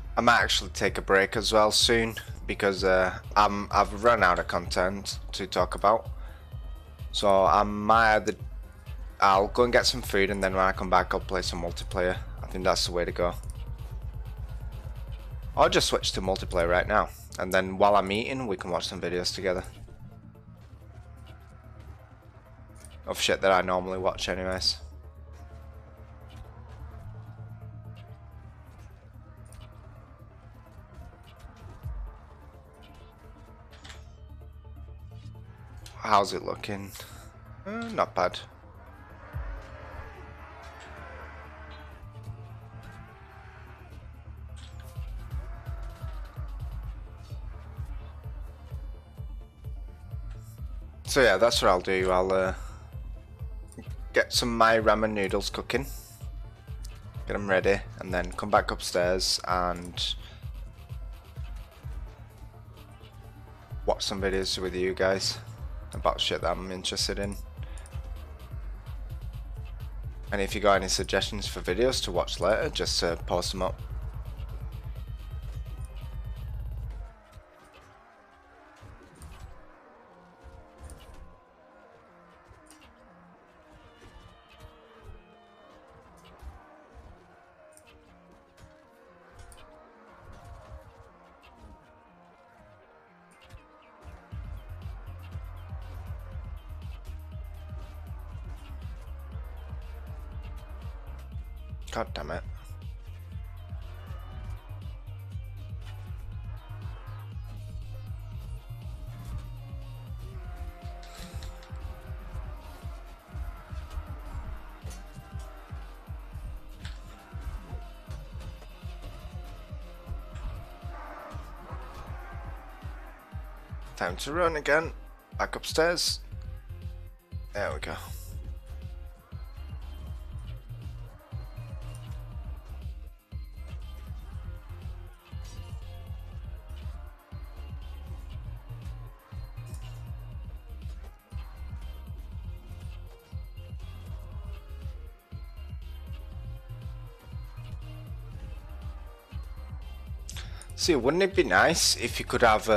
I might actually take a break as well soon because I've run out of content to talk about. So I might I'll go and get some food, and then when I come back I'll play some multiplayer. I think that's the way to go. I'll just switch to multiplayer right now, and then while I'm eating we can watch some videos together. Of shit that I normally watch anyways. How's it looking? Not bad. So yeah, that's what I'll do. I'll get some my ramen noodles cooking, get them ready, and then come back upstairs and watch some videos with you guys about shit that I'm interested in. And if you got any suggestions for videos to watch later, just post them up. God damn it. Time to run again. Back upstairs. There we go. See, wouldn't it be nice if you could have,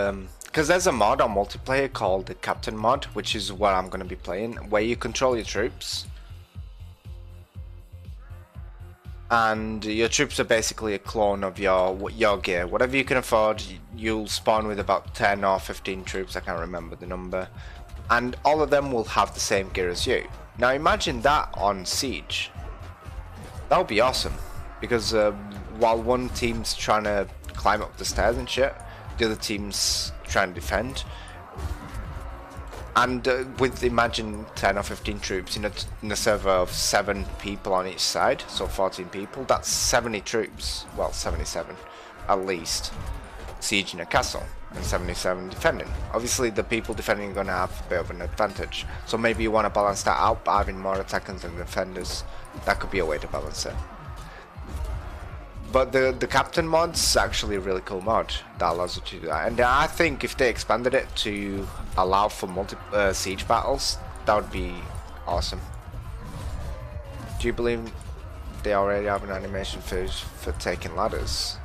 because there's a mod on multiplayer called the Captain mod, which is what I'm going to be playing, where you control your troops. And your troops are basically a clone of your gear. Whatever you can afford, you'll spawn with about 10 or 15 troops, I can't remember the number. And all of them will have the same gear as you. Now imagine that on Siege. That would be awesome. Because while one team's trying to climb up the stairs and shit, the other team's trying to defend. And with, imagine 10 or 15 troops in a server of 7 people on each side, so 14 people, that's 70 troops, well 77 at least, sieging a castle, and 77 defending. Obviously the people defending are going to have a bit of an advantage, so maybe you want to balance that out by having more attackers than defenders. That could be a way to balance it. But the Captain mod's actually a really cool mod that allows you to do that. And I think if they expanded it to allow for siege battles, that would be awesome. Do you believe they already have an animation for taking ladders?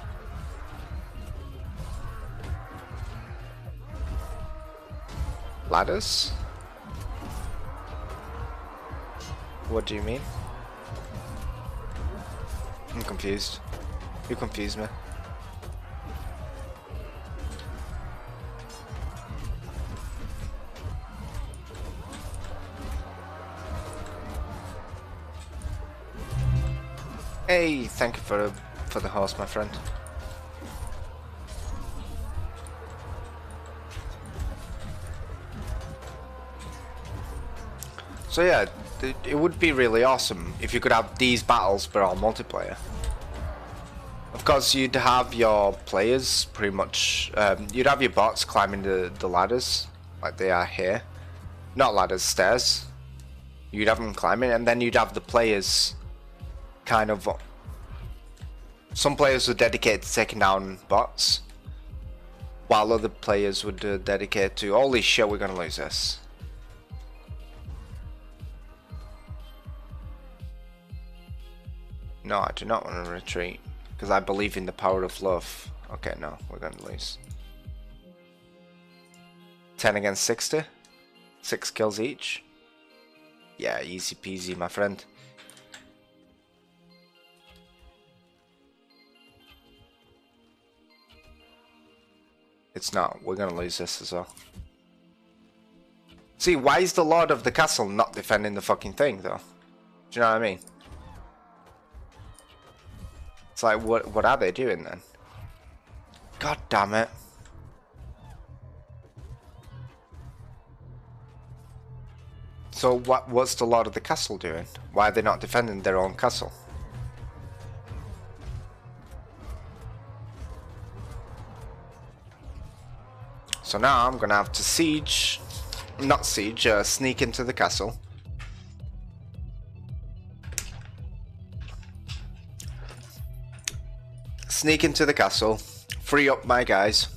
Ladders? What do you mean? I'm confused. You confuse me. Hey, thank you for the host, my friend. So yeah, it would be really awesome if you could have these battles but all multiplayer. Of course, you'd have your players pretty much, you'd have your bots climbing the ladders, like they are here. Not ladders, stairs. You'd have them climbing, and then you'd have the players kind of... Some players would dedicate to taking down bots, while other players would dedicate to, holy shit, we're gonna lose this. No, I do not want to retreat. Because I believe in the power of love. Okay, no, we're going to lose. 10 against 60? 6 kills each? Yeah, easy peasy, my friend. It's not. We're going to lose this as well. See, why is the Lord of the Castle not defending the fucking thing, though? Do you know what I mean? It's like, what are they doing then? God damn it. So what's the Lord of the Castle doing? Why are they not defending their own castle? So now I'm gonna have to sneak into the castle. Sneak into the castle, free up my guys,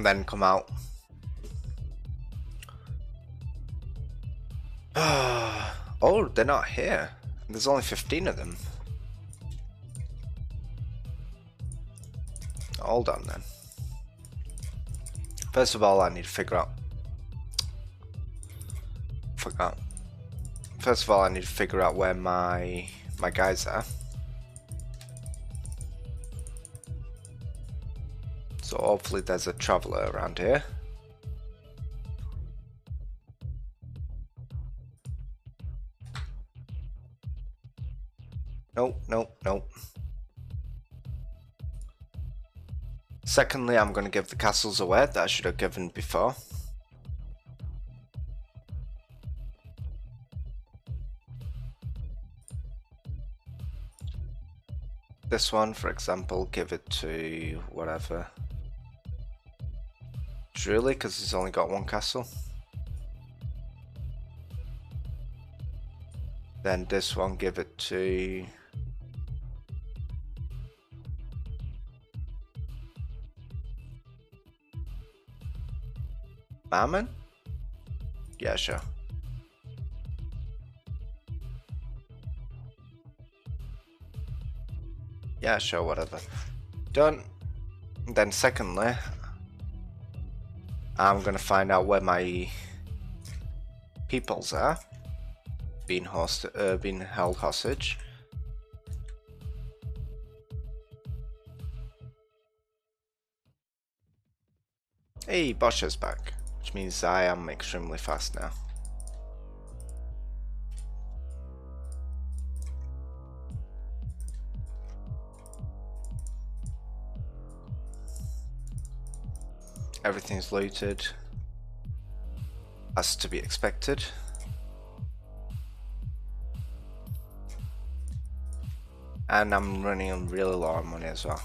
and then come out. Oh, they're not here. There's only 15 of them. Hold on then. First of all, I need to figure out. Forgot. First of all, I need to figure out where my guys are. So hopefully there's a traveler around here. Nope, nope, nope. Secondly, I'm going to give the castles away that I should have given before. This one, for example, give it to whatever. Really? Because he's only got one castle. Then this one, give it to... Mammon? Yeah, sure. Yeah, sure, whatever. Done. Then secondly, I'm gonna find out where my peoples are being held hostage. Hey, Bosch is back, which means I am extremely fast now. Everything's looted, as to be expected. And I'm running on really low on money as well.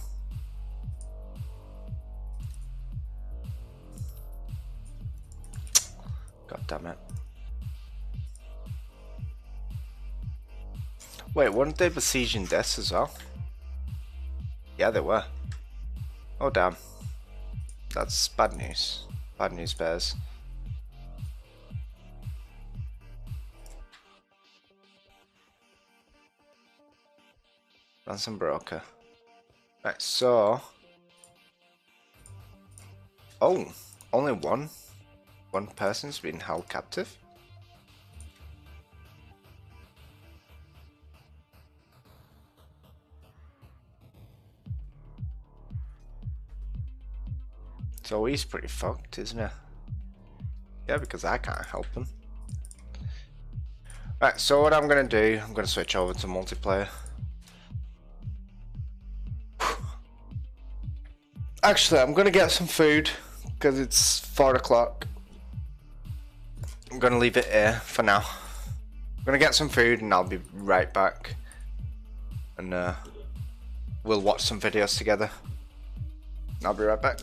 God damn it. Wait, weren't they besieging this as well? Yeah, they were. Oh damn. That's bad news. Bad news bears. Ransom broker. Right, so... Oh, only one person's been held captive? So he's pretty fucked, isn't he? Yeah, because I can't help him. Right, so what I'm gonna do, I'm gonna switch over to multiplayer. Actually, I'm gonna get some food because it's 4 o'clock. I'm gonna leave it here for now. I'm gonna get some food and I'll be right back. And we'll watch some videos together. I'll be right back.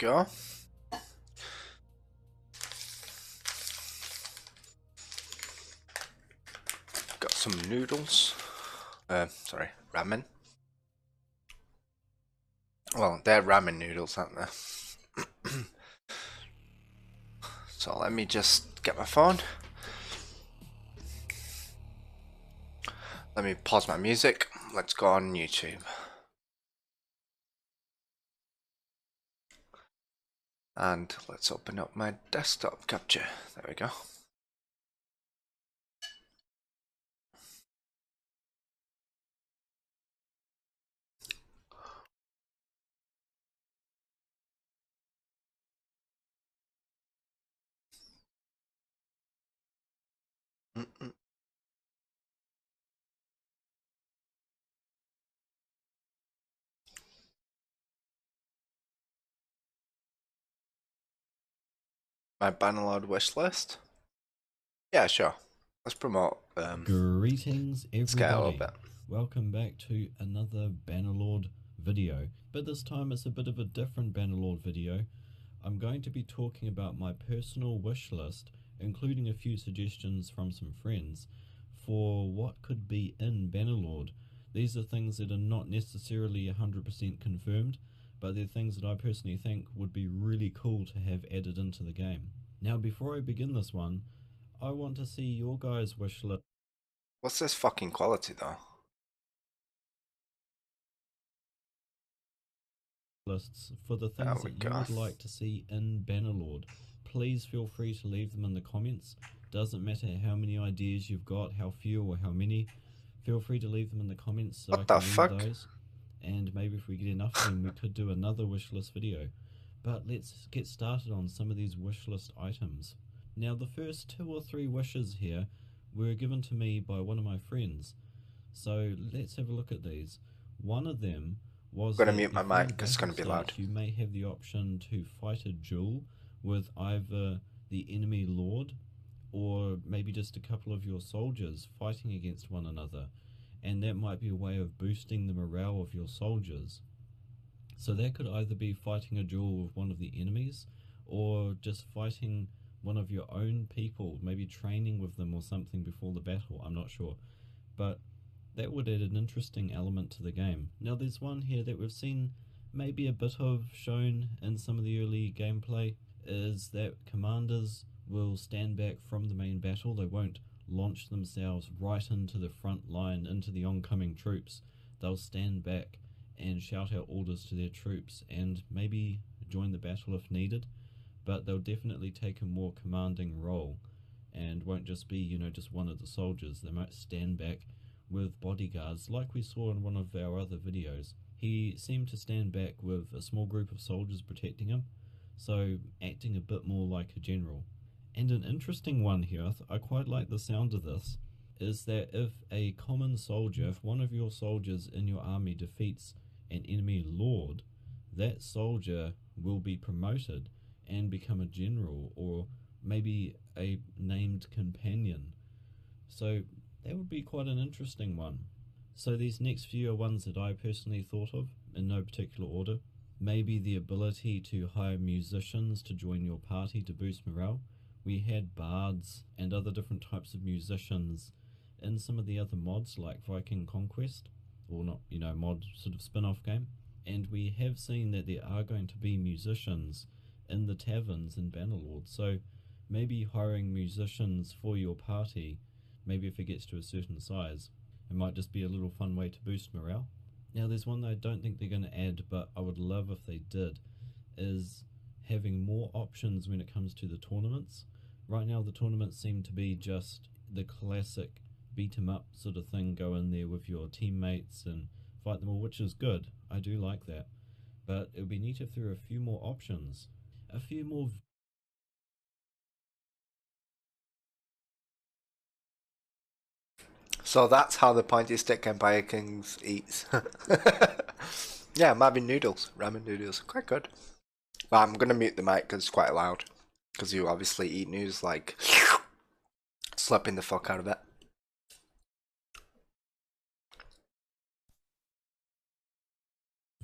go. Got some noodles. Sorry, ramen. Well, they're ramen noodles, aren't they? So let me just get my phone. Let me pause my music. Let's go on YouTube. And let's open up my desktop capture. There we go. My Bannerlord wish list? Yeah, sure. Let's promote. Greetings, everybody. Bit. Welcome back to another Bannerlord video, but this time it's a bit of a different Bannerlord video. I'm going to be talking about my personal wish list, including a few suggestions from some friends for what could be in Bannerlord. These are things that are not necessarily 100% confirmed, but they're things that I personally think would be really cool to have added into the game. Now, before I begin this one, I want to see your guys' wish list. What's this fucking quality though? Lists for the things that you would like to see in Bannerlord. Please feel free to leave them in the comments. Doesn't matter how many ideas you've got, how few or how many. Feel free to leave them in the comments so I can read those. And maybe if we get enough of them, we could do another wish list video. But let's get started on some of these wish list items. Now, the first 2 or 3 wishes here were given to me by one of my friends. So let's have a look at these. One of them was I'm gonna mute my mic because it's gonna be loud. You may have the option to fight a duel with either the enemy lord or maybe just a couple of your soldiers fighting against one another, and that might be a way of boosting the morale of your soldiers. So that could either be fighting a duel with one of the enemies or just fighting one of your own people, maybe training with them or something before the battle. I'm not sure, but that would add an interesting element to the game. Now there's one here that we've seen maybe a bit of shown in some of the early gameplay, is that commanders will stand back from the main battle. They won't launch themselves right into the front line, into the oncoming troops. They'll stand back and shout out orders to their troops and maybe join the battle if needed, but they'll definitely take a more commanding role and won't just be, you know, just one of the soldiers. They might stand back with bodyguards like we saw in one of our other videos. He seemed to stand back with a small group of soldiers protecting him, so acting a bit more like a general. And an interesting one here, I quite like the sound of this, is that if a common soldier, if one of your soldiers in your army defeats an enemy lord, that soldier will be promoted and become a general or maybe a named companion. So that would be quite an interesting one. So these next few are ones that I personally thought of in no particular order. Maybe the ability to hire musicians to join your party to boost morale. We had bards and other different types of musicians in some of the other mods like Viking Conquest, or not, you know, mod sort of spin-off game. And we have seen that there are going to be musicians in the taverns in Bannerlord. So maybe hiring musicians for your party, maybe if it gets to a certain size, it might just be a little fun way to boost morale. Now there's one that I don't think they're going to add, but I would love if they did, is having more options when it comes to the tournaments. Right now the tournaments seem to be just the classic beat 'em up sort of thing, go in there with your teammates and fight them all, which is good. I do like that. But it would be neat if there were a few more options. A few more. So that's how the pointy stick Empire Kings eats. Yeah, ramen noodles, quite good. But I'm gonna mute the mic because it's quite loud. Because you obviously eat noodles like slapping the fuck out of it.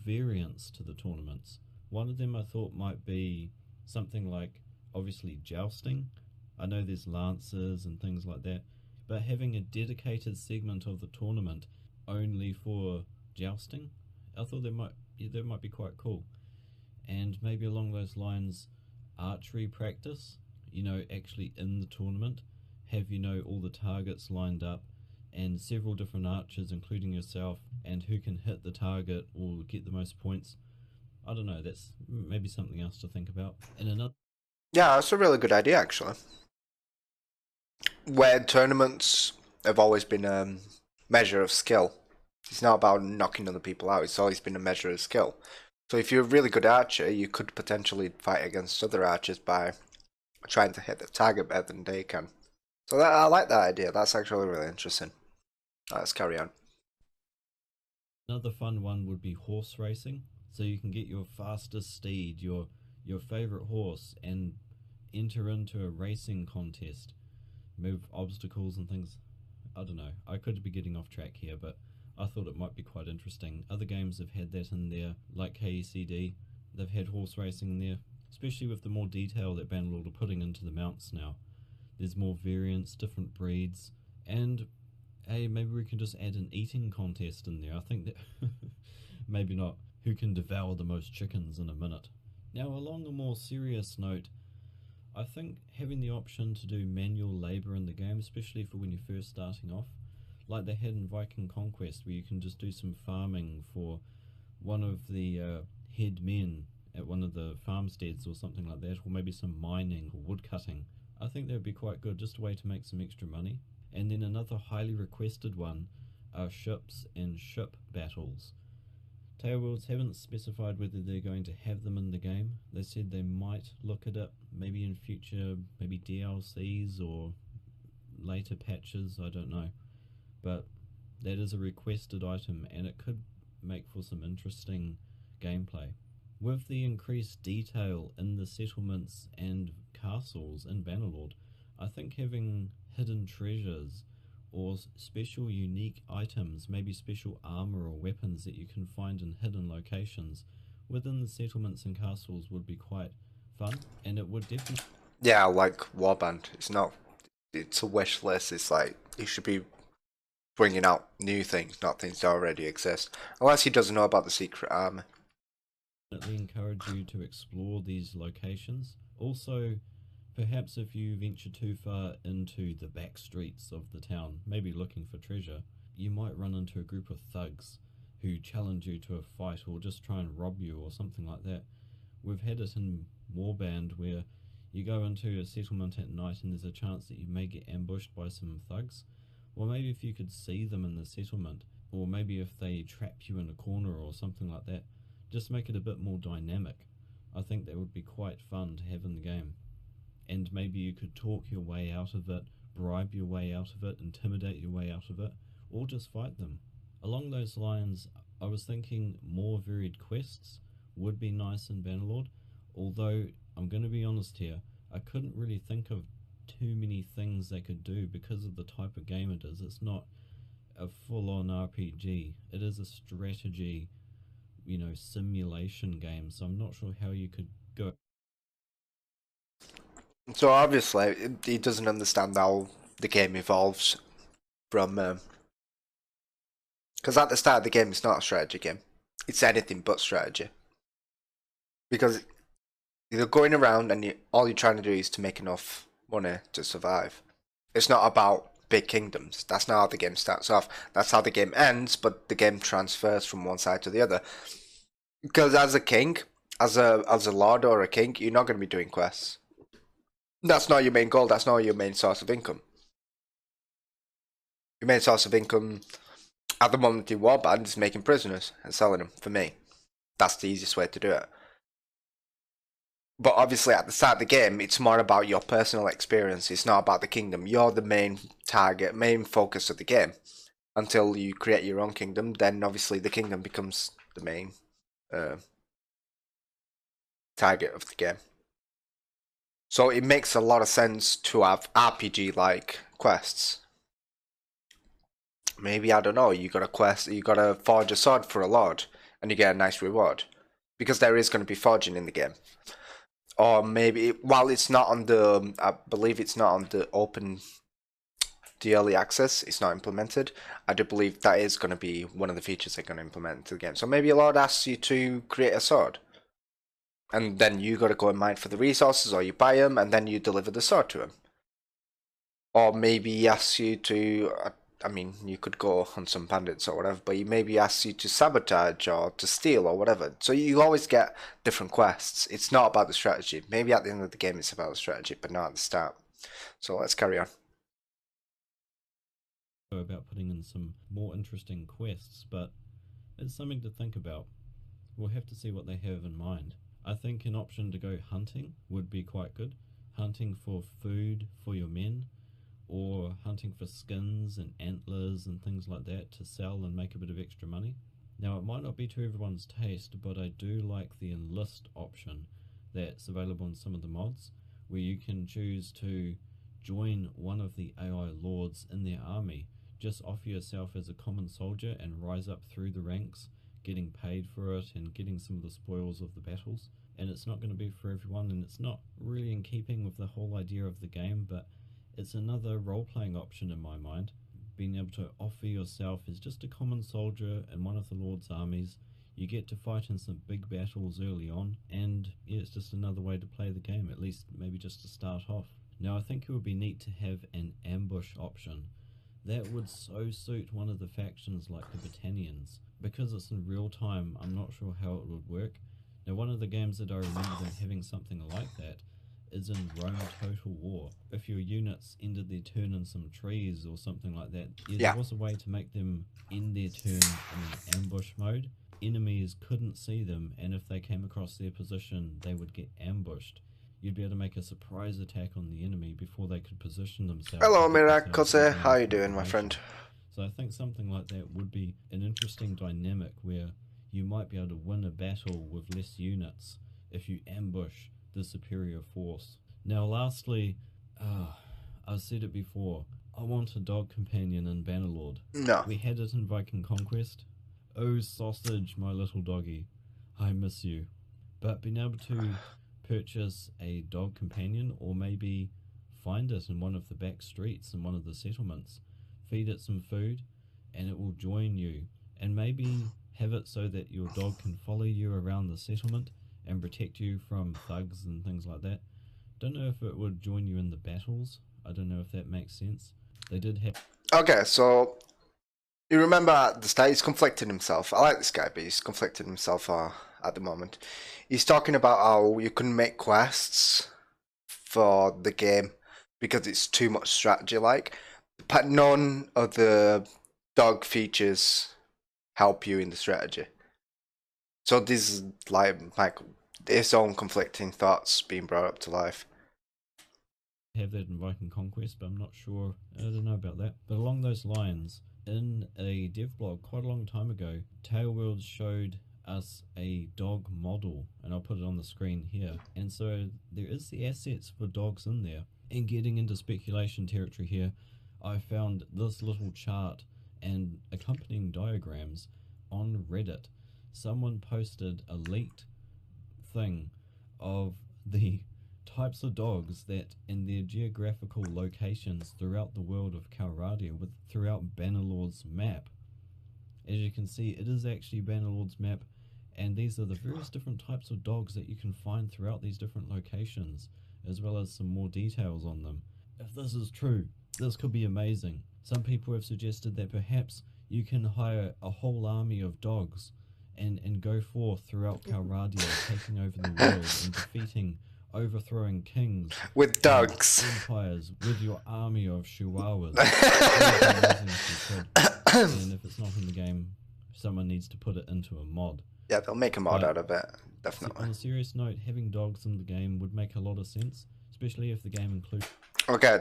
Variants to the tournaments. One of them I thought might be something like, obviously, jousting. I know there's lances and things like that, but having a dedicated segment of the tournament only for jousting, I thought that might be quite cool. And maybe along those lines, archery practice. Actually in the tournament, have all the targets lined up, and several different archers, including yourself, and who can hit the target or get the most points. I don't know. That's maybe something else to think about. And another. Yeah, that's a really good idea, actually. Where tournaments have always been a measure of skill. It's not about knocking other people out, it's always been a measure of skill. So if you're a really good archer, you could potentially fight against other archers by trying to hit the target better than they can. So I like that idea. That's actually really interesting. Let's carry on. Another fun one would be horse racing. So you can get your fastest steed, your favorite horse, and enter into a racing contest, move obstacles and things. I don't know. I could be getting off track here, but I thought it might be quite interesting. Other games have had that in there, like KECD. They've had horse racing in there, especially with the more detail that Bannerlord are putting into the mounts now. There's more variants, different breeds, and hey, maybe we can just add an eating contest in there. I think that maybe not. Who can devour the most chickens in a minute? Now, along a more serious note, I think having the option to do manual labour in the game, especially for when you're first starting off, like they had in Viking Conquest, where you can just do some farming for one of the head men at one of the farmsteads or something like that, or maybe some mining or wood cutting. I think that would be quite good, just a way to make some extra money. And then another highly requested one are ships and ship battles. Tailworlds haven't specified whether they're going to have them in the game. They said they might look at it, maybe in future, maybe DLCs or later patches, I don't know. But that is a requested item, and it could make for some interesting gameplay. With the increased detail in the settlements and castles in Bannerlord, I think having hidden treasures or special unique items, maybe special armor or weapons that you can find in hidden locations within the settlements and castles would be quite fun, and it would definitely. Yeah, like Warband. It's a wish list. It's like you should be bringing out new things, not things that already exist. Unless he doesn't know about the secret armor. Definitely encourage you to explore these locations. Also, perhaps if you venture too far into the back streets of the town, maybe looking for treasure, you might run into a group of thugs who challenge you to a fight or just try and rob you or something like that. We've had it in Warband where you go into a settlement at night and there's a chance that you may get ambushed by some thugs. Or maybe if you could see them in the settlement, or maybe if they trap you in a corner or something like that, just make it a bit more dynamic. I think that would be quite fun to have in the game. And maybe you could talk your way out of it, bribe your way out of it, intimidate your way out of it, or just fight them. Along those lines, I was thinking more varied quests would be nice in Bannerlord, although I'm going to be honest here, I couldn't really think of too many things they could do because of the type of game it is. It's not a full-on RPG. It is a strategy, simulation game, so I'm not sure how you could go. So obviously, he doesn't understand how the game evolves from. Because at the start of the game, it's not a strategy game. It's anything but strategy. Because you're going around and all you're trying to do is to make enough money to survive. It's not about big kingdoms. That's not how the game starts off. That's how the game ends, but the game transfers from one side to the other. Because as a king, as a lord or a king, you're not going to be doing quests. That's not your main goal. That's not your main source of income. Your main source of income at the moment in Warband is making prisoners and selling them. For me, that's the easiest way to do it. But obviously, at the start of the game, it's more about your personal experience. It's not about the kingdom. You're the main target, main focus of the game. Until you create your own kingdom, then obviously the kingdom becomes the main target of the game. So it makes a lot of sense to have RPG-like quests. Maybe, I don't know, you got a quest, you got to forge a sword for a lord, and you get a nice reward. because there is going to be forging in the game. Or maybe, while it's not on the, I believe it's not on the open, the early access, it's not implemented. I do believe that is going to be one of the features they're going to implement into the game. So maybe a Lord asks you to create a sword, and then you got to go and mine for the resources, or you buy them, and then you deliver the sword to him. Or maybe he asks you to, I mean, you could go hunt some bandits or whatever, but he maybe asks you to sabotage or to steal or whatever. So you always get different quests. It's not about the strategy. Maybe at the end of the game it's about the strategy, but not at the start. So let's carry on. About putting in some more interesting quests, but it's something to think about. We'll have to see what they have in mind. I think an option to go hunting would be quite good. Hunting for food for your men, or hunting for skins and antlers and things like that to sell and make a bit of extra money. Now, it might not be to everyone's taste, but I do like the enlist option that's available in some of the mods, where you can choose to join one of the AI lords in their army. Just offer yourself as a common soldier and rise up through the ranks, getting paid for it and getting some of the spoils of the battles. And it's not going to be for everyone, and it's not really in keeping with the whole idea of the game, but it's another role-playing option in my mind. Being able to offer yourself as just a common soldier in one of the Lord's armies. You get to fight in some big battles early on, and yeah, it's just another way to play the game, at least maybe just to start off. Now, I think it would be neat to have an ambush option. That would so suit one of the factions like the Battanians. Because it's in real time, I'm not sure how it would work. Now, one of the games that I remember them having something like that is in Rome Total War. If your units ended their turn in some trees or something like that, there was a way to make them end their turn in an ambush mode. Enemies couldn't see them, and if they came across their position, they would get ambushed. You'd be able to make a surprise attack on the enemy before they could position themselves. Hello, Mirakose. How are you doing, my friend? So I think something like that would be an interesting dynamic where you might be able to win a battle with less units if you ambush the superior force. Now, lastly, I've said it before, I want a dog companion in Bannerlord. No. We had it in Viking Conquest. Oh, sausage, my little doggy, I miss you. But being able to purchase a dog companion, or maybe find it in one of the back streets in one of the settlements, feed it some food, and it will join you, and maybe have it so that your dog can follow you around the settlement and protect you from thugs and things like that. Don't know if it would join you in the battles. I don't know if that makes sense. They did have... Okay, so you remember at the start he's conflicted himself. I like this guy, but he's conflicted himself at the moment. He's talking about how you couldn't make quests for the game because it's too much strategy-like. But none of the dog features help you in the strategy. So this is like its own conflicting thoughts being brought up to life. Have that in Viking Conquest, but I'm not sure. I don't know about that. But along those lines, in a dev blog quite a long time ago, Tailworlds showed us a dog model, and I'll put it on the screen here. And so there is the assets for dogs in there. And getting into speculation territory here, I found this little chart and accompanying diagrams on Reddit. Someone posted a leaked thing of the types of dogs that in their geographical locations throughout the world of Calradia, throughout Bannerlord's map. As you can see, it is actually Bannerlord's map, and these are the various different types of dogs that you can find throughout these different locations, as well as some more details on them. If this is true, this could be amazing. Some people have suggested that perhaps you can hire a whole army of dogs and go forth throughout Calradia, taking over the world and defeating, overthrowing kings with dogs, empires, with your army of chihuahuas. And if it's not in the game, someone needs to put it into a mod. Yeah, they'll make a mod out of it, definitely. On a serious note, having dogs in the game would make a lot of sense, especially if the game includes... Okay,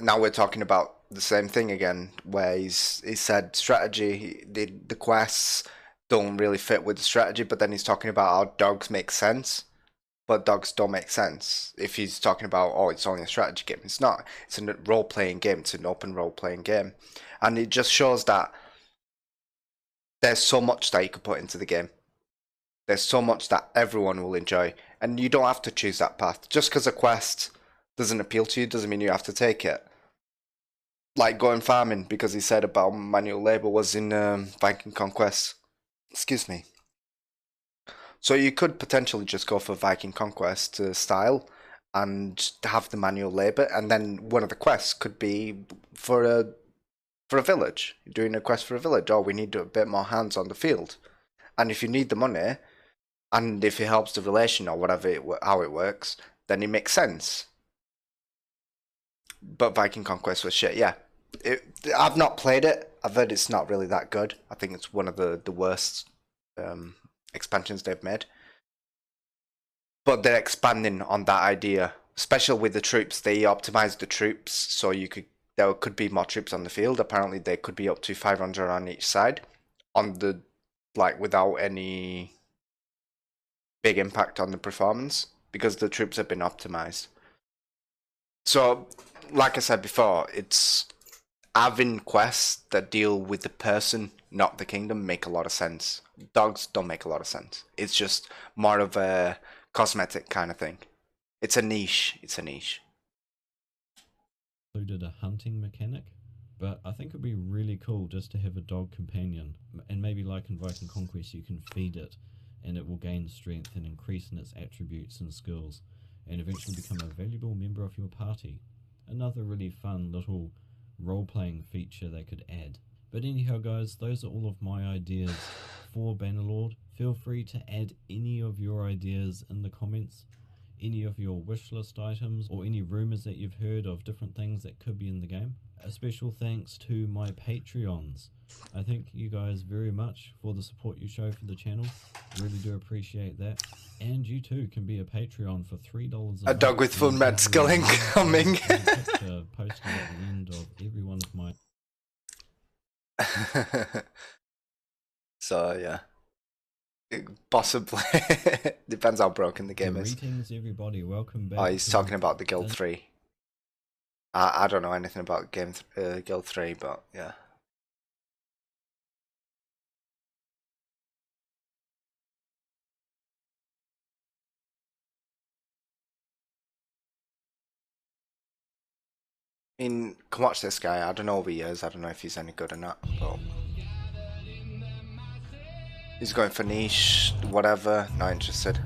now we're talking about the same thing again, where he said strategy, the quests don't really fit with the strategy, but then he's talking about how dogs make sense, but dogs don't make sense. If he's talking about, oh, it's only a strategy game, it's not. It's a role-playing game, it's an open role-playing game. And it just shows that there's so much that you could put into the game. There's so much that everyone will enjoy, and you don't have to choose that path. Just because a quest doesn't appeal to you doesn't mean you have to take it. Like going farming, because he said about manual labor was in Viking Conquest. Excuse me. So you could potentially just go for Viking Conquest style and have the manual labor, and then one of the quests could be for a village. You're doing a quest for a village. Oh, we need a bit more hands on the field. And if you need the money, and if it helps the relation or whatever, how it works, then it makes sense. But Viking Conquest was shit, yeah. I've not played it. I've heard it's not really that good. I think it's one of the worst expansions they've made. But they're expanding on that idea, especially with the troops. They optimized the troops so there could be more troops on the field. Apparently, they could be up to 500 on each side, without any big impact on the performance because the troops have been optimized. So, like I said before, it's having quests that deal with the person, not the kingdom, make a lot of sense. Dogs don't make a lot of sense. It's just more of a cosmetic kind of thing. It's a niche. Included a hunting mechanic, but I think it'd be really cool just to have a dog companion, and maybe like in Viking Conquest you can feed it and it will gain strength and increase in its attributes and skills and eventually become a valuable member of your party. Another really fun little role-playing feature they could add. But anyhow guys, those are all of my ideas for Bannerlord. Feel free to add any of your ideas in the comments, any of your wish list items, or any rumours that you've heard of different things that could be in the game. A special thanks to my Patreons. I thank you guys very much for the support you show for the channel. Really do appreciate that. And you too can be a Patreon for $3 a dog with full med skill incoming. Posted at the end of every one of my... So yeah, possibly depends how broken the game is. Greetings everybody, welcome back. Oh, he's talking about the Guild 3. I don't know anything about Guild 3, but yeah. I mean, come watch this guy. I don't know who he is. I don't know if he's any good or not, but he's going for niche, whatever. Not interested.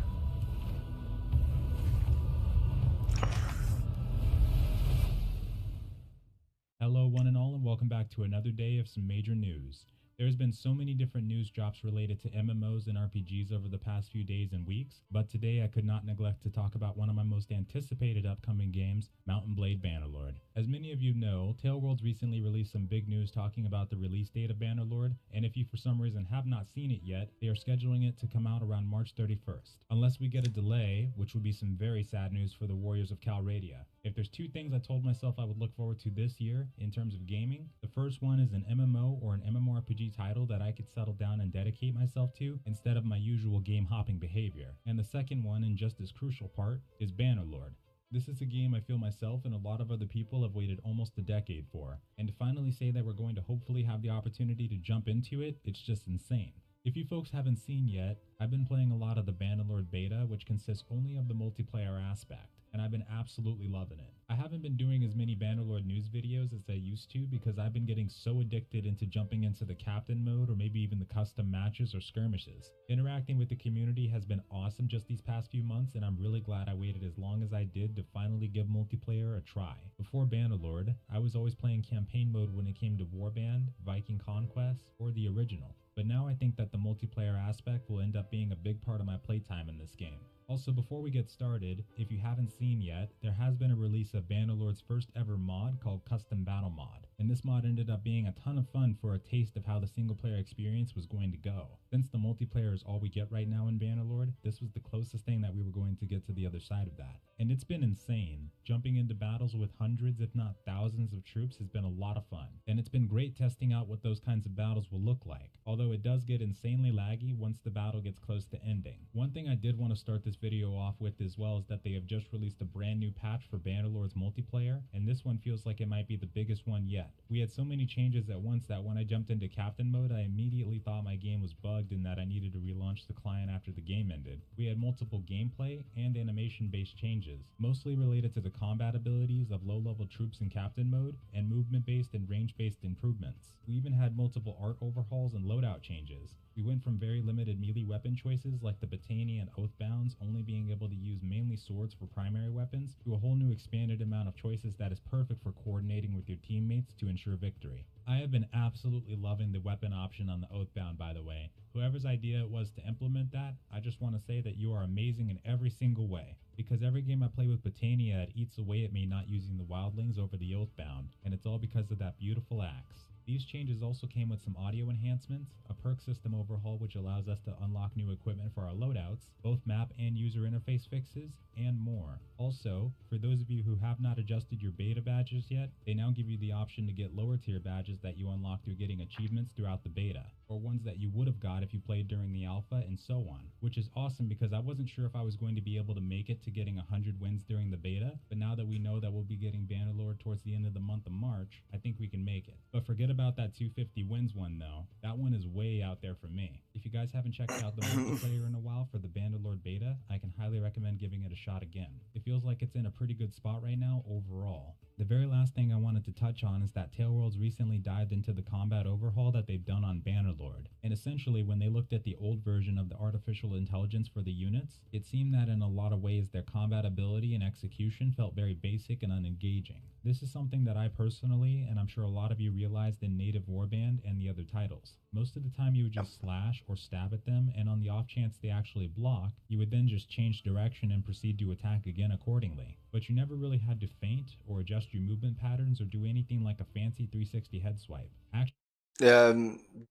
Hello one and all, and welcome back to another day of some major news. There's been so many different news drops related to MMOs and RPGs over the past few days and weeks, but today I could not neglect to talk about one of my most anticipated upcoming games, Mount & Blade Bannerlord. As many of you know, Tailworlds recently released some big news talking about the release date of Bannerlord, and if you for some reason have not seen it yet, they are scheduling it to come out around March 31st. Unless we get a delay, which would be some very sad news for the Warriors of Calradia. If there's two things I told myself I would look forward to this year in terms of gaming, the first one is an MMO or an MMORPG title that I could settle down and dedicate myself to instead of my usual game hopping behavior. And the second one, and just as crucial part, is Bannerlord. This is a game I feel myself and a lot of other people have waited almost a decade for, and to finally say that we're going to hopefully have the opportunity to jump into it, it's just insane. If you folks haven't seen yet, I've been playing a lot of the Bannerlord beta, which consists only of the multiplayer aspect, and I've been absolutely loving it. I haven't been doing as many Bannerlord news videos as I used to because I've been getting so addicted into jumping into the captain mode or maybe even the custom matches or skirmishes. Interacting with the community has been awesome just these past few months, and I'm really glad I waited as long as I did to finally give multiplayer a try. Before Bannerlord, I was always playing campaign mode when it came to Warband, Viking Conquest, or the original. But now I think that the multiplayer aspect will end up being a big part of my playtime in this game. Also, before we get started, if you haven't seen yet, there has been a release of Bannerlord's first ever mod called Custom Battle Mod, and this mod ended up being a ton of fun for a taste of how the single player experience was going to go. Since the multiplayer is all we get right now in Bannerlord, this was the closest thing that we were going to get to the other side of that. And it's been insane. Jumping into battles with hundreds if not thousands of troops has been a lot of fun, and it's been great testing out what those kinds of battles will look like, although it does get insanely laggy once the battle gets close to ending. One thing I did want to start this video off with as well is that they have just released a brand new patch for Bannerlord's multiplayer, and this one feels like it might be the biggest one yet. yet. We had so many changes at once that when I jumped into captain mode, I immediately thought my game was bugged and that I needed to relaunch the client after the game ended. We had multiple gameplay and animation-based changes, mostly related to the combat abilities of low-level troops in captain mode, and movement-based and range-based improvements. We even had multiple art overhauls and loadout changes. We went from very limited melee weapon choices like the Batania and Oathbounds only being able to use mainly swords for primary weapons, to a whole new expanded amount of choices that is perfect for coordinating with your teammates to ensure victory. I have been absolutely loving the weapon option on the Oathbound, by the way. Whoever's idea it was to implement that, I just want to say that you are amazing in every single way. Because every game I play with Batania, it eats away at me not using the Wildlings over the Oathbound, and it's all because of that beautiful axe. These changes also came with some audio enhancements, a perk system overhaul which allows us to unlock new equipment for our loadouts, both map and user interface fixes, and more. Also, for those of you who have not adjusted your beta badges yet, they now give you the option to get lower tier badges that you unlock through getting achievements throughout the beta, or ones that you would have got if you played during the alpha, and so on. Which is awesome because I wasn't sure if I was going to be able to make it to getting 100 wins during the beta, but now that we know that we'll be getting Bannerlord towards the end of the month of March, I think we can make it. But forget about that 250 wins one though. That one is way out there for me. If you guys haven't checked out the multiplayer in a while for the Bannerlord beta, I can highly recommend giving it a shot again. It feels like it's in a pretty good spot right now overall. The very last thing I wanted to touch on is that Tailworlds recently dived into the combat overhaul that they've done on Bannerlord. And essentially when they looked at the old version of the artificial intelligence for the units, it seemed that in a lot of ways their combat ability and execution felt very basic and unengaging. This is something that I personally, and I'm sure a lot of you realized in Native Warband and the other titles. Most of the time you would just slash or stab at them, and on the off chance they actually block, you would then just change direction and proceed to attack again accordingly. But you never really had to feint or adjust your movement patterns or do anything like a fancy 360 head swipe.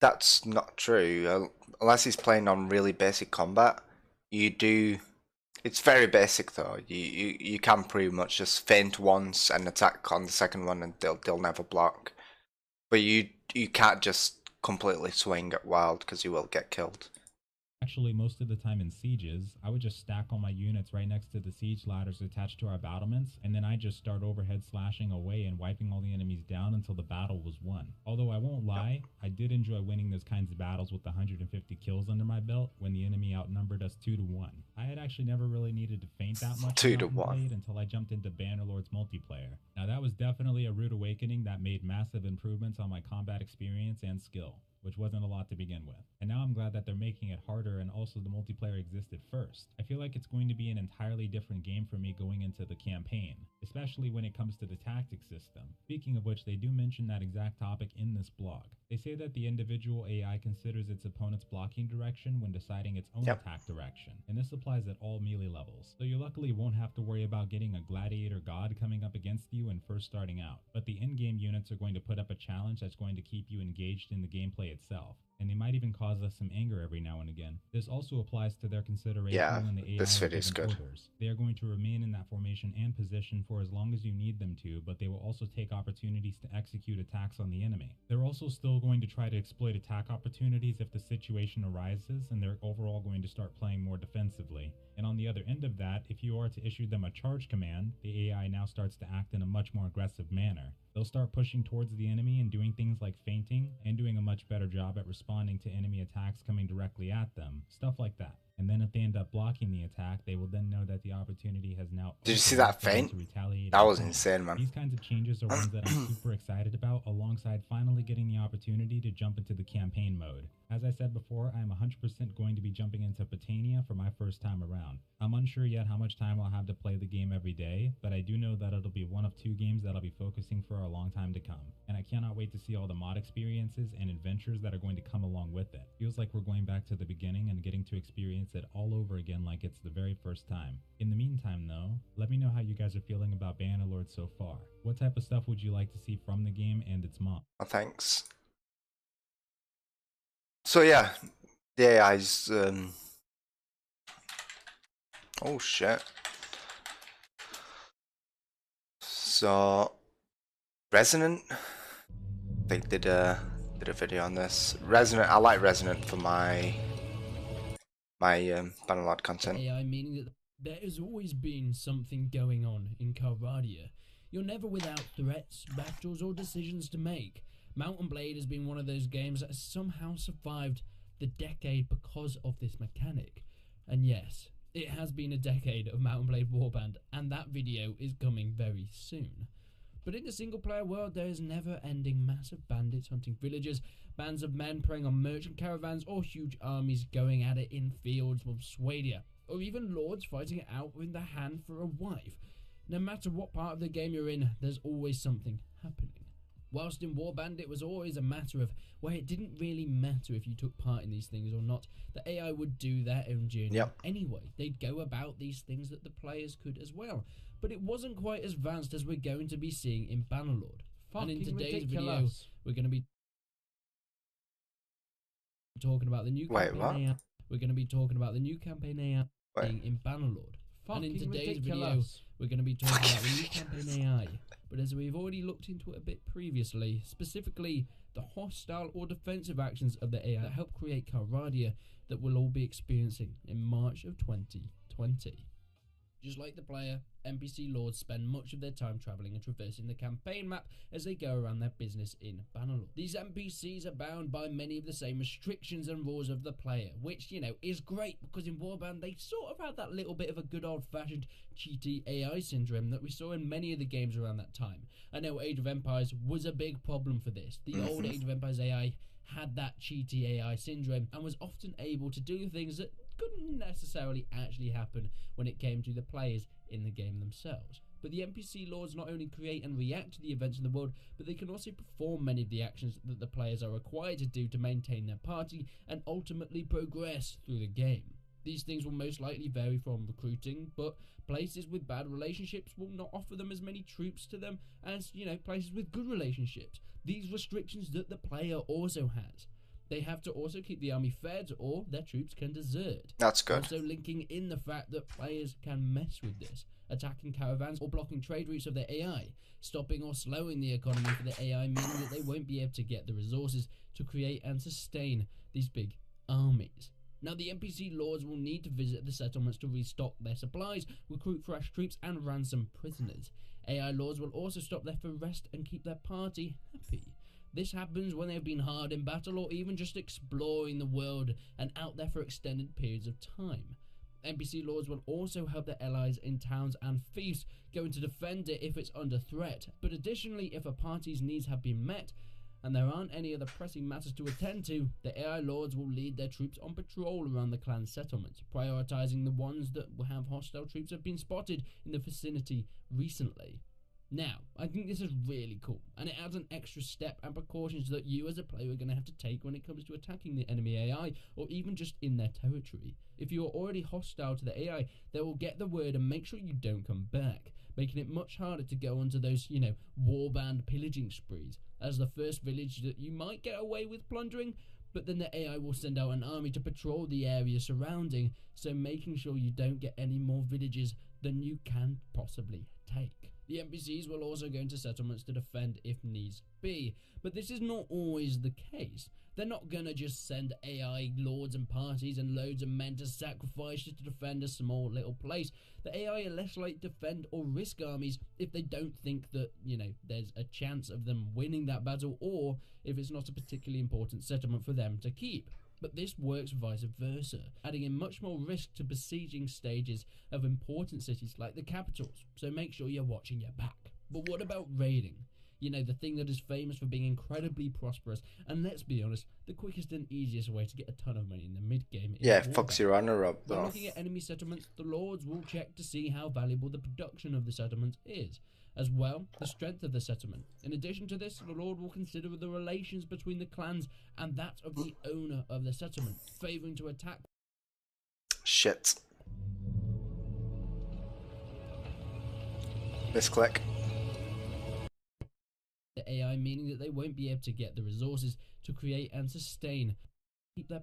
That's not true. Unless he's playing on really basic combat, you do. It's very basic though. You can pretty much just feint once and attack on the second one, and they'll never block. But you can't just completely swing at wild because you will get killed. Actually, most of the time in sieges, I would just stack all my units right next to the siege ladders attached to our battlements, and then I just start overhead slashing away and wiping all the enemies down until the battle was won. Although I won't lie, I did enjoy winning those kinds of battles with 150 kills under my belt when the enemy outnumbered us 2-1. I had actually never really needed to feint that much 2-1 until I jumped into Bannerlord's multiplayer. Now that was definitely a rude awakening that made massive improvements on my combat experience and skill, which wasn't a lot to begin with. And now I'm glad that they're making it harder and also the multiplayer existed first. I feel like it's going to be an entirely different game for me going into the campaign, especially when it comes to the tactics system. Speaking of which, they do mention that exact topic in this blog. They say that the individual AI considers its opponent's blocking direction when deciding its own attack direction, and this applies at all melee levels. So you luckily won't have to worry about getting a gladiator god coming up against you and first starting out, but the in-game units are going to put up a challenge that's going to keep you engaged in the gameplay itself, and they might even cause us some anger every now and again. This also applies to their consideration when the AI this are video is given good. orders. They are going to remain in that formation and position for as long as you need them to, but they will also take opportunities to execute attacks on the enemy. They're also still going to try to exploit attack opportunities if the situation arises, and they're overall going to start playing more defensively. And on the other end of that, if you are to issue them a charge command, the AI now starts to act in a much more aggressive manner. They'll start pushing towards the enemy and doing things like feinting and doing a much better job at responding to enemy attacks coming directly at them, stuff like that. And then if they end up blocking the attack, they will then know that the opportunity has now Did you see that feint? That was insane, man. These kinds of changes are ones that I'm super excited about, alongside finally getting the opportunity to jump into the campaign mode. As I said before, I am 100% going to be jumping into Patania for my first time around. I'm unsure yet how much time I'll have to play the game every day, but I do know that it'll be one of 2 games that I'll be focusing for a long time to come. And I cannot wait to see all the mod experiences and adventures that are going to come along with it. Feels like we're going back to the beginning and getting to experience it all over again like it's the very first time. In the meantime though, let me know how you guys are feeling about Bannerlord so far. What type of stuff would you like to see from the game and its mod? Oh, thanks. So yeah, the AI's oh shit. So Resonant, I think did a video on this. Resonant, I like Resonant for my Bannerlord content. AI, meaning that there has always been something going on in Calvadia. You're never without threats, battles, or decisions to make. Mount and Blade has been one of those games that has somehow survived the decade because of this mechanic. And yes, it has been a decade of Mount and Blade Warband, and that video is coming very soon. But in the single-player world, there is never-ending massive bandits hunting villagers, bands of men preying on merchant caravans, or huge armies going at it in fields of Swadia, or even lords fighting it out with the hand for a wife. No matter what part of the game you're in, there's always something happening. Whilst in Warband, it was always a matter of where it didn't really matter if you took part in these things or not. The AI would do their own journey anyway. They'd go about these things that the players could as well. But it wasn't quite as advanced as we're going to be seeing in Bannerlord. And in today's video, we're going to be talking about the new campaign AI. We're going to be talking about the new campaign AI in Bannerlord. And in today's video, we're going to be talking about the new campaign AI. But as we've already looked into it a bit previously, specifically the hostile or defensive actions of the AI that help create Calradia that we'll all be experiencing in March of 2020. Just like the player, NPC lords spend much of their time travelling and traversing the campaign map as they go around their business in Bannerlord. These NPCs are bound by many of the same restrictions and rules of the player, which, you know, is great because in Warband they sort of had that little bit of a good old-fashioned cheaty AI syndrome that we saw in many of the games around that time. I know Age of Empires was a big problem for this. The old Age of Empires AI had that cheaty AI syndrome and was often able to do things that couldn't necessarily actually happen when it came to the players in the game themselves. But the NPC lords not only create and react to the events in the world, but they can also perform many of the actions that the players are required to do to maintain their party and ultimately progress through the game. These things will most likely vary from recruiting, but places with bad relationships will not offer them as many troops to them as, you know, places with good relationships. These restrictions that the player also has. They have to also keep the army fed or their troops can desert. That's good. Also linking in the fact that players can mess with this, attacking caravans or blocking trade routes of their AI, stopping or slowing the economy for the AI, meaning that they won't be able to get the resources to create and sustain these big armies. Now the NPC lords will need to visit the settlements to restock their supplies, recruit fresh troops and ransom prisoners. AI lords will also stop there for rest and keep their party happy. This happens when they have been hard in battle or even just exploring the world and out there for extended periods of time. NPC lords will also help their allies in towns and fiefs going to defend it if it's under threat. But additionally, if a party's needs have been met and there aren't any other pressing matters to attend to, the AI lords will lead their troops on patrol around the clan settlements, prioritizing the ones that have hostile troops have been spotted in the vicinity recently. Now, I think this is really cool, and it adds an extra step and precautions that you as a player are going to have to take when it comes to attacking the enemy AI, or even just in their territory. If you are already hostile to the AI, they will get the word and make sure you don't come back, making it much harder to go onto those, you know, warband pillaging sprees, as the first village that you might get away with plundering, but then the AI will send out an army to patrol the area surrounding, so making sure you don't get any more villages than you can possibly take. The NPCs will also go into settlements to defend if needs be, but this is not always the case. They're not gonna just send AI lords and parties and loads of men to sacrifice just to defend a small little place. The AI are less likely to defend or risk armies if they don't think that, you know, there's a chance of them winning that battle, or if it's not a particularly important settlement for them to keep. But this works vice versa, adding in much more risk to besieging stages of important cities like the capitals, so make sure you're watching your back. But what about raiding? You know, the thing that is famous for being incredibly prosperous, and let's be honest, the quickest and easiest way to get a ton of money in the mid-game is Yeah, fucks your honor up though. When looking at enemy settlements, the lords will check to see how valuable the production of the settlement is, as well the strength of the settlement. In addition to this, the lord will consider the relations between the clans and that of the owner of the settlement, favouring to attack. Shit. Misclick. The AI, meaning that they won't be able to get the resources to create and sustain. Keep their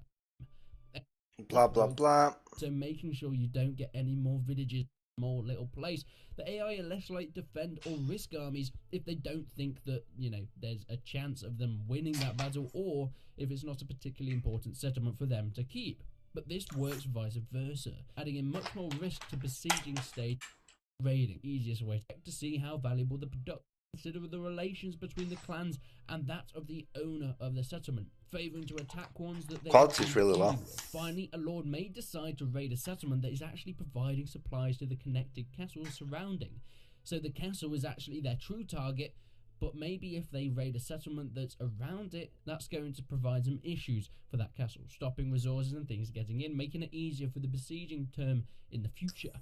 Blah blah blah. So making sure you don't get any more villages, more little place. The AI are less likely to defend or risk armies if they don't think that, you know, there's a chance of them winning that battle, or if it's not a particularly important settlement for them to keep. But this works vice versa, adding in much more risk to besieging stage. raiding. Easiest way to see how valuable the product. Consider the relations between the clans and that of the owner of the settlement, favouring to attack ones that they Quality's really low. Finally, a lord may decide to raid a settlement that is actually providing supplies to the connected castles surrounding. So the castle is actually their true target, but maybe if they raid a settlement that's around it, that's going to provide some issues for that castle, stopping resources and things getting in, making it easier for the besieging term in the future.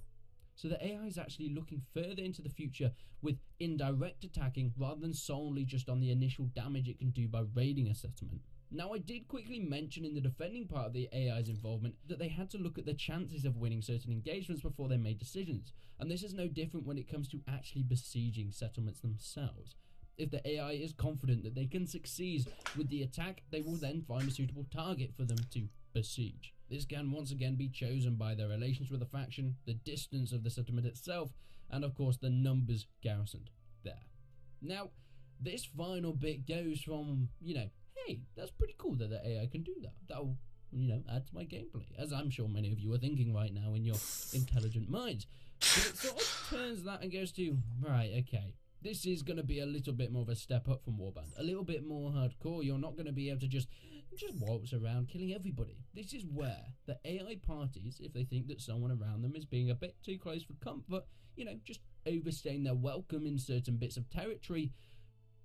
So the AI is actually looking further into the future with indirect attacking rather than solely just on the initial damage it can do by raiding a settlement. Now, I did quickly mention in the defending part of the AI's involvement that they had to look at the chances of winning certain engagements before they made decisions, and this is no different when it comes to actually besieging settlements themselves. If the AI is confident that they can succeed with the attack, they will then find a suitable target for them to besiege. This can once again be chosen by their relations with the faction, the distance of the settlement itself, and of course the numbers garrisoned there. Now, this final bit goes from, hey, that's pretty cool that the AI can do that. That'll, add to my gameplay, as I'm sure many of you are thinking right now in your intelligent minds. But it sort of turns that and goes to, right, okay, this is going to be a little bit more of a step up from Warband, a little bit more hardcore. You're not going to be able to just waltz around killing everybody. This is where the AI parties, if they think that someone around them is being a bit too close for comfort, just overstaying their welcome in certain bits of territory,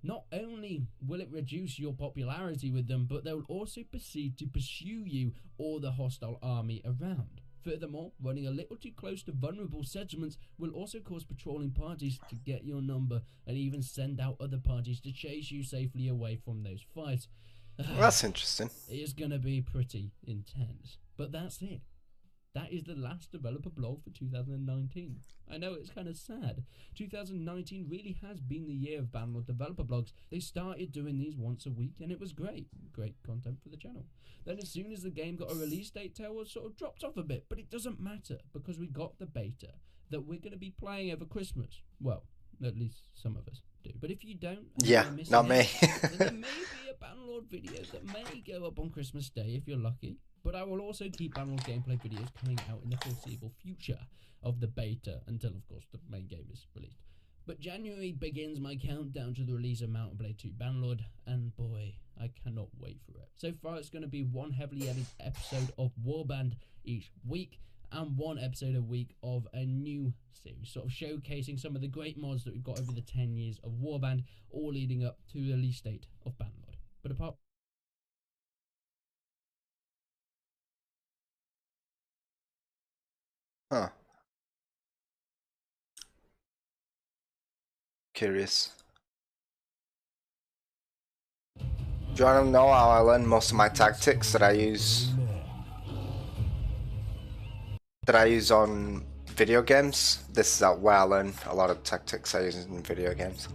not only will it reduce your popularity with them, but they'll also proceed to pursue you or the hostile army around. Furthermore, running a little too close to vulnerable settlements will also cause patrolling parties to get your number and even send out other parties to chase you safely away from those fights. Well, that's interesting. It's going to be pretty intense. But that's it. That is the last developer blog for 2019. I know it's kind of sad. 2019 really has been the year of Bannerlord developer blogs. They started doing these once a week and it was great. Great content for the channel. Then as soon as the game got a release date, Tail sort of dropped off a bit. But it doesn't matter because we got the beta that we're going to be playing over Christmas. Well, at least some of us do. But if you don't, yeah, not me. Then there may be a Bannerlord video that may go up on Christmas Day if you're lucky. But I will also keep Bannerlord gameplay videos coming out in the foreseeable future of the beta until, of course, the main game is released. But January begins my countdown to the release of Mount & Blade 2 Bannerlord, and boy, I cannot wait for it. So far, it's going to be one heavily edited episode of Warband each week, and one episode a week of a new series, sort of showcasing some of the great mods that we've got over the 10 years of Warband, all leading up to the release date of Bannerlord. But apart Huh. Curious. Do you want to know how I learn most of my tactics that I use on video games? This is where I learn a lot of tactics I use in video games.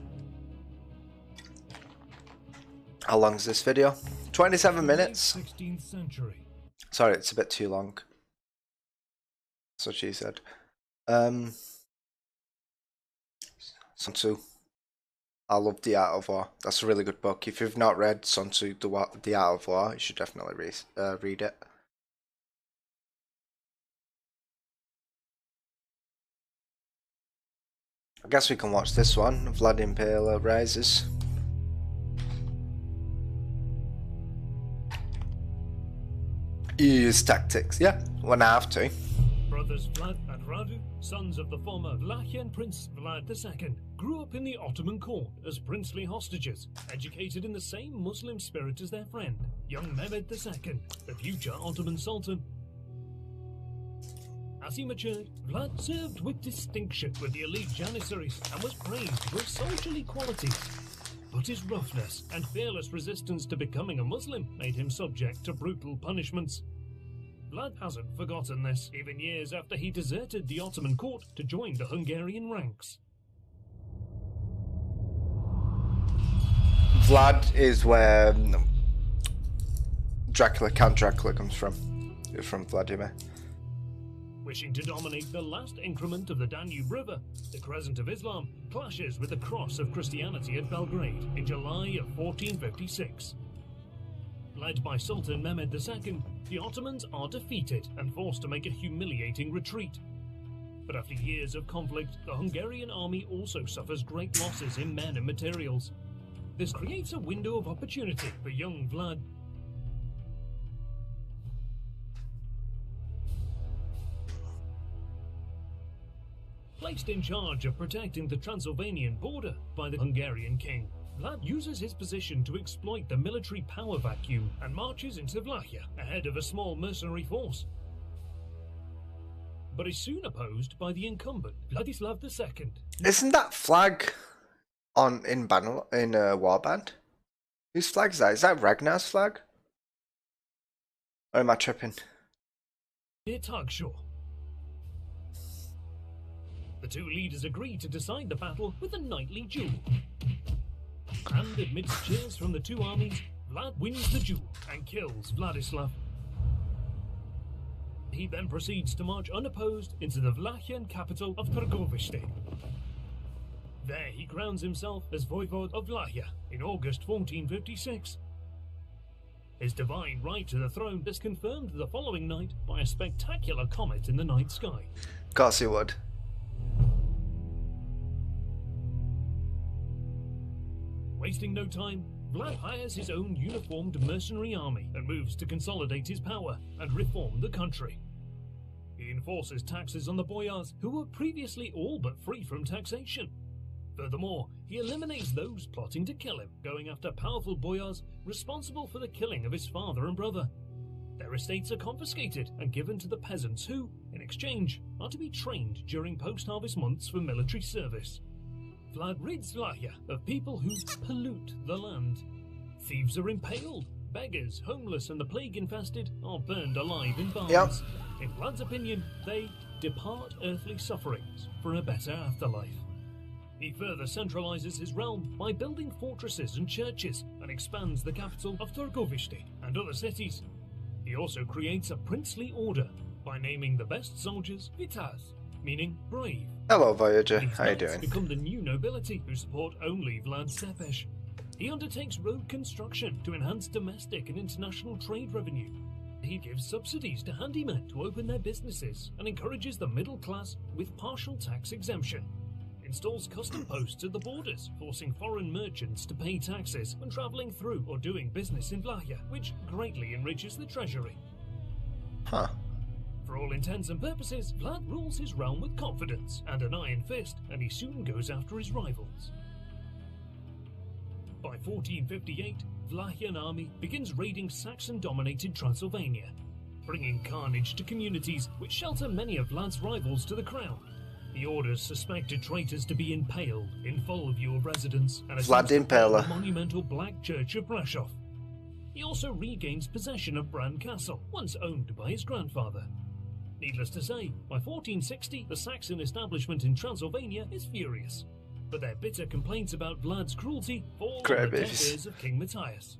How long is this video? 27 minutes. 16th century. Sorry, it's a bit too long. That's what she said. Sun Tzu. I love The Art of War. That's a really good book. If you've not read Sun Tzu, The Art of War, you should definitely read it. I guess we can watch this one. Vlad Impaler Rises. Use tactics. Yeah, when I have to. Brothers Vlad and Radu, sons of the former Vlachian Prince Vlad II, grew up in the Ottoman court as princely hostages, educated in the same Muslim spirit as their friend, young Mehmed II, the future Ottoman Sultan. As he matured, Vlad served with distinction with the elite Janissaries and was praised for his soldierly qualities. But his roughness and fearless resistance to becoming a Muslim made him subject to brutal punishments. Vlad hasn't forgotten this, even years after he deserted the Ottoman court to join the Hungarian ranks. Vlad is where Count Dracula comes from. You're from Vladimir. Wishing to dominate the last increment of the Danube River, the Crescent of Islam clashes with the Cross of Christianity at Belgrade in July of 1456. Led by Sultan Mehmed II, the Ottomans are defeated and forced to make a humiliating retreat. But after years of conflict, the Hungarian army also suffers great losses in men and materials. This creates a window of opportunity for young Vlad. Placed in charge of protecting the Transylvanian border by the Hungarian king, Vlad uses his position to exploit the military power vacuum and marches into Vlachia ahead of a small mercenary force. But is soon opposed by the incumbent, Vladislav II. Isn't that flag in Warband? Whose flag is that? Is that Ragnar's flag? Or am I tripping? Near Tagshaw. The two leaders agree to decide the battle with a nightly duel. And amidst cheers from the two armies, Vlad wins the duel and kills Vladislav. He then proceeds to march unopposed into the Vlachian capital of Târgoviște. There he crowns himself as Voivod of Vlachia in August 1456. His divine right to the throne is confirmed the following night by a spectacular comet in the night sky. Course he would. Wasting no time, Vlad hires his own uniformed mercenary army and moves to consolidate his power and reform the country. He enforces taxes on the boyars who were previously all but free from taxation. Furthermore, he eliminates those plotting to kill him, going after powerful boyars responsible for the killing of his father and brother. Their estates are confiscated and given to the peasants who, in exchange, are to be trained during post-harvest months for military service. Vlad rids Vlachia of people who pollute the land. Thieves are impaled, beggars, homeless and the plague-infested are burned alive in barns. Yep. In Vlad's opinion, they depart earthly sufferings for a better afterlife. He further centralizes his realm by building fortresses and churches and expands the capital of Târgoviște and other cities. He also creates a princely order by naming the best soldiers Vitaz, meaning brave. Hello, Voyager. These How you knights doing? become the new nobility who support only Vlad Tepes. He undertakes road construction to enhance domestic and international trade revenue. He gives subsidies to handymen to open their businesses and encourages the middle class with partial tax exemption. Installs custom posts at the borders, forcing foreign merchants to pay taxes when travelling through or doing business in Vlachia, which greatly enriches the treasury. Huh. For all intents and purposes, Vlad rules his realm with confidence and an iron fist, and he soon goes after his rivals. By 1458, Vlachian army begins raiding Saxon-dominated Transylvania, bringing carnage to communities which shelter many of Vlad's rivals to the crown. He orders suspected traitors to be impaled in full view of residents and Vlad the Impaler. the monumental Black Church of Brasov. He also regains possession of Bran Castle, once owned by his grandfather. Needless to say, by 1460, the Saxon establishment in Transylvania is furious, but their bitter complaints about Vlad's cruelty fall on the deaf ears of King Matthias.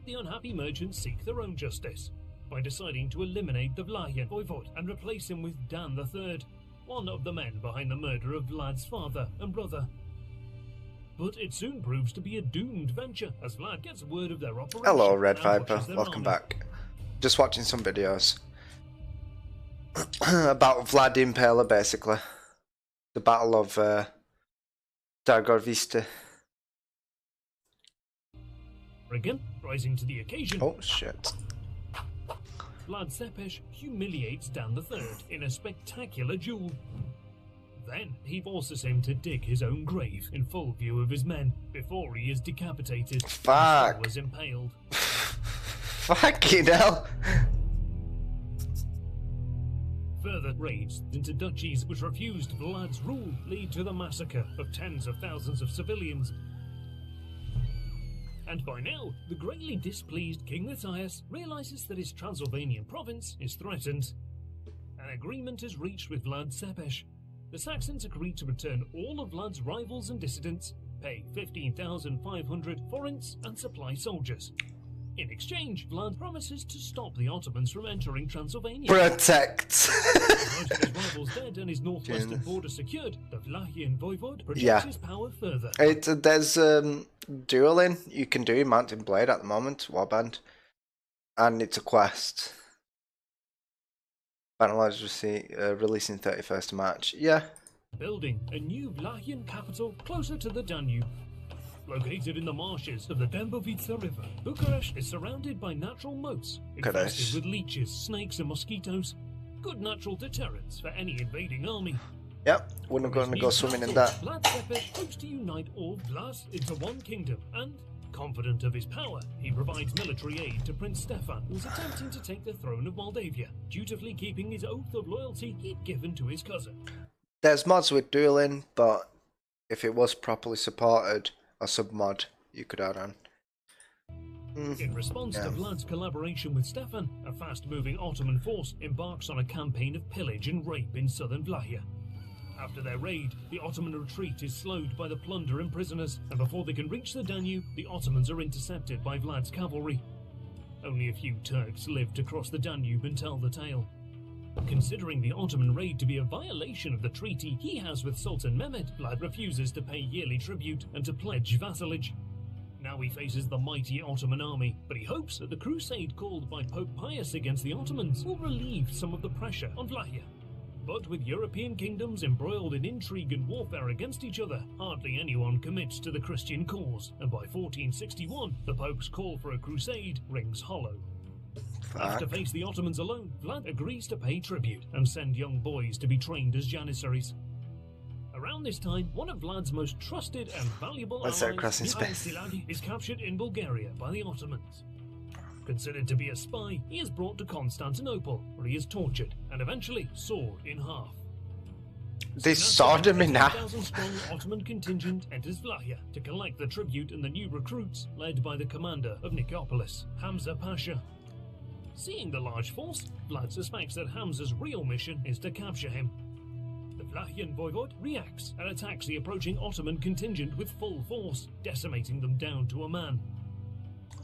The unhappy merchants seek their own justice by deciding to eliminate the Vlachian voivod and replace him with Dan III, one of the men behind the murder of Vlad's father and brother. But it soon proves to be a doomed venture as Vlad gets word of their operation. Hello, Red and Viper. watches their Welcome army. back. Just watching some videos about Vlad the Impaler, basically. The Battle of Târgoviște. Again, rising to the occasion, Oh shit. Vlad Tepes humiliates Dan III in a spectacular duel. Then he forces him to dig his own grave in full view of his men before he is decapitated. Fuck. And was impaled. Fucking hell. Further raids into duchies which refused Vlad's rule lead to the massacre of tens of thousands of civilians. And by now, the greatly displeased King Matthias realizes that his Transylvanian province is threatened. An agreement is reached with Vlad Tepes. The Saxons agree to return all of Vlad's rivals and dissidents, pay 15,500 forints and supply soldiers. In exchange, Vlad promises to stop the Ottomans from entering Transylvania. Protect. With most of his rivals dead and his northwestern border secured, the Vlachian voivode projects his power further. There's dueling you can do in Mountain Blade at the moment, Warband, and it's a quest. Finalized receipt, releasing 31st of March. Yeah. Building a new Vlachian capital closer to the Danube. Located in the marshes of the Dębovica River, Bucharest is surrounded by natural moats, infested with leeches, snakes and mosquitoes. Good natural deterrents for any invading army. Yep, we're not going to go swimming in that. Vlad Tepes hopes to unite all Vlas into one kingdom, and, confident of his power, he provides military aid to Prince Stefan, who is attempting to take the throne of Moldavia, dutifully keeping his oath of loyalty he'd given to his cousin. There's mods with dueling, but if it was properly supported, a sub-mod you could add on. In response to Vlad's collaboration with Stefan, a fast-moving Ottoman force embarks on a campaign of pillage and rape in southern Vlachia. After their raid, the Ottoman retreat is slowed by the plunder and prisoners, and before they can reach the Danube, the Ottomans are intercepted by Vlad's cavalry. Only a few Turks live to cross the Danube and tell the tale. Considering the Ottoman raid to be a violation of the treaty he has with Sultan Mehmed, Vlad refuses to pay yearly tribute and to pledge vassalage. Now he faces the mighty Ottoman army, but he hopes that the crusade called by Pope Pius against the Ottomans will relieve some of the pressure on Vlachia. But with European kingdoms embroiled in intrigue and warfare against each other, hardly anyone commits to the Christian cause, and by 1461, the Pope's call for a crusade rings hollow. Left to face the Ottomans alone, Vlad agrees to pay tribute and send young boys to be trained as janissaries. Around this time, one of Vlad's most trusted and valuable allies, Szilágyi, is captured in Bulgaria by the Ottomans. Considered to be a spy, he is brought to Constantinople, where he is tortured and eventually sawed in half. They sawed him in half. 1,000-strong Ottoman contingent enters Vlachia to collect the tribute and the new recruits, led by the commander of Nicopolis, Hamza Pasha. Seeing the large force, Vlad suspects that Hamza's real mission is to capture him. The Vlachian voivode reacts and attacks the approaching Ottoman contingent with full force, decimating them down to a man.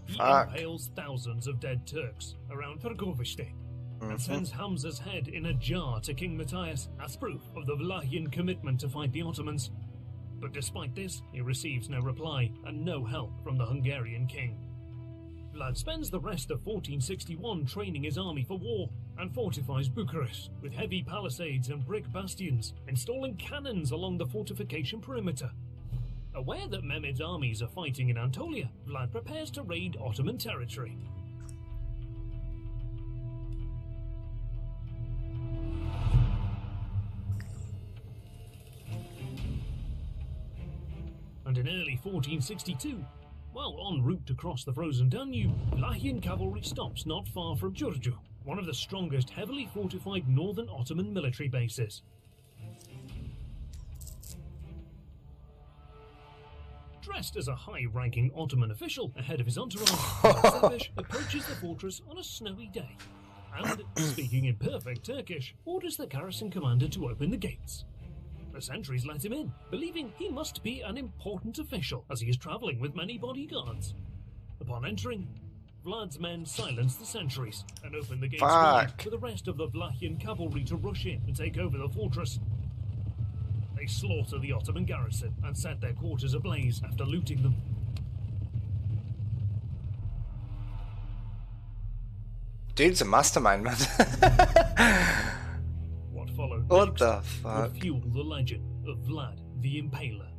He impales thousands of dead Turks around Târgoviște and sends Hamza's head in a jar to King Matthias as proof of the Vlachian commitment to fight the Ottomans. But despite this, he receives no reply and no help from the Hungarian king. Vlad spends the rest of 1461 training his army for war and fortifies Bucharest with heavy palisades and brick bastions, installing cannons along the fortification perimeter. Aware that Mehmed's armies are fighting in Anatolia, Vlad prepares to raid Ottoman territory. And in early 1462, while en route to cross the frozen Danube, Vlachian cavalry stops not far from Giurgiu, one of the strongest heavily fortified northern Ottoman military bases. Dressed as a high-ranking Ottoman official ahead of his entourage, Sepesh approaches the fortress on a snowy day and, speaking in perfect Turkish, orders the garrison commander to open the gates. The sentries let him in, believing he must be an important official as he is travelling with many bodyguards. Upon entering, Vlad's men silence the sentries and open the gates wide for the rest of the Vlachian cavalry to rush in and take over the fortress. They slaughter the Ottoman garrison and set their quarters ablaze after looting them. Dude's a mastermind, man. What followed what the fuck? would fuel the legend of Vlad the Impaler.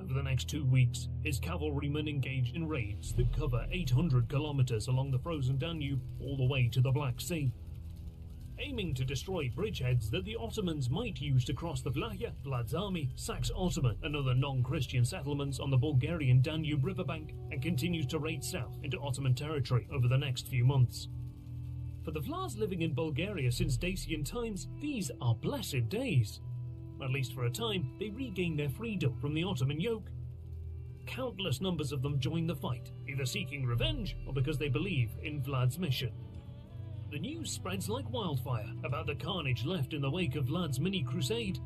Over the next 2 weeks, his cavalrymen engaged in raids that cover 800 kilometers along the frozen Danube all the way to the Black Sea. Aiming to destroy bridgeheads that the Ottomans might use to cross the Vlachia, Vlad's army sacks Ottoman and other non-Christian settlements on the Bulgarian Danube riverbank and continues to raid south into Ottoman territory over the next few months. For the Vlachs living in Bulgaria since Dacian times, these are blessed days. At least for a time, they regain their freedom from the Ottoman yoke. Countless numbers of them join the fight, either seeking revenge or because they believe in Vlad's mission. The news spreads like wildfire about the carnage left in the wake of Vlad's mini-crusade.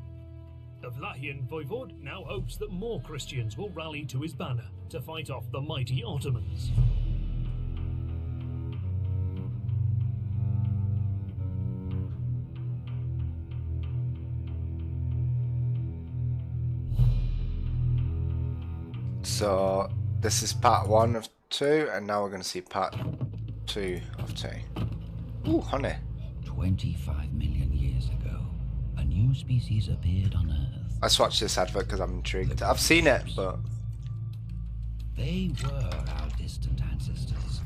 The Vlachian voivode now hopes that more Christians will rally to his banner to fight off the mighty Ottomans. So this is part 1 of 2, and now we're going to see part 2 of 2. Ooh, honey. 25 million years ago, a new species appeared on Earth. Let's watch this advert because I'm intrigued. I've seen it, but... They were our distant ancestors.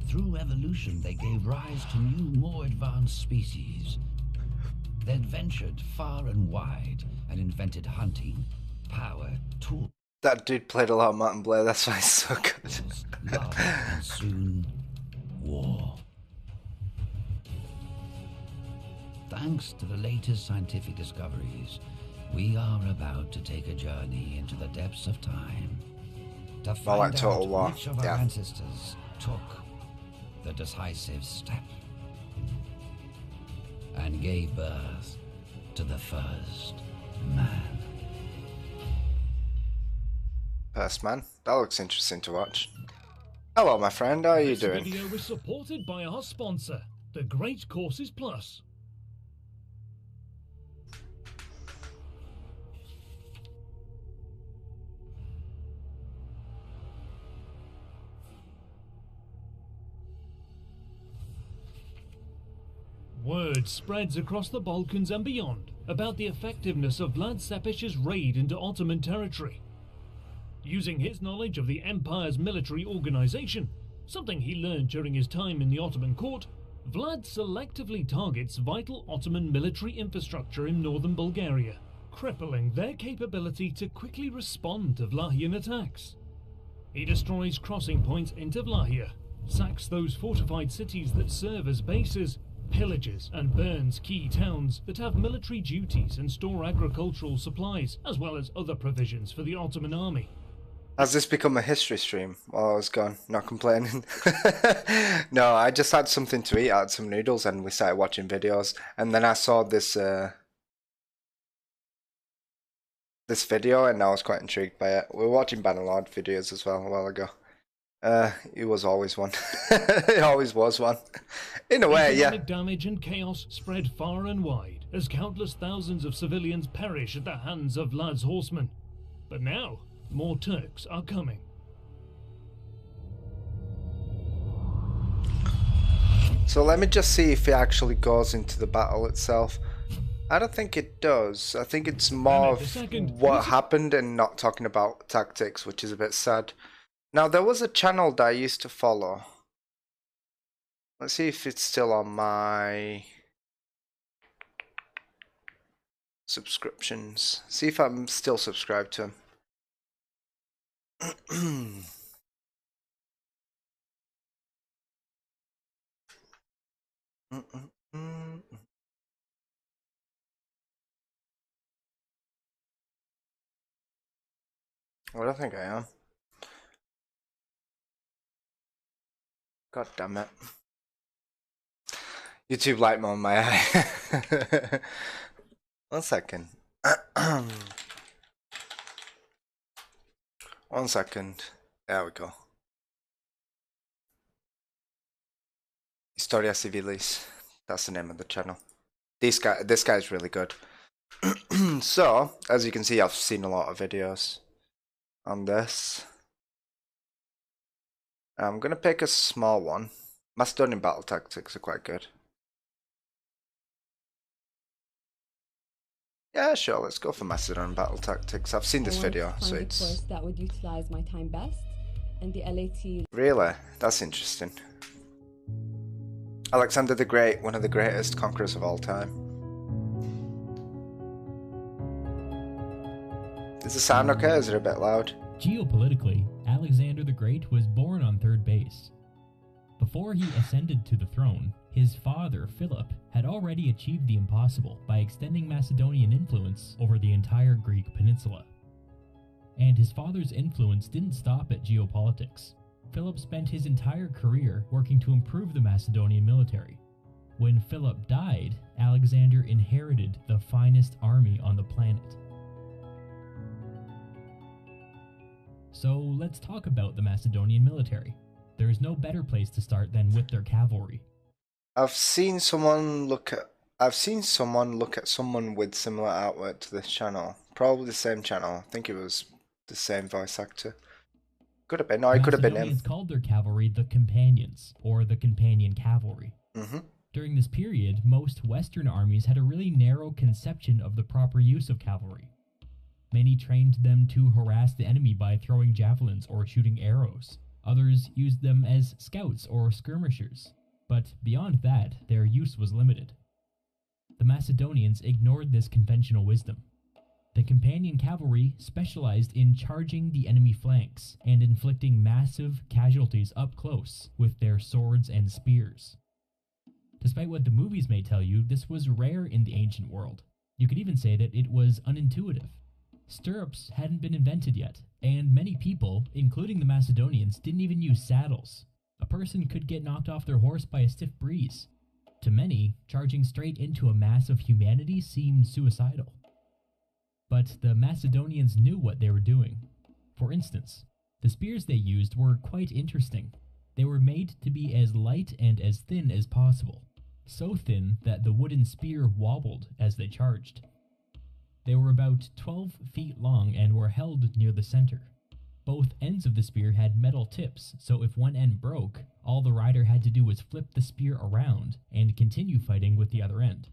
Through evolution, they gave rise to new, more advanced species. They'd ventured far and wide and invented hunting, power, tools, That dude played a lot of Martin Blair, that's why it's so good. love, and soon, war. Thanks to the latest scientific discoveries, we are about to take a journey into the depths of time to like find Total out War, which of our yeah. ancestors took the decisive step and gave birth to the first man. First man, that looks interesting to watch. Hello my friend, how are you This doing? video is supported by our sponsor, The Great Courses Plus. Word spreads across the Balkans and beyond about the effectiveness of Vlad Cepic's raid into Ottoman territory. Using his knowledge of the Empire's military organization, something he learned during his time in the Ottoman court, Vlad selectively targets vital Ottoman military infrastructure in northern Bulgaria, crippling their capability to quickly respond to Vlahian attacks. He destroys crossing points into Vlahia, sacks those fortified cities that serve as bases, pillages and burns key towns that have military duties and store agricultural supplies, as well as other provisions for the Ottoman army. Has this become a history stream while I was gone? Not complaining. No, I just had something to eat, I had some noodles, and we started watching videos. And then I saw this this video, and I was quite intrigued by it. We were watching Bannerlord videos as well a while ago. It was always one. It always was one. In a way, yeah. Economic damage and chaos spread far and wide as countless thousands of civilians perish at the hands of Vlad's horsemen. But now, more Turks are coming. So let me just see if it actually goes into the battle itself. I don't think it does. I think it's more of what happened and not talking about tactics, which is a bit sad. Now, there was a channel that I used to follow. Let's see if it's still on my subscriptions. See if I'm still subscribed to him. I don't think I am. God damn it. YouTube light on my eye. 1 second. 1 second. There we go. Historia Civilis. That's the name of the channel. This guy's really good. So, as you can see, I've seen a lot of videos on this. I'm gonna pick a small one. Macedonian battle tactics are quite good. Yeah, sure, let's go for Macedonian battle tactics. I've seen this video, so it's... course that would utilize my time best, and the LAT... Really? That's interesting. Alexander the Great, one of the greatest conquerors of all time. Is the sound okay, or is it a bit loud? Geopolitically, Alexander the Great was born on third base. Before he ascended to the throne, his father, Philip, had already achieved the impossible by extending Macedonian influence over the entire Greek peninsula. And his father's influence didn't stop at geopolitics. Philip spent his entire career working to improve the Macedonian military. When Philip died, Alexander inherited the finest army on the planet. So let's talk about the Macedonian military. There is no better place to start than with their cavalry. I've seen someone look at someone with similar artwork to this channel. Probably the same channel. I think it was the same voice actor. Could have been. No, it could have been him. Macedonians called their cavalry the companions, or the companion cavalry. Mm-hmm. During this period, most Western armies had a really narrow conception of the proper use of cavalry. Many trained them to harass the enemy by throwing javelins or shooting arrows. Others used them as scouts or skirmishers. But beyond that, their use was limited. The Macedonians ignored this conventional wisdom. The companion cavalry specialized in charging the enemy flanks and inflicting massive casualties up close with their swords and spears. Despite what the movies may tell you, this was rare in the ancient world. You could even say that it was unintuitive. Stirrups hadn't been invented yet, and many people, including the Macedonians, didn't even use saddles. A person could get knocked off their horse by a stiff breeze. To many, charging straight into a mass of humanity seemed suicidal. But the Macedonians knew what they were doing. For instance, the spears they used were quite interesting. They were made to be as light and as thin as possible, so thin that the wooden spear wobbled as they charged. They were about 12 feet long and were held near the center. Both ends of the spear had metal tips, so if one end broke, all the rider had to do was flip the spear around and continue fighting with the other end.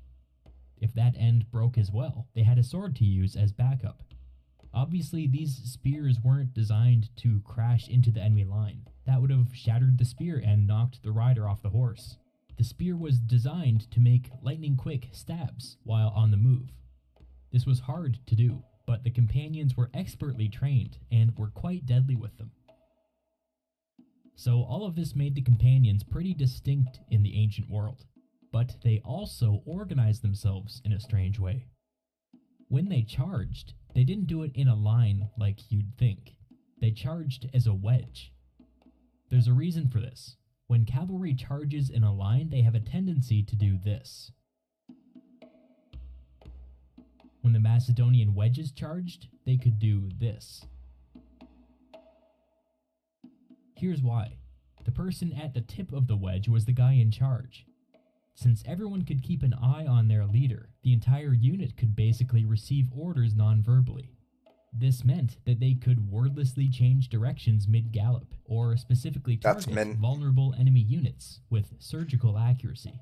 If that end broke as well, they had a sword to use as backup. Obviously, these spears weren't designed to crash into the enemy line. That would have shattered the spear and knocked the rider off the horse. The spear was designed to make lightning-quick stabs while on the move. This was hard to do, but the companions were expertly trained and were quite deadly with them. So all of this made the companions pretty distinct in the ancient world, but they also organized themselves in a strange way. When they charged, they didn't do it in a line like you'd think. They charged as a wedge. There's a reason for this. When cavalry charges in a line, they have a tendency to do this. When the Macedonian wedges charged, they could do this. Here's why. The person at the tip of the wedge was the guy in charge. Since everyone could keep an eye on their leader, the entire unit could basically receive orders non-verbally. This meant that they could wordlessly change directions mid-gallop, or specifically target vulnerable enemy units with surgical accuracy.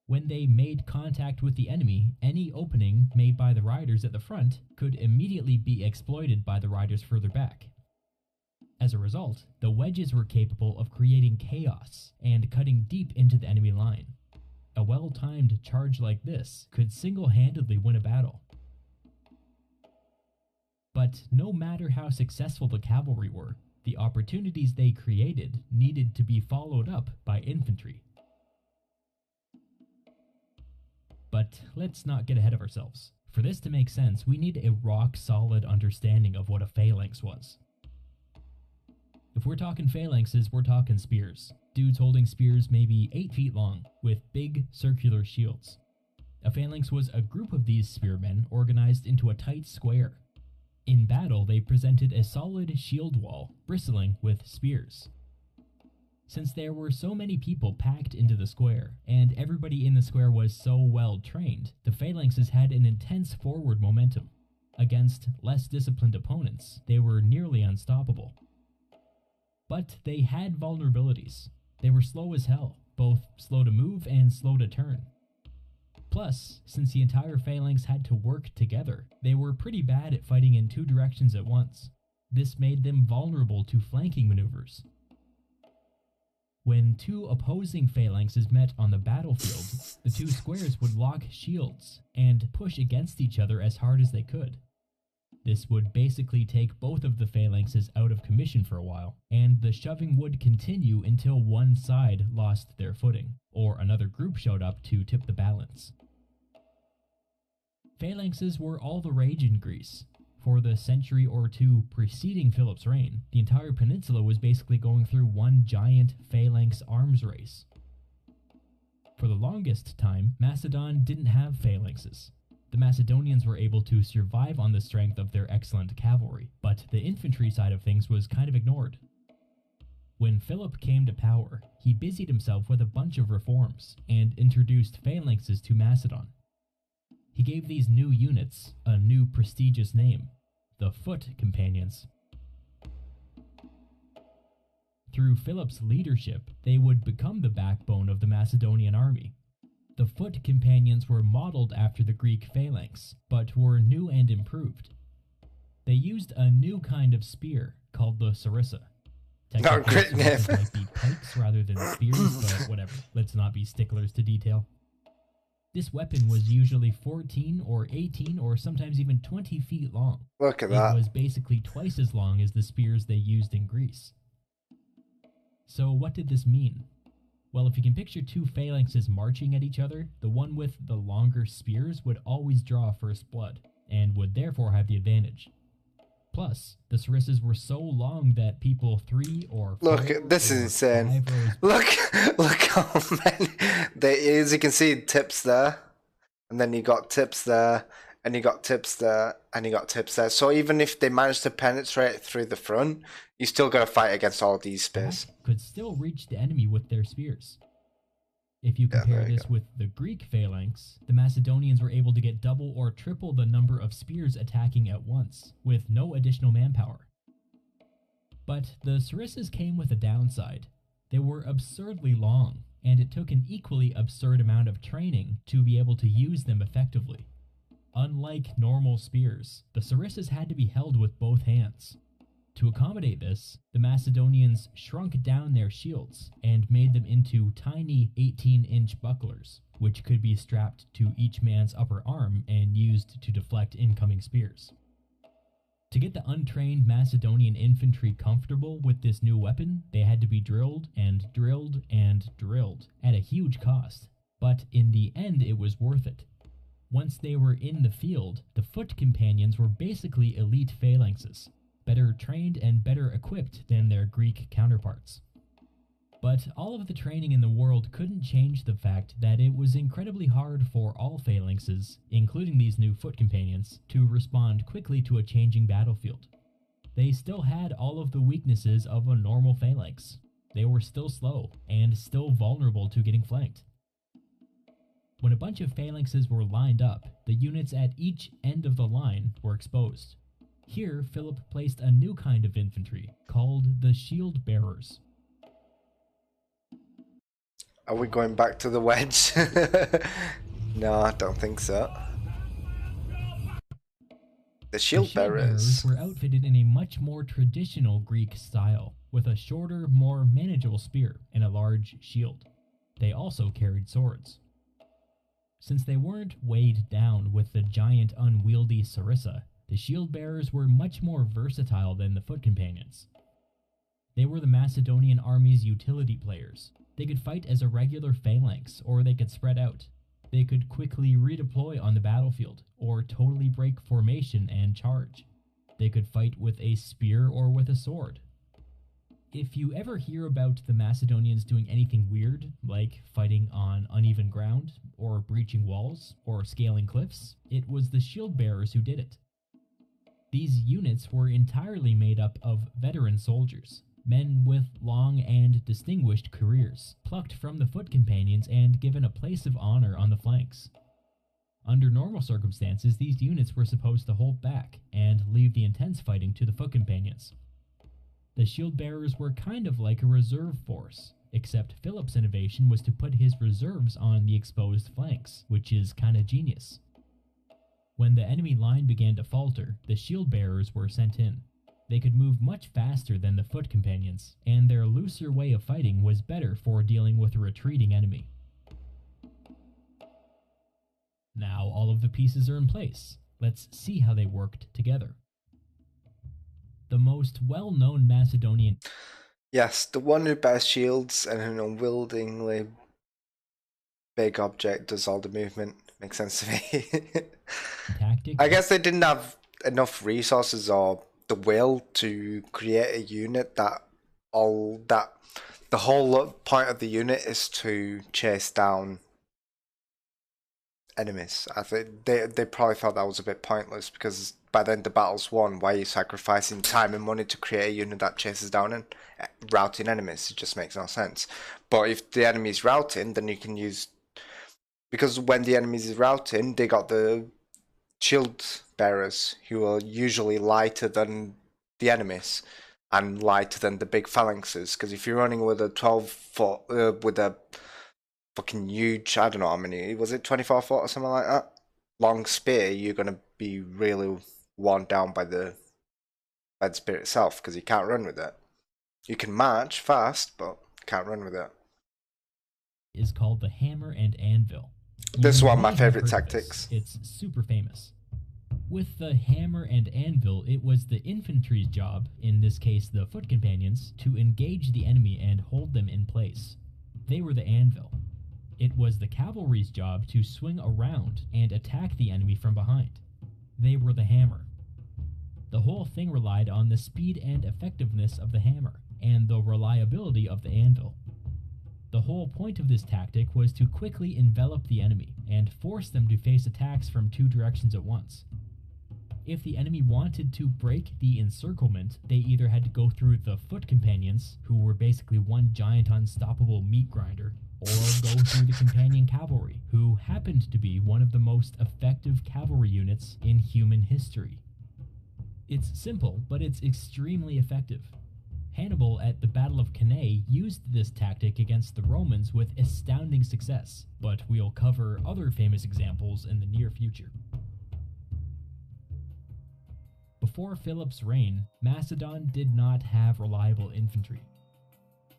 When they made contact with the enemy, any opening made by the riders at the front could immediately be exploited by the riders further back. As a result, the wedges were capable of creating chaos and cutting deep into the enemy line. A well-timed charge like this could single-handedly win a battle. But no matter how successful the cavalry were, the opportunities they created needed to be followed up by infantry. But let's not get ahead of ourselves. For this to make sense, we need a rock-solid understanding of what a phalanx was. If we're talking phalanxes, we're talking spears. Dudes holding spears maybe 8 feet long, with big circular shields. A phalanx was a group of these spearmen organized into a tight square. In battle, they presented a solid shield wall, bristling with spears. Since there were so many people packed into the square, and everybody in the square was so well trained, the phalanxes had an intense forward momentum. Against less disciplined opponents, they were nearly unstoppable. But they had vulnerabilities. They were slow as hell, both slow to move and slow to turn. Plus, since the entire phalanx had to work together, they were pretty bad at fighting in 2 directions at once. This made them vulnerable to flanking maneuvers. When 2 opposing phalanxes met on the battlefield, the 2 squares would lock shields and push against each other as hard as they could. This would basically take both of the phalanxes out of commission for a while, and the shoving would continue until one side lost their footing, or another group showed up to tip the balance. Phalanxes were all the rage in Greece. For the century or 2 preceding Philip's reign, the entire peninsula was basically going through one giant phalanx arms race. For the longest time, Macedon didn't have phalanxes. The Macedonians were able to survive on the strength of their excellent cavalry, but the infantry side of things was kind of ignored. When Philip came to power, he busied himself with a bunch of reforms and introduced phalanxes to Macedon. He gave these new units a new prestigious name, the Foot Companions. Through Philip's leadership, they would become the backbone of the Macedonian army. The foot companions were modeled after the Greek phalanx, but were new and improved. They used a new kind of spear called the sarissa. Not great name. Might be pikes rather than spears, but whatever. Let's not be sticklers to detail. This weapon was usually 14 or 18 or sometimes even 20 feet long. Look at that. It was basically twice as long as the spears they used in Greece. So what did this mean? Well, if you can picture two phalanxes marching at each other, the one with the longer spears would always draw first blood, and would therefore have the advantage. Plus, the sarissas were so long that people 3 or 4 Look, this is or insane. 5 rows Look how many there is. You can see tips there, and then you got tips there, and you got tips there, and you got tips there. So even if they manage to penetrate through the front, you still got to fight against all these spears. could still reach the enemy with their spears. If you compare there you this with the Greek phalanx, the Macedonians were able to get double or triple the number of spears attacking at once, with no additional manpower. But the sarissas came with a downside. They were absurdly long, and it took an equally absurd amount of training to be able to use them effectively. Unlike normal spears, the sarissas had to be held with both hands. To accommodate this, the Macedonians shrunk down their shields and made them into tiny 18-inch bucklers, which could be strapped to each man's upper arm and used to deflect incoming spears. To get the untrained Macedonian infantry comfortable with this new weapon, they had to be drilled and drilled and drilled at a huge cost, but in the end it was worth it. Once they were in the field, the foot companions were basically elite phalanxes, better trained and better equipped than their Greek counterparts. But all of the training in the world couldn't change the fact that it was incredibly hard for all phalanxes, including these new foot companions, to respond quickly to a changing battlefield. They still had all of the weaknesses of a normal phalanx. They were still slow, and still vulnerable to getting flanked. When a bunch of phalanxes were lined up, the units at each end of the line were exposed. Here, Philip placed a new kind of infantry, called the shield bearers. Are we going back to the wedge? No, I don't think so. The shield bearers were outfitted in a much more traditional Greek style, with a shorter, more manageable spear and a large shield. They also carried swords. Since they weren't weighed down with the giant unwieldy sarissa, the shield bearers were much more versatile than the foot companions. They were the Macedonian army's utility players. They could fight as a regular phalanx, or they could spread out. They could quickly redeploy on the battlefield, or totally break formation and charge. They could fight with a spear or with a sword. If you ever hear about the Macedonians doing anything weird, like fighting on uneven ground, or breaching walls, or scaling cliffs, it was the shield bearers who did it. These units were entirely made up of veteran soldiers, men with long and distinguished careers, plucked from the foot companions and given a place of honor on the flanks. Under normal circumstances, these units were supposed to hold back and leave the intense fighting to the foot companions. The shield bearers were kind of like a reserve force, except Philip's innovation was to put his reserves on the exposed flanks, which is kinda genius. When the enemy line began to falter, the shield bearers were sent in. They could move much faster than the foot companions, and their looser way of fighting was better for dealing with a retreating enemy. Now all of the pieces are in place. Let's see how they worked together. The most well-known Macedonian... Yes, the one who bears shields and an unwieldingly big object does all the movement. Makes sense to me. tactic. I guess they didn't have enough resources or the will to create a unit that the whole point of the unit is to chase down enemies. I think they probably thought that was a bit pointless, because by then the battle's won. Why are you sacrificing time and money to create a unit that chases down and routing enemies? It just makes no sense. But if the enemy's routing, then you can use, because when the enemies is routing, they got the shield bearers who are usually lighter than the enemies. and lighter than the big phalanxes. Because if you're running with a 12-foot, with a fucking huge, I don't know how many, was it 24-foot or something like that? Long spear, you're going to be really worn down by the spear itself, because you can't run with it. You can march fast, but can't run with it. Is called the hammer and anvil. This is You one of my may have favourite heard of tactics. this. It's super famous. With the hammer and anvil, it was the infantry's job, in this case the foot companions, to engage the enemy and hold them in place. They were the anvil. It was the cavalry's job to swing around and attack the enemy from behind. They were the hammer. The whole thing relied on the speed and effectiveness of the hammer, and the reliability of the anvil. The whole point of this tactic was to quickly envelop the enemy and force them to face attacks from two directions at once. If the enemy wanted to break the encirclement, they either had to go through the foot companions, who were basically one giant unstoppable meat grinder, or go through the companion cavalry, who happened to be one of the most effective cavalry units in human history. It's simple, but it's extremely effective. Hannibal at the Battle of Cannae used this tactic against the Romans with astounding success, but we'll cover other famous examples in the near future. Before Philip's reign, Macedon did not have reliable infantry.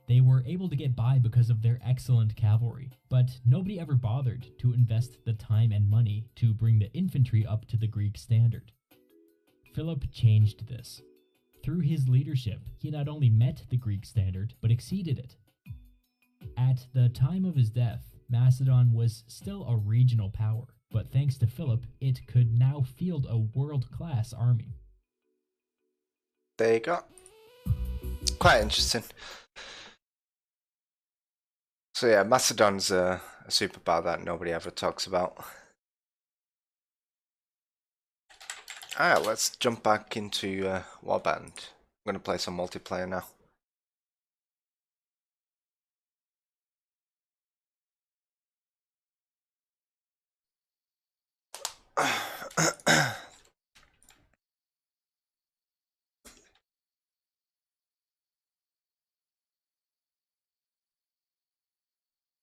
They were able to get by because of their excellent cavalry, but nobody ever bothered to invest the time and money to bring the infantry up to the Greek standard. Philip changed this. Through his leadership, he not only met the Greek standard, but exceeded it. At the time of his death, Macedon was still a regional power, but thanks to Philip, it could now field a world-class army. There you go. Quite interesting. So yeah, Macedon's a superpower that nobody ever talks about. Alright, let's jump back into Warband. I'm going to play some multiplayer now.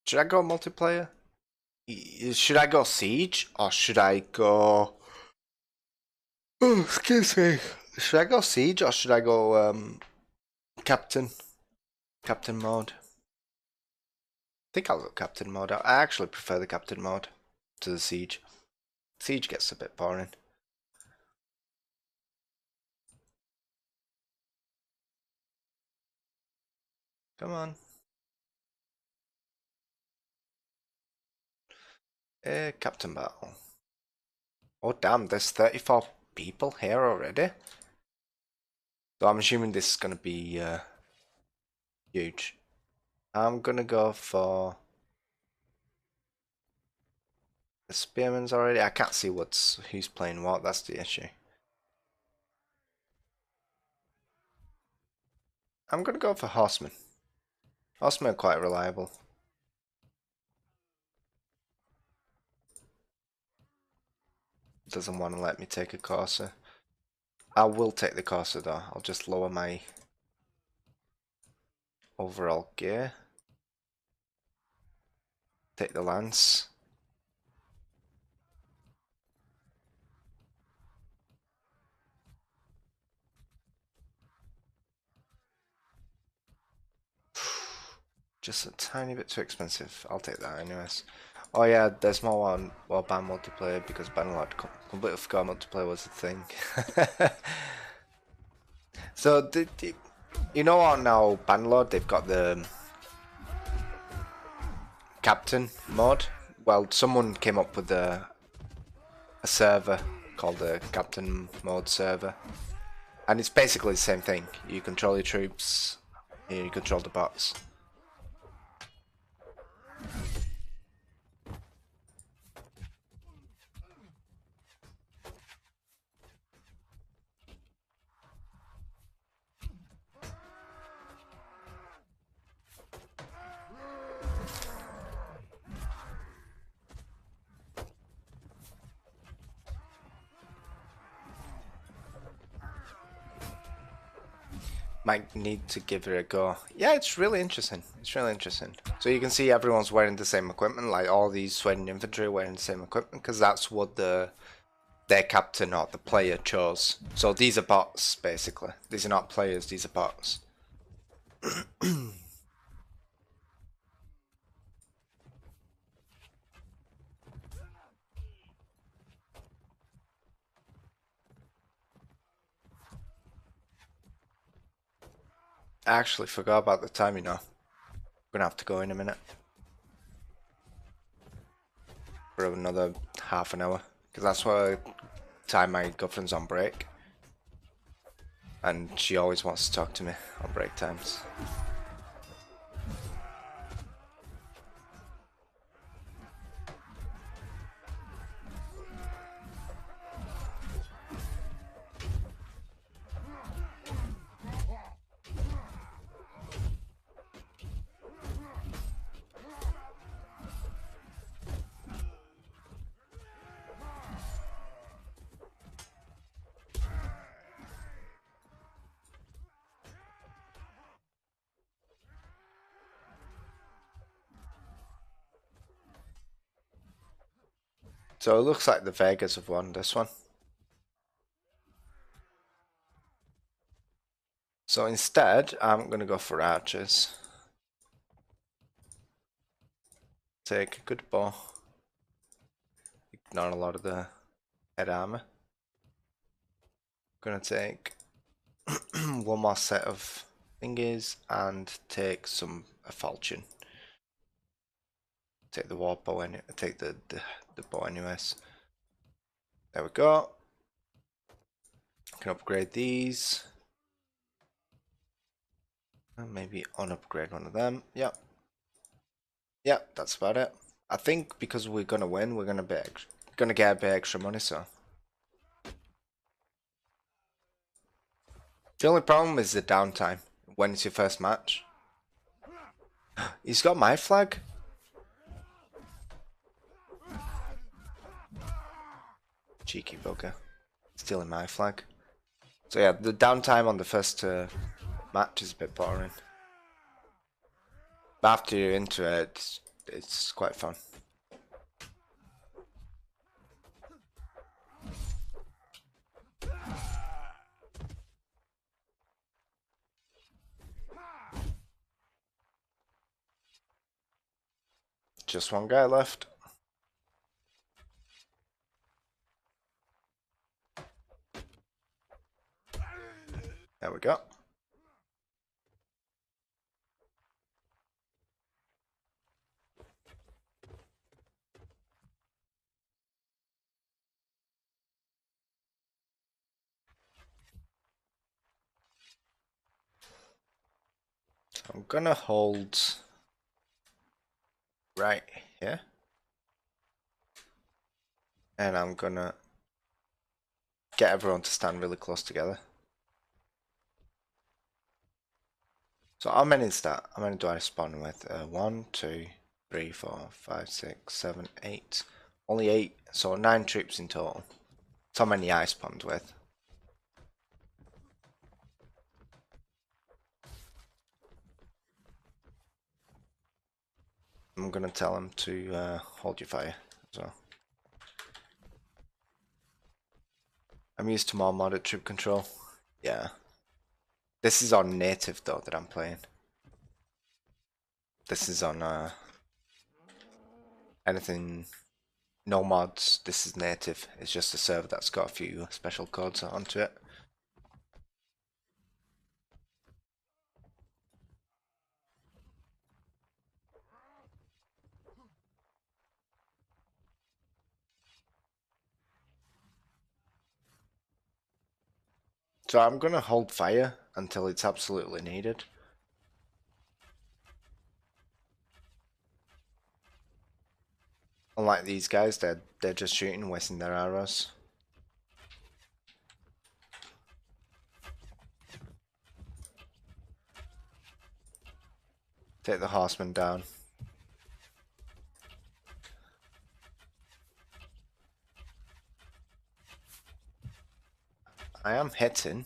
Should I go multiplayer? Should I go Siege? Or should I go... Oh, excuse me. Should I go Siege or should I go Captain mode? I think I'll go Captain mode. I actually prefer the Captain mode to the Siege. Siege gets a bit boring. Come on. Captain battle. Oh damn, there's 34 people here already. So I'm assuming this is gonna be huge. I'm gonna go for the spearman's already. I can't see who's playing what, that's the issue. I'm gonna go for horsemen. Horsemen are quite reliable. Doesn't want to let me take a Corsa. I will take the Corsa though. I'll just lower my overall gear. Take the lance. Just a tiny bit too expensive. I'll take that anyways. Oh yeah, there's more on Warband multiplayer because Bannerlord completely forgot multiplayer was a thing. So you know on now Bannerlord they've got the Captain mode. Well, someone came up with a server called the Captain mode server, and it's basically the same thing. You control your troops, you control the bots. Might need to give it a go. Yeah, it's really interesting. It's really interesting. So you can see everyone's wearing the same equipment, like all these Sweden infantry wearing the same equipment, because that's what their captain or the player chose. So these are bots, basically. These are not players, these are bots. I actually forgot about the time, you know. I'm gonna have to go in a minute. For another half an hour. Because that's what time my girlfriend's on break. And she always wants to talk to me on break times. So it looks like the Vegas have won this one. So instead, I'm gonna go for archers. Take a good bow. Ignore a lot of the head armor. Gonna take one more set of thingies and take a falchion. Take the war bow and take the bow anyways. There we go. Can upgrade these. And maybe unupgrade one of them. Yep. Yep, that's about it. I think because we're gonna win, we're gonna get a bit extra money, so. The only problem is the downtime when it's your first match. He's got my flag. Cheeky bugger. Stealing my flag. So yeah, the downtime on the first match is a bit boring. But after you're into it, it's quite fun. Just one guy left. There we go. I'm gonna hold right here. And I'm gonna get everyone to stand really close together. So how many is that? How many do I spawn with? 1, 2, 3, 4, 5, 6, 7, 8. Only 8, so 9 troops in total. That's how many I spawned with. I'm gonna tell them to hold your fire as well. I'm used to more modded troop control. Yeah. This is on native though that I'm playing. This is on anything, no mods. This is native. It's just a server that's got a few special codes onto it. So I'm gonna hold fire until it's absolutely needed. Unlike these guys, they're just shooting, wasting their arrows. Take the horseman down. I am hitting.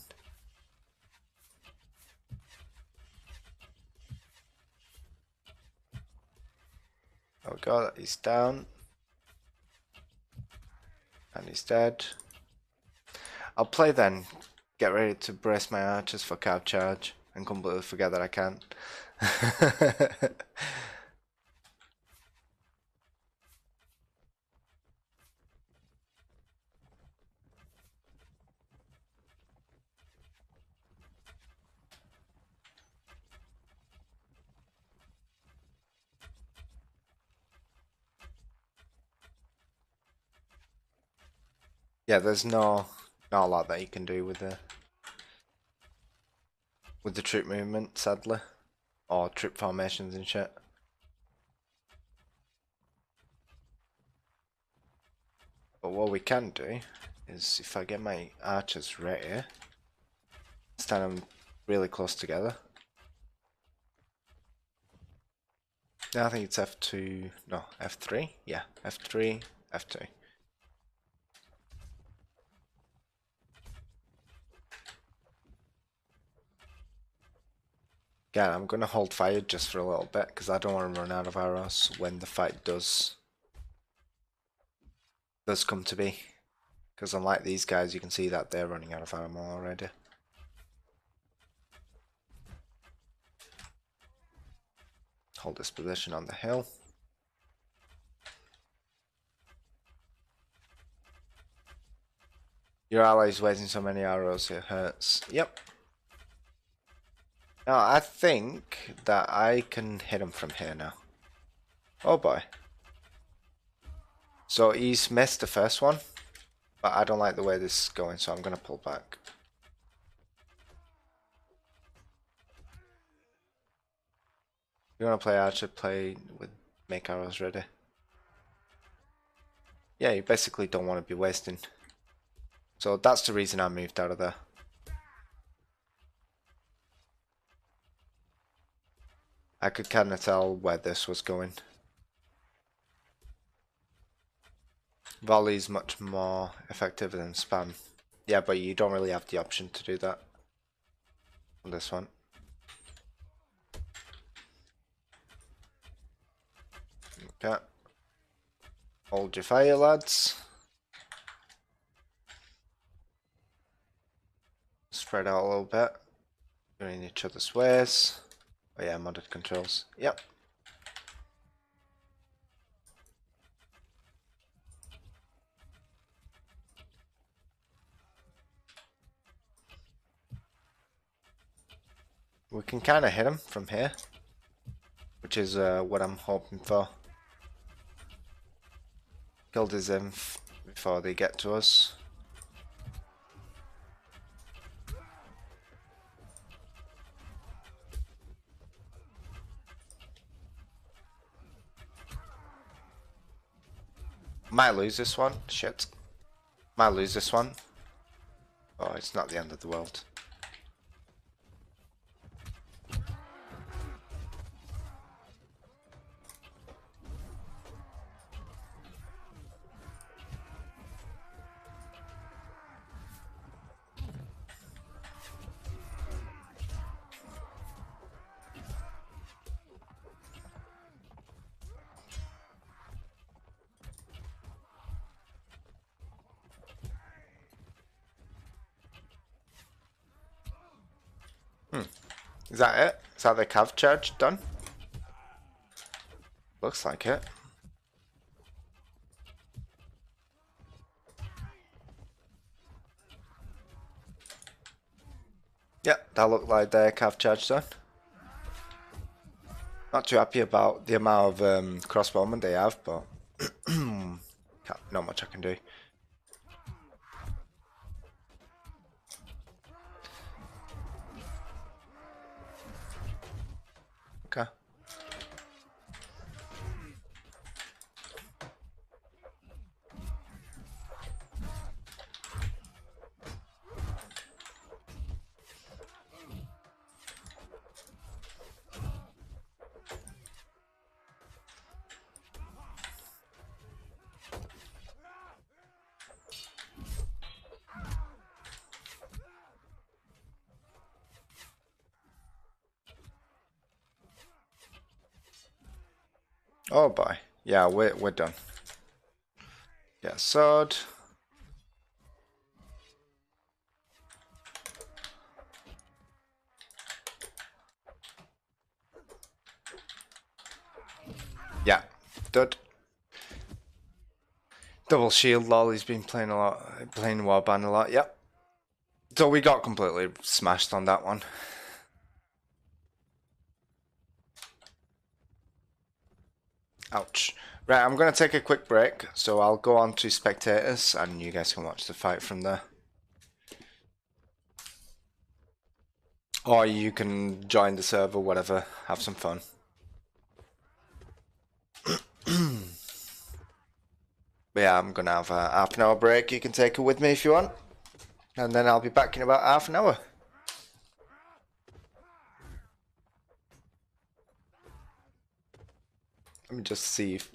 There we go, he's down. And he's dead. I'll play then. Get ready to brace my archers for cav charge and completely forget that I can. Yeah, there's not a lot that you can do with the troop movement, sadly, or troop formations and shit. But what we can do is, if I get my archers ready, stand them really close together. Now I think it's F2, no, F3, yeah, F3, F2. Again, I'm going to hold fire just for a little bit because I don't want to run out of arrows when the fight does come to be. Because unlike these guys, you can see that they're running out of ammo already. Hold this position on the hill. Your ally's wasting so many arrows, it hurts. Yep. Now, I think that I can hit him from here now. Oh boy. So he's missed the first one, but I don't like the way this is going, so I'm going to pull back. You want to play archer, play with make arrows ready. Yeah, you basically don't want to be wasting. So that's the reason I moved out of there. I could kind of tell where this was going. Volley is much more effective than spam. Yeah, but you don't really have the option to do that on this one. Okay. Hold your fire, lads. Spread out a little bit. You're in each other's ways. Oh yeah, modded controls. Yep. We can kind of hit him from here, which is what I'm hoping for. Killed his inf before they get to us. Might lose this one. Shit. Might lose this one. Oh, it's not the end of the world. Is that it? Is that the cav charge done? Looks like it. Yep, that looked like the cav charge done. Not too happy about the amount of crossbowmen they have, but not much I can do. Okay. Oh boy. Yeah, we're done. Yeah, sword. Yeah, dud. Double shield, lol. He's been playing a lot, playing Warband a lot. Yep. So we got completely smashed on that one. Ouch. Right, I'm going to take a quick break, so I'll go on to spectators and you guys can watch the fight from there. Or you can join the server, whatever, have some fun. But yeah, I'm going to have a half an hour break. You can take it with me if you want. And then I'll be back in about half an hour. Let me just see if...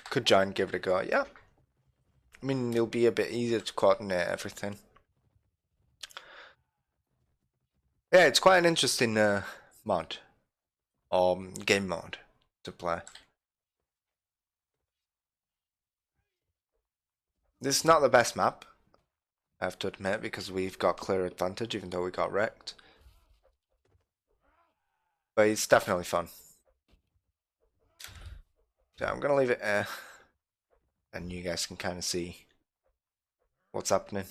Could join, give it a go. Yeah. I mean, it'll be a bit easier to coordinate everything. Yeah, it's quite an interesting mod. Or game mode to play. This is not the best map, I have to admit, because we've got clear advantage even though we got wrecked. But it's definitely fun. So I'm going to leave it here. And you guys can kind of see what's happening.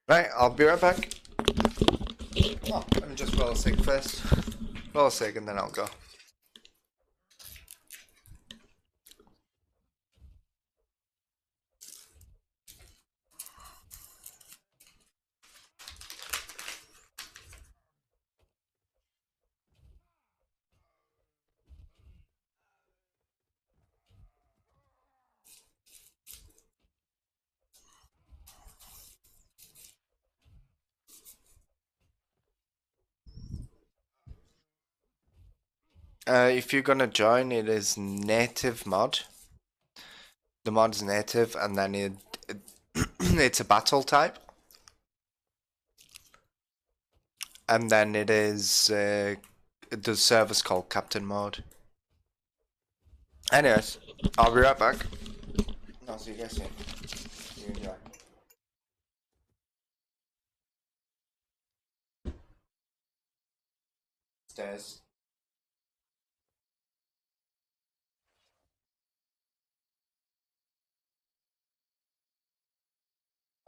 Right, I'll be right back. Oh, let me just roll a cig first. Roll a cig and then I'll go. If you're gonna join, it is native mod. The mod is native, and then it's a battle type, and then it is the server's called Captain Mode. Anyways, I'll be right back. I'll see you guys soon. You enjoy. Stairs.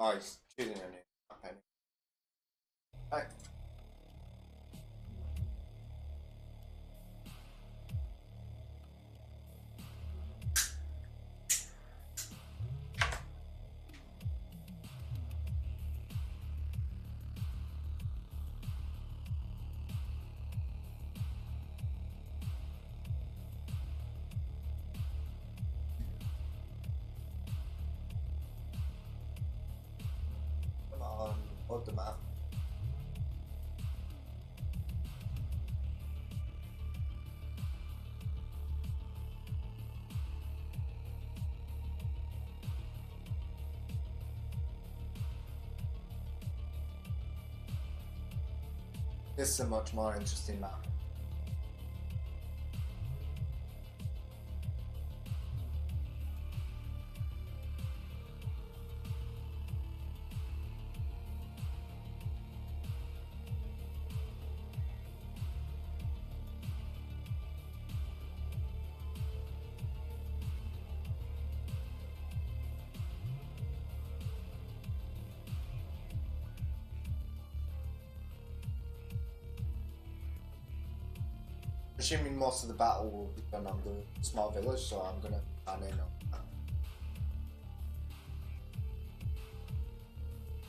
Oh, he's cheating on you. Okay. Bye. Come on, hold the map. This is a much more interesting map. Assuming most of the battle will be done on the small village, so I'm gonna pan in on that.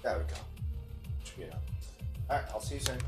There we go. Should be enough. Alright, I'll see you soon.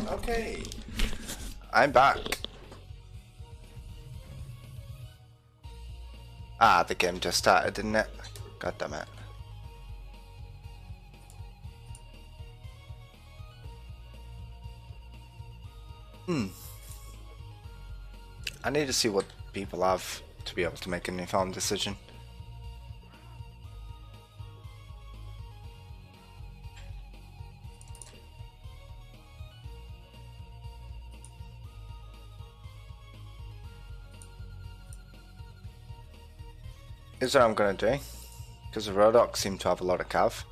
Okay. I'm back. Ah, the game just started, didn't it? God damn it. I need to see what people have to be able to make an informed decision. Here's what I'm gonna do, because the Rodox seem to have a lot of cav.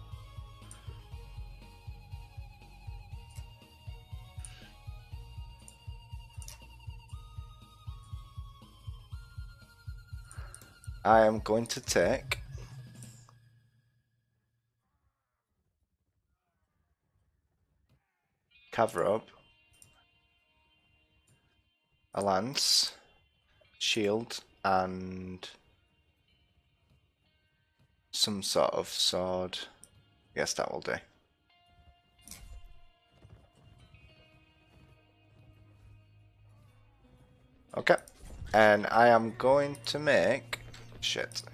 I am going to take cover up, a lance, shield, and some sort of sword. Yes, that will do. Okay, and I am going to make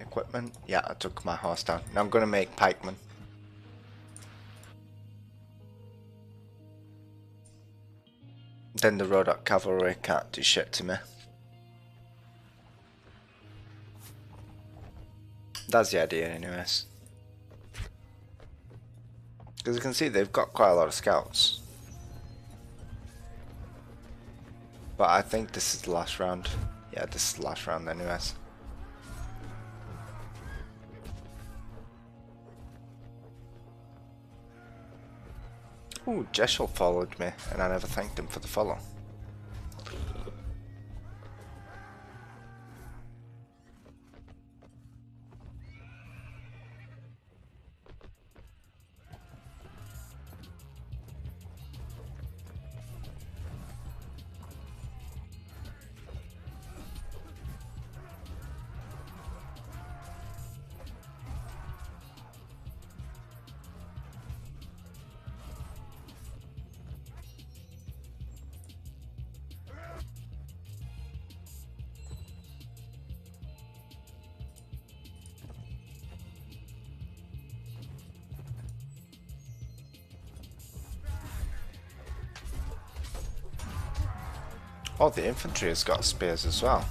equipment. Yeah, I took my horse down. Now I'm going to make pikemen. Then the Rodoc cavalry can't do shit to me. That's the idea anyways. Because you can see they've got quite a lot of scouts. But I think this is the last round. Yeah, this is the last round anyways. Ooh, Jeshel followed me and I never thanked him for the follow. Oh, the infantry has got spears as well.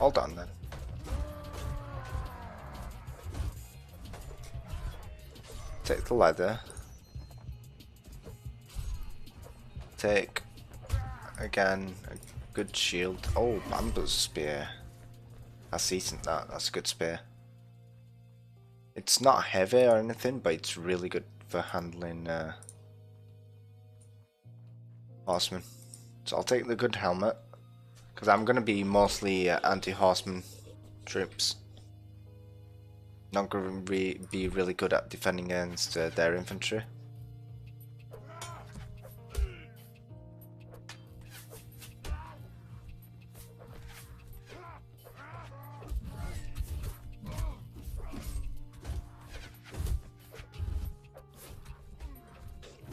Hold on then. Take the leather. Take, again, a good shield. Oh, Bamba's spear. That's decent, that's a good spear. It's not heavy or anything, but it's really good for handling horsemen. So I'll take the good helmet, because I'm going to be mostly anti-horseman troops. Not going to be really good at defending against their infantry.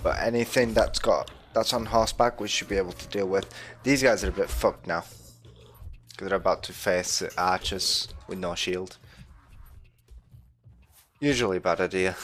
But anything that's on horseback we should be able to deal with. These guys are a bit fucked now, because they're about to face archers with no shield. Usually a bad idea.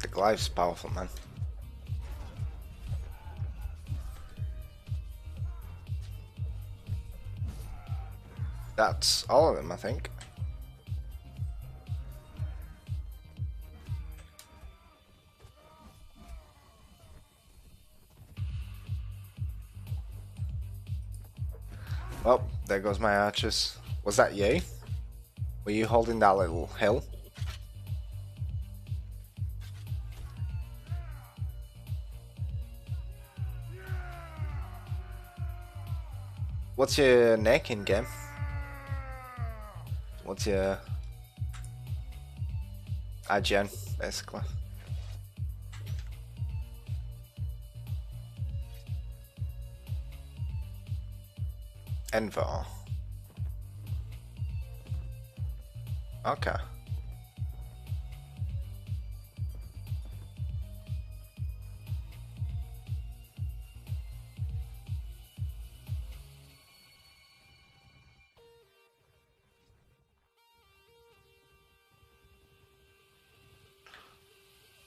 The Glyph's powerful, man. That's all of them, I think. Well, there goes my archers. Was that you? Were you holding that little hill? What's your neck in game? What's your IGN, basically? Envar. Okay.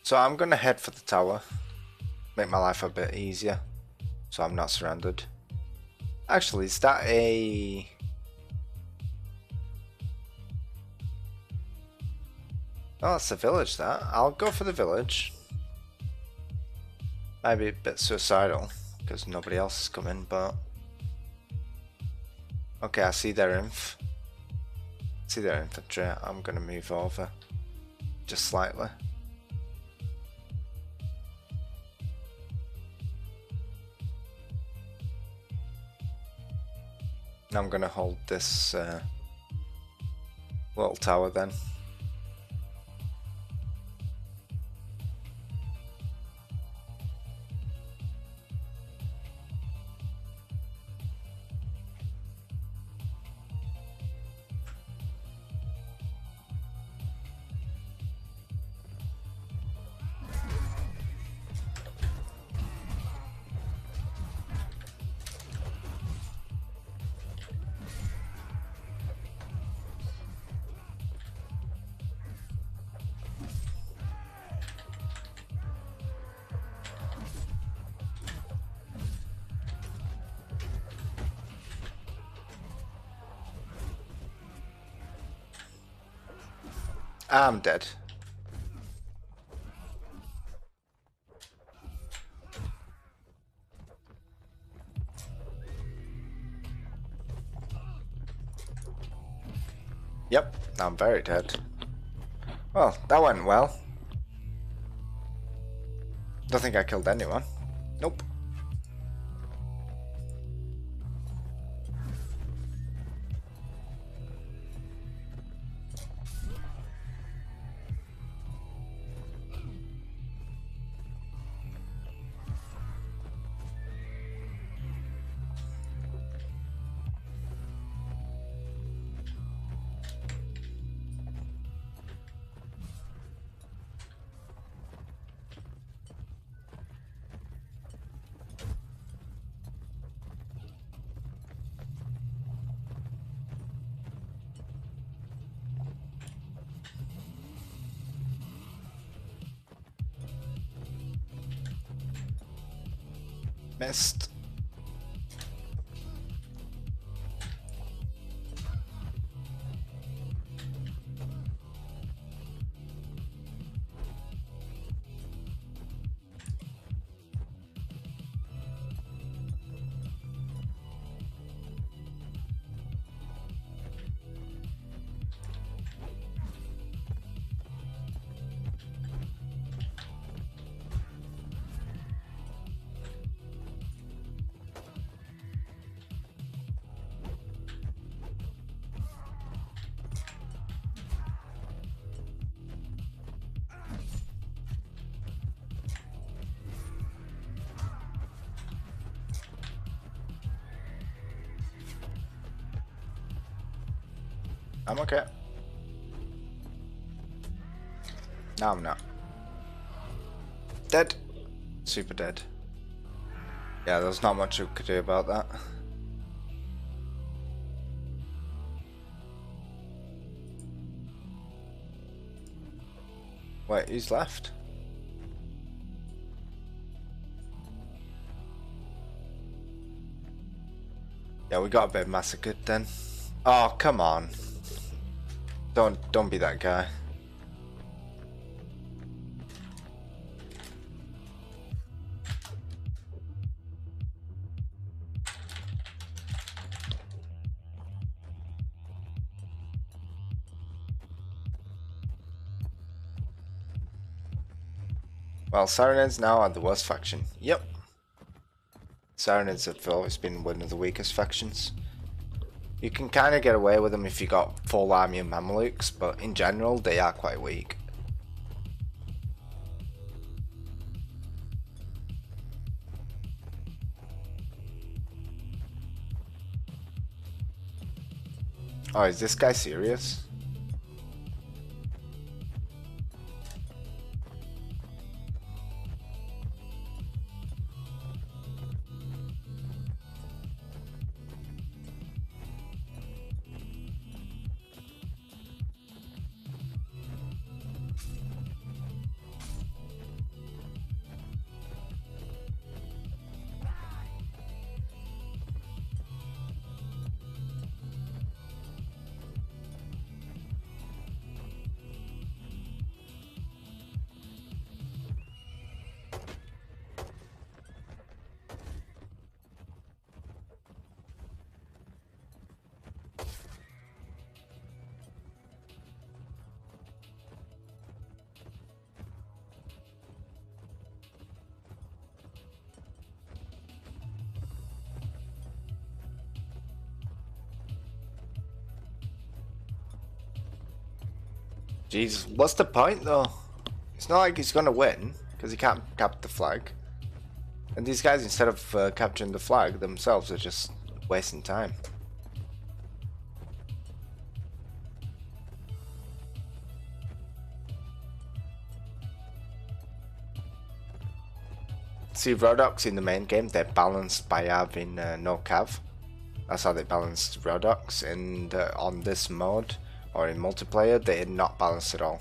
So I'm gonna head for the tower, make my life a bit easier, so I'm not surrounded. Actually, is that a... Oh, it's a village, that. I'll go for the village. Might be a bit suicidal, because nobody else is coming, but... Okay, I see their see their infantry. I'm gonna move over, just slightly. I'm gonna hold this little tower then. I'm dead. Yep, I'm very dead. Well, that went well. Don't think I killed anyone. Nope. Missed. I'm okay. No, I'm not. Dead. Super dead. Yeah, there's not much we could do about that. Wait, who's left? Yeah, we got a bit massacred then. Oh, come on. Don't be that guy. Well, Sirenids now are the worst faction. Yep. Sirenids have always been one of the weakest factions. You can kind of get away with them if you got full army of Mamelukes, but in general they are quite weak. Oh, is this guy serious? Jesus, what's the point though? It's not like he's gonna win, because he can't cap the flag. And these guys, instead of capturing the flag themselves, are just wasting time. See, Rodox in the main game, they're balanced by having no cav. That's how they balanced Rodox, and on this mode, or in multiplayer, they are not balanced at all.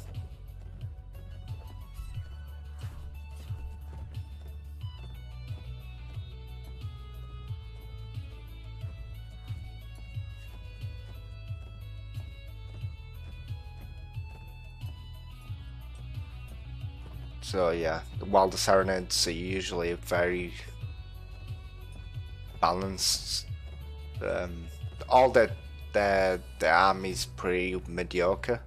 So yeah, while the Serenades are usually very balanced, all the army's pretty mediocre.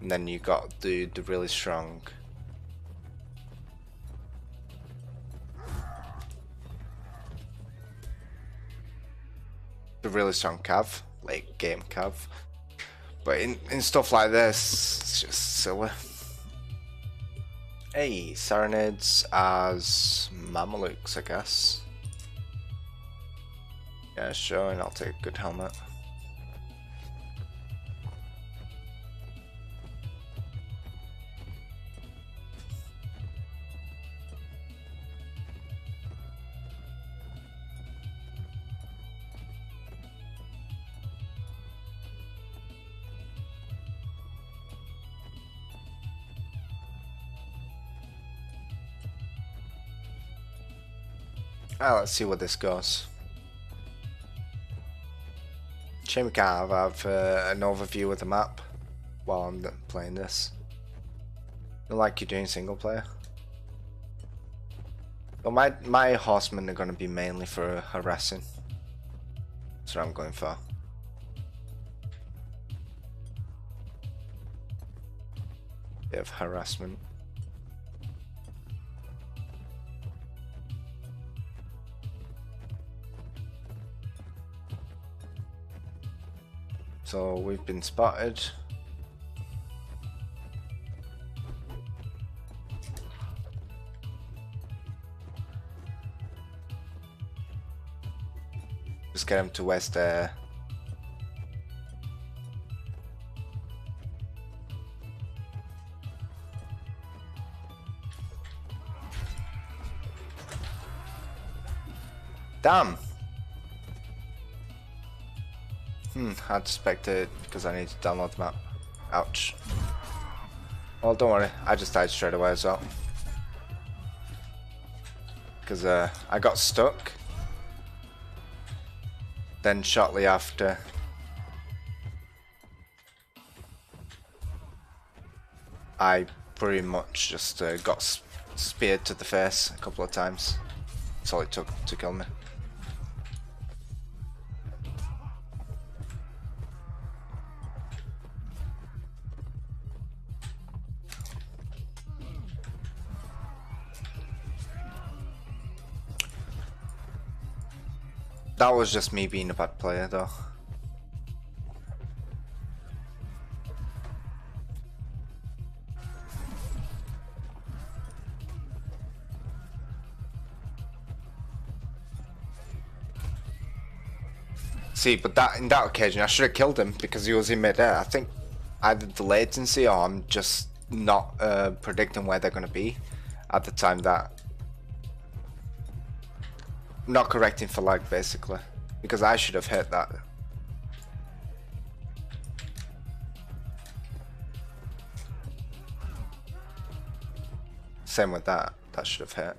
And then you got the really strong. The really strong cav, late game cav. But in stuff like this, it's just silly. Hey, Serenades as Mamelukes, I guess. Yeah, sure, and I'll take a good helmet. Let's see where this goes. Shame we can't have an overview of the map while I'm playing this. Not like you're doing single player. Well, my horsemen are going to be mainly for harassing. That's what I'm going for. Bit of harassment. So we've been spotted. Just get him to west there. Damn! I expected it because I need to download the map. Ouch. Well, don't worry, I just died straight away as well. Because I got stuck. Then shortly after, I pretty much just got speared to the face a couple of times. That's all it took to kill me. That was just me being a bad player though. See, but that in that occasion I should have killed him because he was in mid-air. I think either the latency or I'm just not predicting where they're going to be at the time that... Not correcting for lag basically, because I should have hit that. Same with that, that should have hit.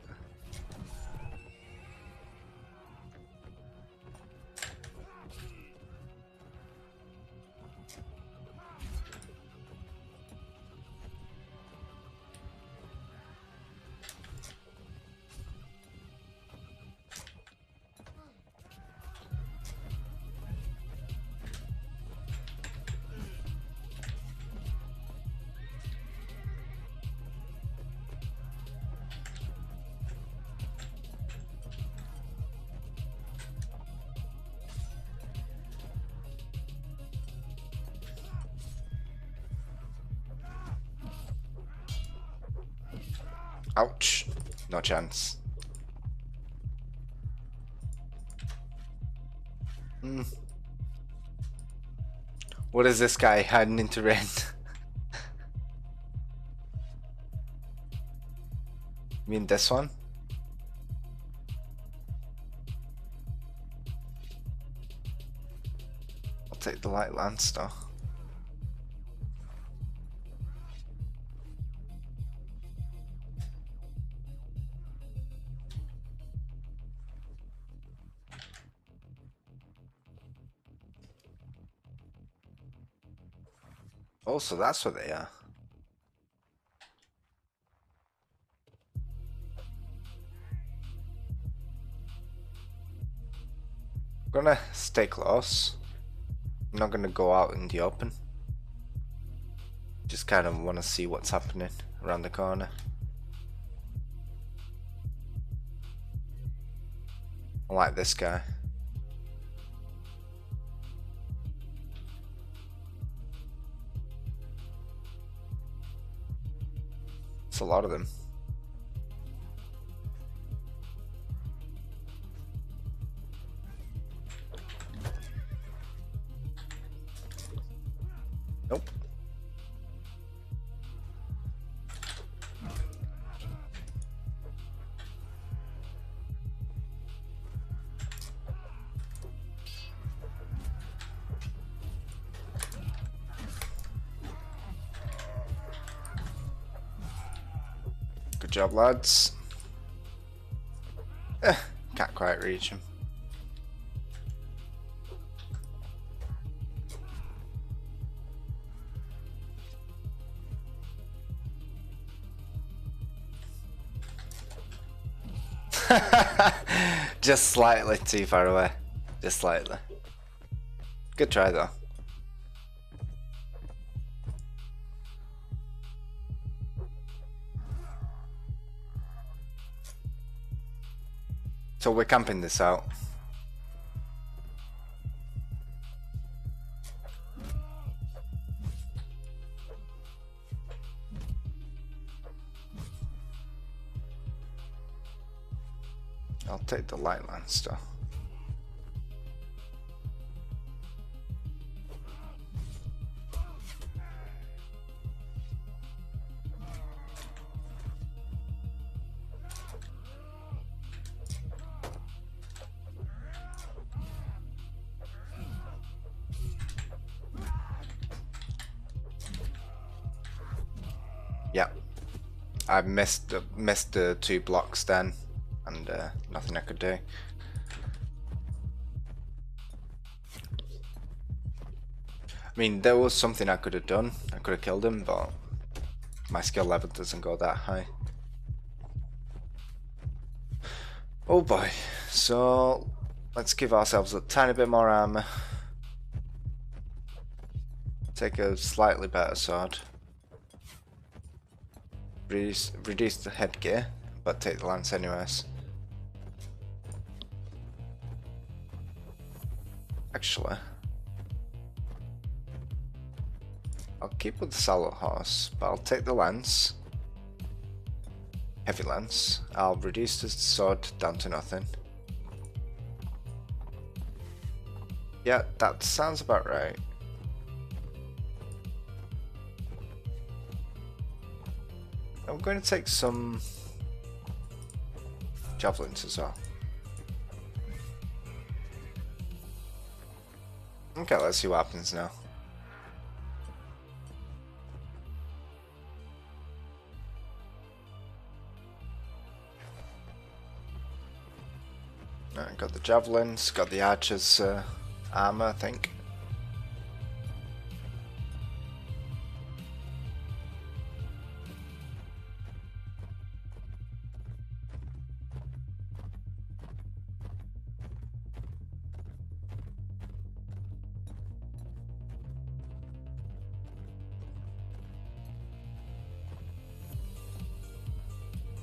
Ouch. No chance. What is this guy hiding into rain? You mean this one? I'll take the light lance though. Oh, so that's what they are. I'm gonna stay close. I'm not gonna go out in the open. Just kind of want to see what's happening around the corner. I like this guy. It's a lot of them. Nope. Good job, lads. Can't quite reach him. Just slightly too far away. Just slightly. Good try though. So we're camping this out. I'll take the light lance though. Yeah, I missed the 2 blocks then, and nothing I could do. I mean, there was something I could have done. I could have killed him, but my skill level doesn't go that high. Oh boy, so let's give ourselves a tiny bit more armor. Take a slightly better sword. Reduce the headgear, but take the lance anyways. Actually, I'll keep with the saddle horse, but I'll take the lance. Heavy lance. I'll reduce the sword down to nothing. Yeah, that sounds about right. I'm going to take some javelins as well. Okay, let's see what happens now. Alright, got the javelins, got the archer's armor, I think.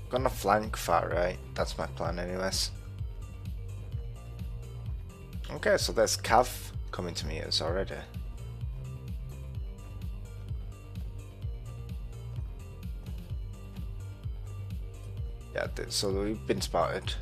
Gonna flank far right, that's my plan anyways. Okay, so there's Cav coming to meet us already. Yeah, so we've been spotted.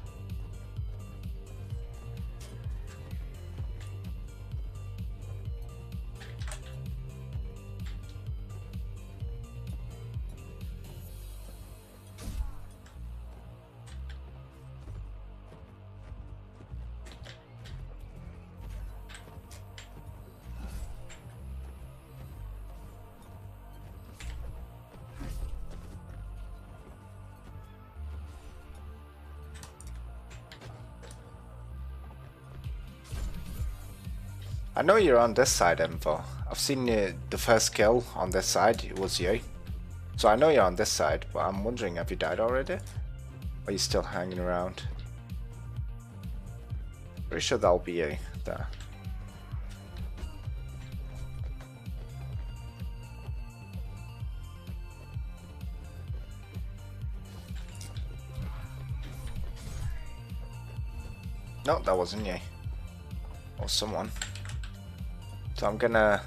I know you're on this side, Envo. I've seen the first kill on this side, it was you. So I know you're on this side, but I'm wondering, have you died already? Or are you still hanging around? Pretty sure that'll be you there. No, that wasn't you. Or someone. So I'm gonna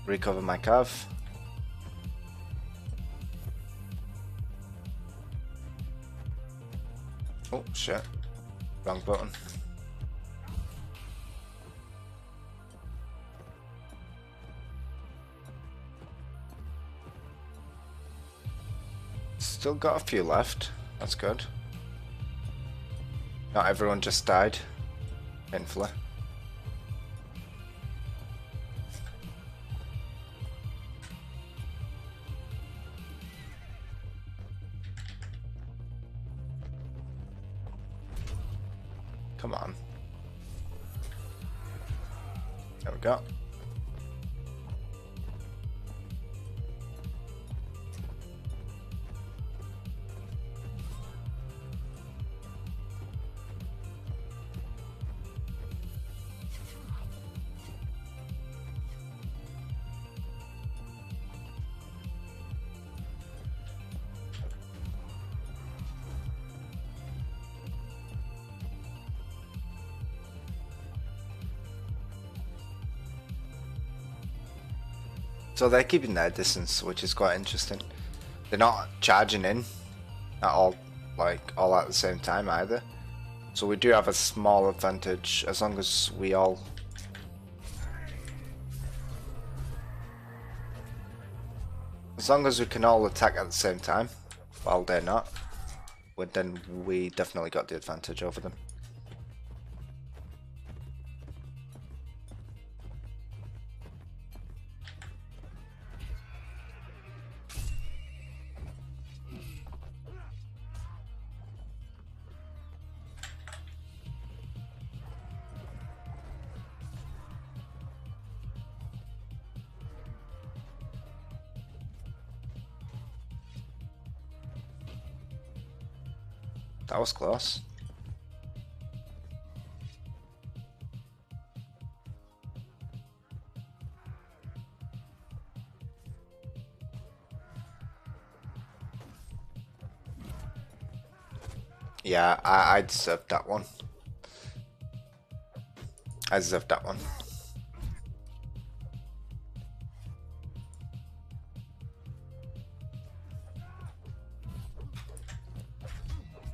recover my cav. Oh shit, wrong button. Still got a few left, that's good. Not everyone just died, painfully. Come on. There we go. So they're keeping their distance, which is quite interesting. They're not charging in at all, like all at the same time either. So we do have a small advantage as long as we all... As long as we can all attack at the same time, while they're not, then we definitely got the advantage over them. That was close. Yeah, I deserved that one. I deserve that one.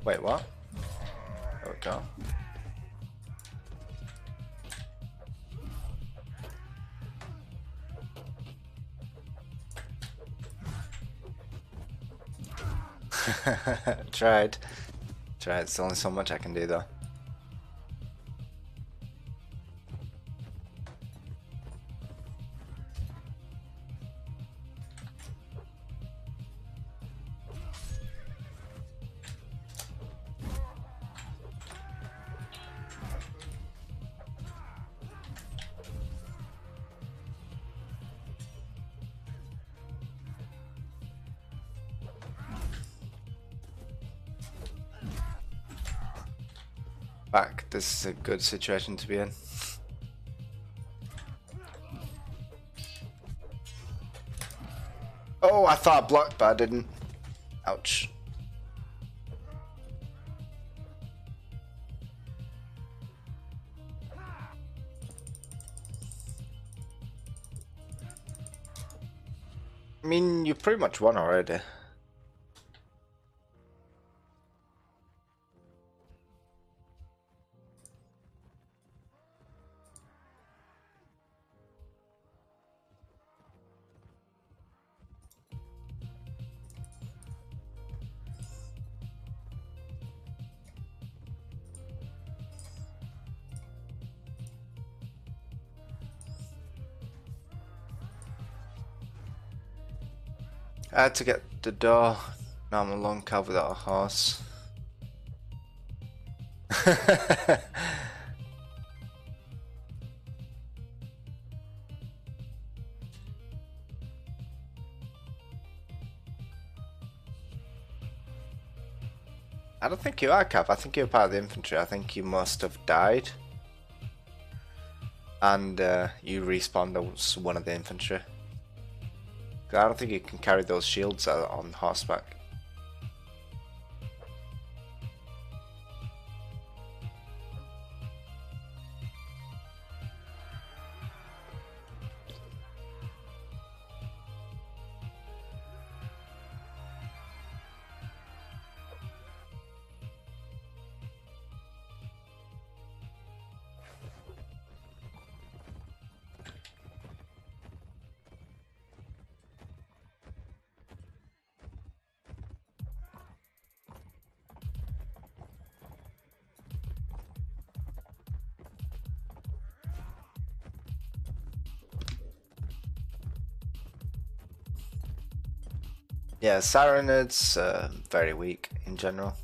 Wait, what? There we go. Tried. It's only so much I can do though. Back. This is a good situation to be in. Oh, I thought I blocked, but I didn't. Ouch. I mean, you pretty much won already. I had to get the door. Now I'm a lone cow without a horse. I don't think you are, Cav. I think you're part of the infantry. I think you must have died. And you respawned as one of the infantry. I don't think you can carry those shields on horseback. Yeah, Sarenids very weak in general.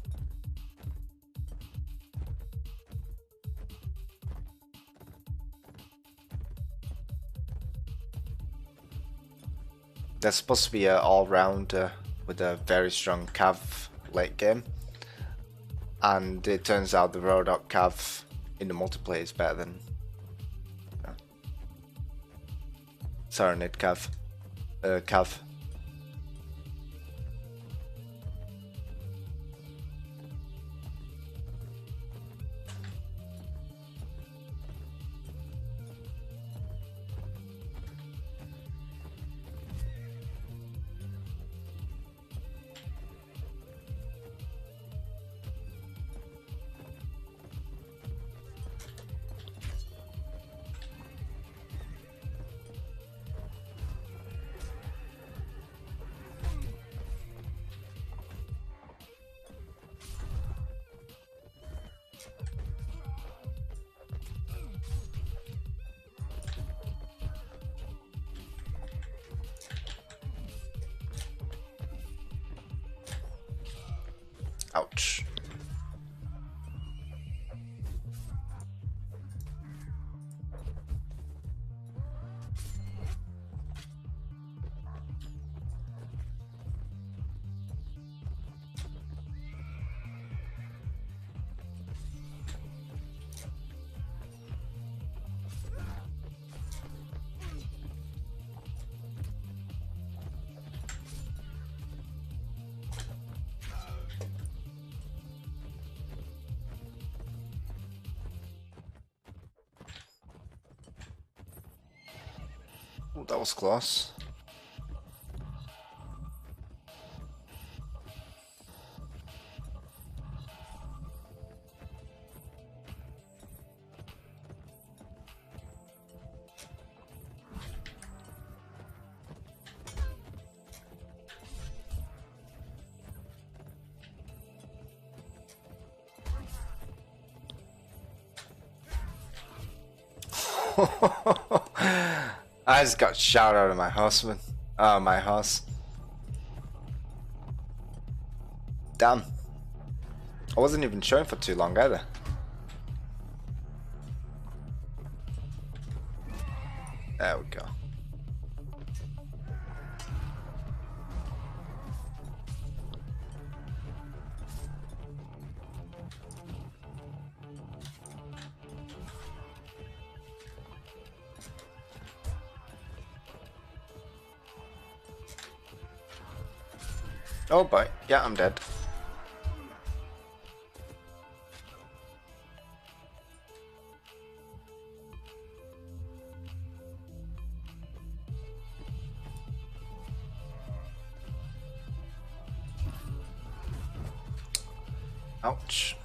They're supposed to be an all-rounder with a very strong Cav late game, and it turns out the Roadhog Cav in the multiplayer is better than Saranid Cav. Cav. Ouch. Ooh, that was close. I just got shot out of my horseman. Oh, my horse. Damn. I wasn't even showing for too long either. There we go. Oh boy, yeah, I'm dead. Ouch.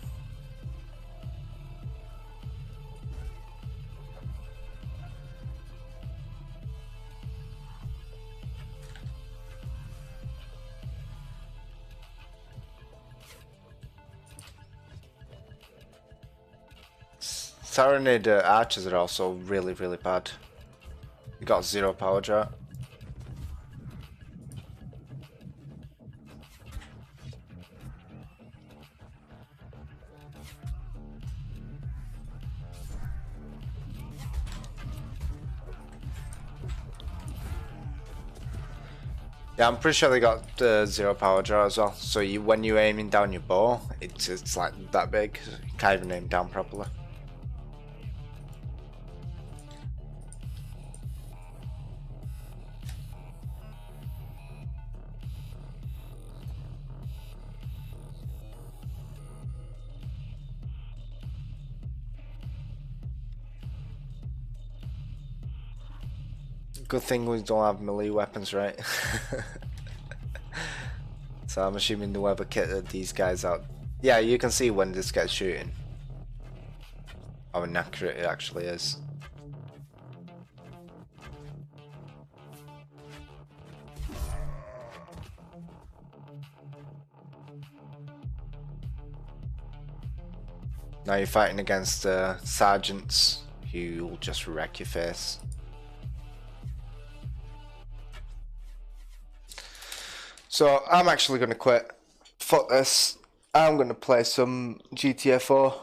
Tyrannid archers are also really, really bad. You got 0 power draw. Yeah, I'm pretty sure they got 0 power draw as well. So when you're aiming down your bow, it's like that big. You can't even aim down properly. Good thing we don't have melee weapons, right? So I'm assuming whoever kitted these guys out. Yeah, you can see when this guy's shooting how inaccurate it actually is. Now you're fighting against sergeants who will just wreck your face. So I'm actually going to quit. Fuck this. I'm going to play some GTA 4.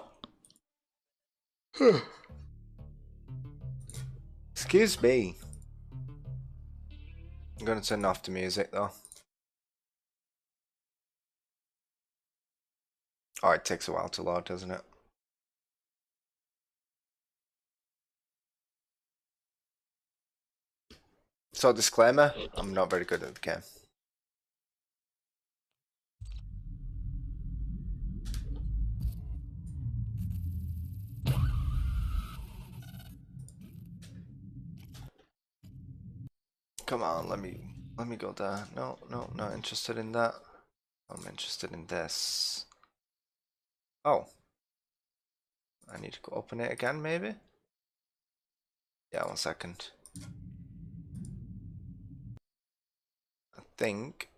Excuse me. I'm going to turn off the music though. Oh, it takes a while to load, doesn't it? So disclaimer, I'm not very good at the game. Come on, let me go there. No, not interested in that. I'm interested in this. Oh. I need to go open it again, maybe? Yeah, 1 second. I think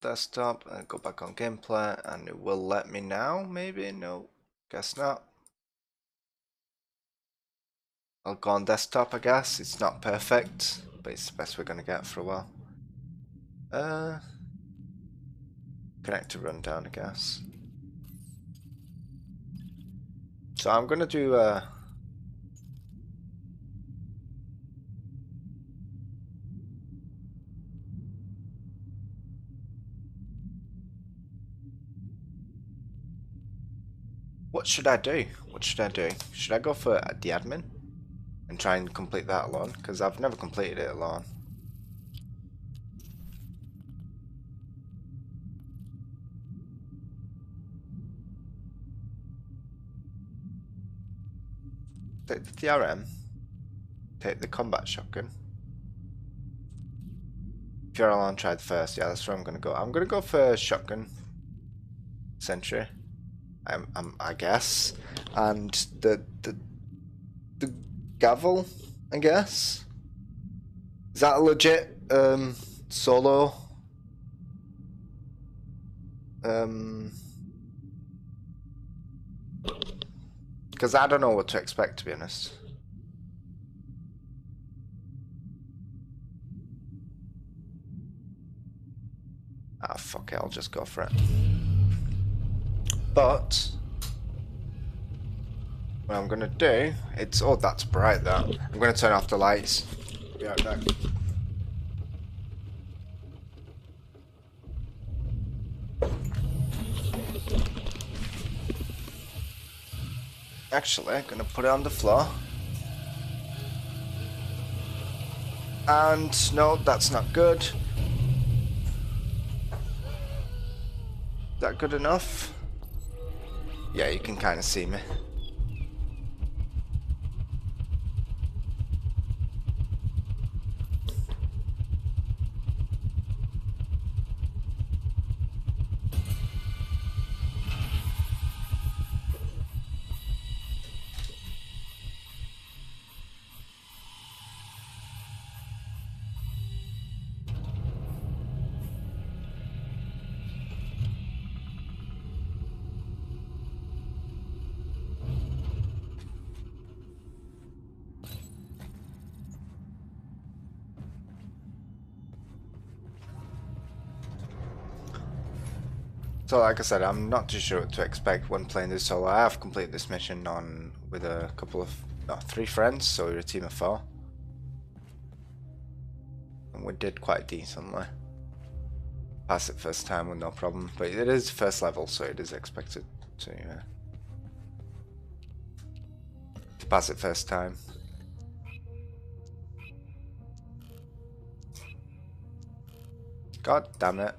desktop and go back on gameplay and it will let me now, maybe? No, guess not. I'll go on desktop, I guess. It's not perfect, but it's the best we're gonna get for a while. Connect to rundown, I guess. So I'm gonna do what should I do? What should I do? Should I go for the admin and try and complete that alone? Because I've never completed it alone. The TRM. take the combat shotgun. If you're all on tried first, yeah, that's where I'm gonna go. I'm gonna go for shotgun sentry. I guess, and the gavel, I guess. Is that a legit solo? Because I don't know what to expect, to be honest. Ah, fuck it, I'll just go for it. But what I'm gonna do, it's oh, that's bright. That I'm gonna turn off the lights. Be right back. Actually, I'm gonna put it on the floor. And no, that's not good. Is that good enough? Yeah, you can kind of see me. So like I said, I'm not too sure what to expect when playing this solo. I have completed this mission on with a couple of, no, 3 friends, so we're a team of 4. And we did quite decently. Pass it first time with no problem, but it is first level, so it is expected to pass it first time. God damn it.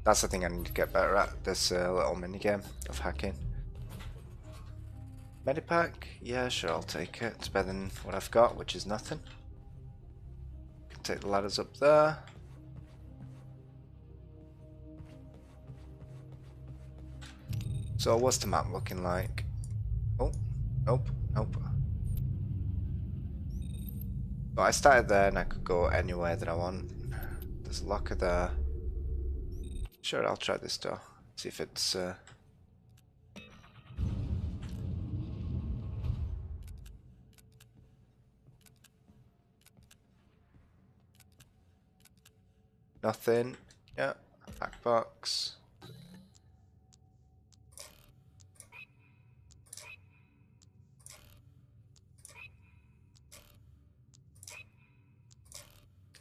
That's the thing I need to get better at, this little minigame of hacking. Medipack? Yeah, sure, I'll take it. It's better than what I've got, which is nothing. Can take the ladders up there. So what's the map looking like? Oh, nope, nope. But I started there and I could go anywhere that I want. There's a locker there. Sure, I'll try this door. See if it's nothing. Yeah, pack box.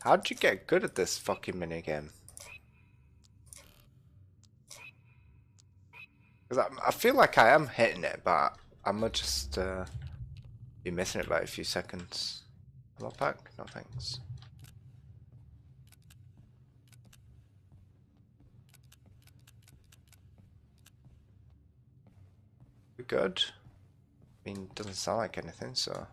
How'd you get good at this fucking minigame? Because I feel like I am hitting it, but I might just be missing it by a few seconds. Hello pack? No thanks. We good? I mean, doesn't sound like anything, so.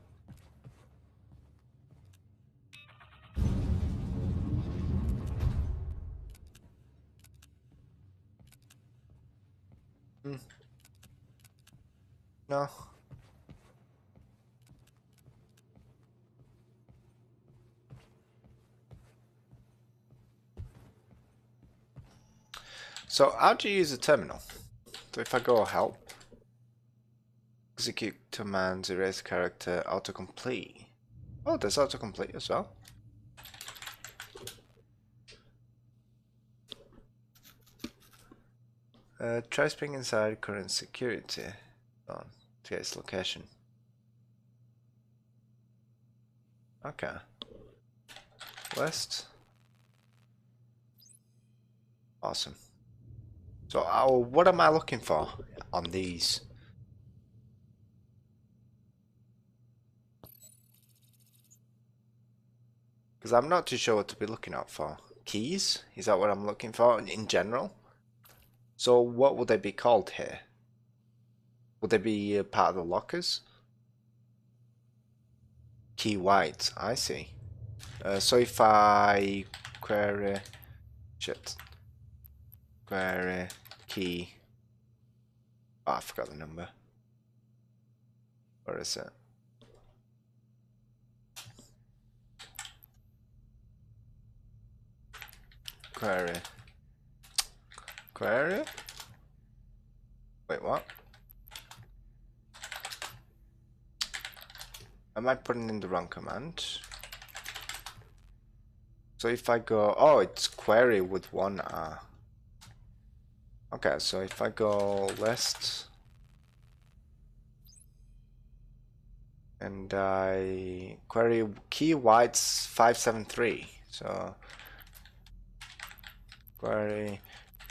No. So, how do you use a terminal? So if I go help, execute commands, erase character, autocomplete. Oh, there's autocomplete as well. Try spring inside current security on to get its location. Okay. West. Awesome. So, what am I looking for on these? Because I'm not too sure what to be looking out for. Keys? Is that what I'm looking for in general? So what would they be called here? Would they be part of the lockers? key white. I see. So if I query query key, oh, I forgot the number. Where is it? Query. Wait, what? Am I putting in the wrong command? So if I go, oh, it's query with one R. Okay, so if I go list and I query key whites 573, so query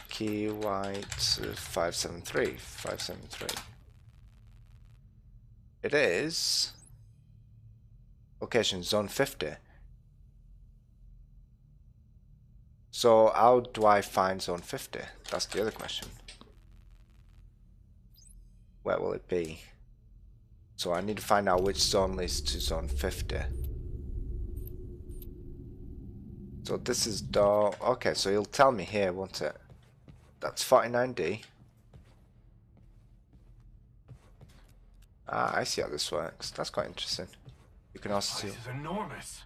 key whites 573. It is location zone 50. So how do I find zone 50? That's the other question. Where will it be? So I need to find out which zone leads to zone 50. So this is door. Okay, so he'll tell me here, won't it? That's 49D. Ah, I see how this works. That's quite interesting. You can also see. This is enormous.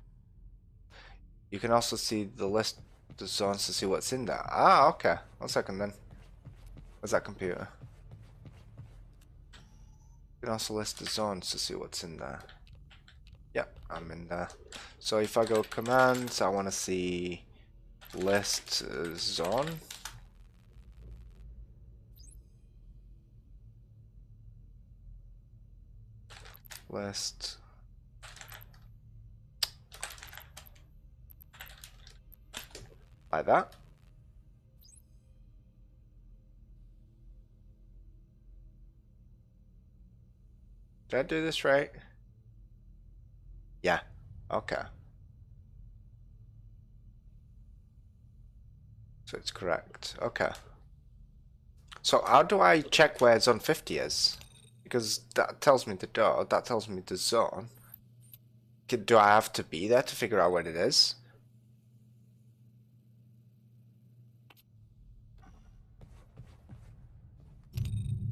You can also see the list, the zones to see what's in there. Ah, okay. 1 second then. Where's that computer? You can also list the zones to see what's in there. Yep, I'm in there. So if I go commands, I want to see list zone. List. Like that. Did I do this right? Yeah. Okay. So it's correct. Okay. So how do I check where zone 50 is? Because that tells me the door, that tells me the zone. Do I have to be there to figure out what it is?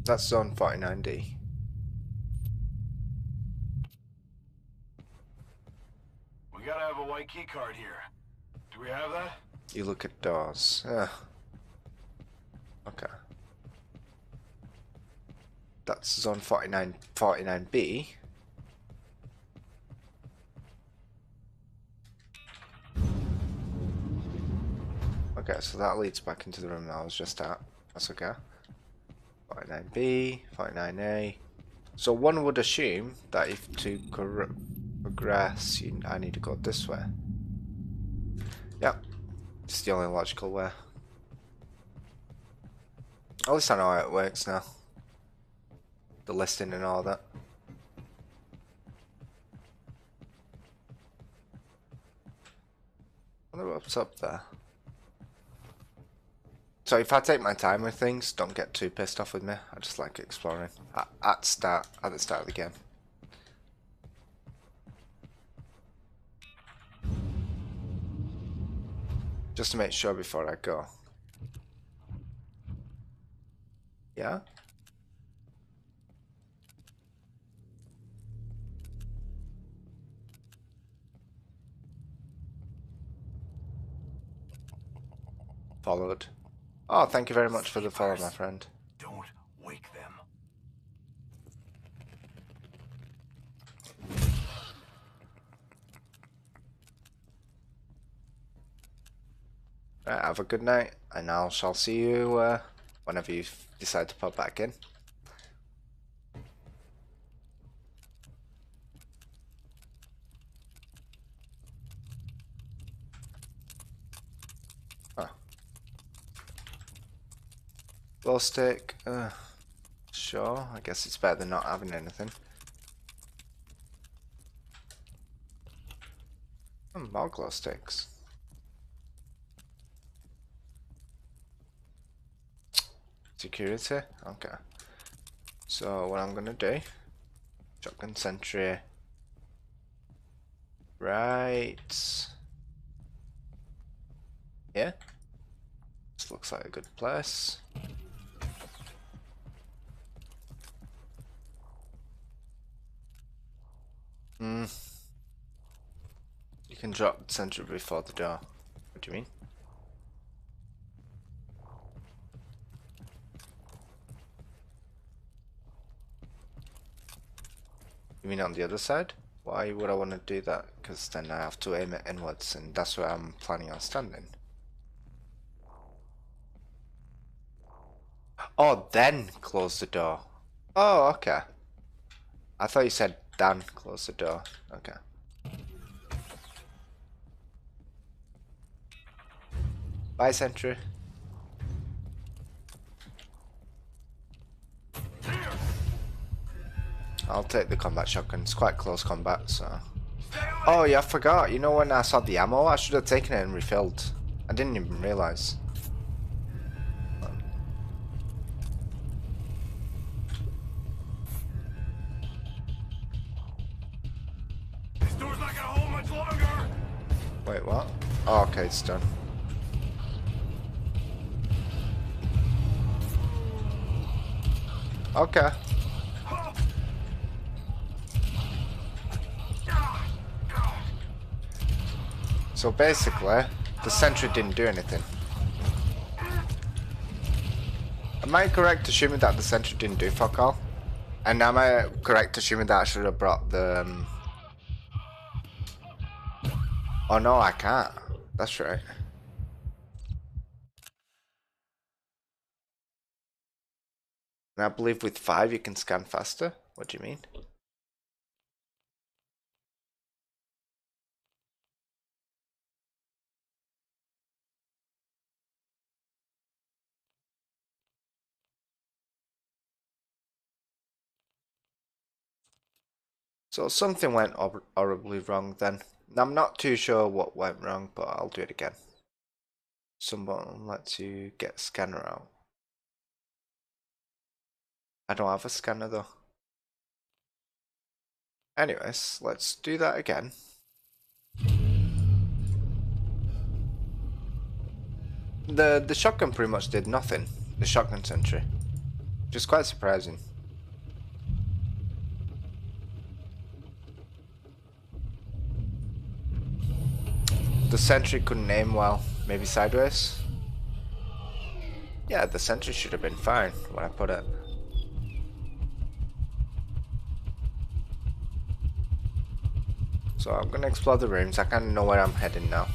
That's zone 49D. We gotta have a white key card here. Do we have that? You look at doors. Yeah. Okay. That's zone 49B. Okay, so that leads back into the room that I was just at. That's okay. 49B, 49A. So one would assume that if to progress, I need to go this way. Yep. It's the only logical way. At least I know how it works now. The listing and all that. I wonder what's up there. So if I take my time with things, don't get too pissed off with me. I just like exploring at the start of the game. Just to make sure before I go. Yeah? Followed. Oh, thank you very much for the follow, my friend. Don't wake them. Right, have a good night, and I shall see you whenever you decide to pop back in. Huh. Glow stick. Sure, I guess it's better than not having anything. More glow sticks. Security? Okay. So what I'm gonna do, shotgun sentry, Right. Yeah. This looks like a good place. You can drop the sentry before the door. What do you mean? You mean on the other side? Why would I want to do that? Because then I have to aim it inwards, and that's where I'm planning on standing. Oh, then close the door. Oh, okay. I thought you said Dan close the door. Okay. Bye, sentry. I'll take the combat shotgun. It's quite close combat, so. Oh yeah, I forgot. You know when I saw the ammo, I should have taken it and refilled. I didn't even realize. This door's not gonna hold much longer. Wait, what? Oh, okay, it's done. Okay. So basically, the sentry didn't do anything. Am I correct assuming that the sentry didn't do fuck all? And am I correct assuming that I should have brought the... Oh no, I can't. That's right. And I believe with 5 you can scan faster. What do you mean? So something went horribly wrong then. I'm not too sure what went wrong, but I'll do it again. Someone lets you get scanner out. I don't have a scanner though. Anyways, let's do that again. The shotgun pretty much did nothing. The shotgun sentry. Which is quite surprising. The sentry couldn't aim well. Maybe sideways? Yeah, the sentry should have been fine when I put it. So I'm gonna explore the rooms. I kinda know where I'm heading now.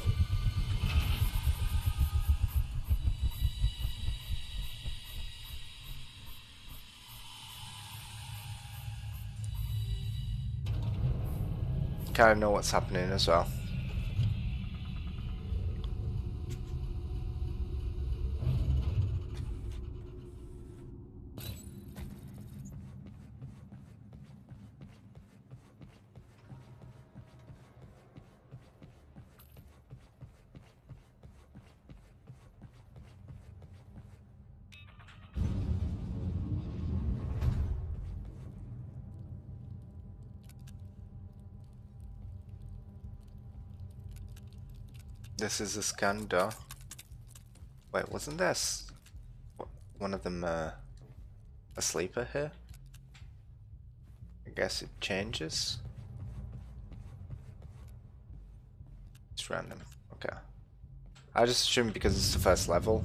Kinda know what's happening as well. This is a scan door. Wait, wasn't there one of them a sleeper here? I guess it changes. It's random. Okay. I just assume because it's the first level.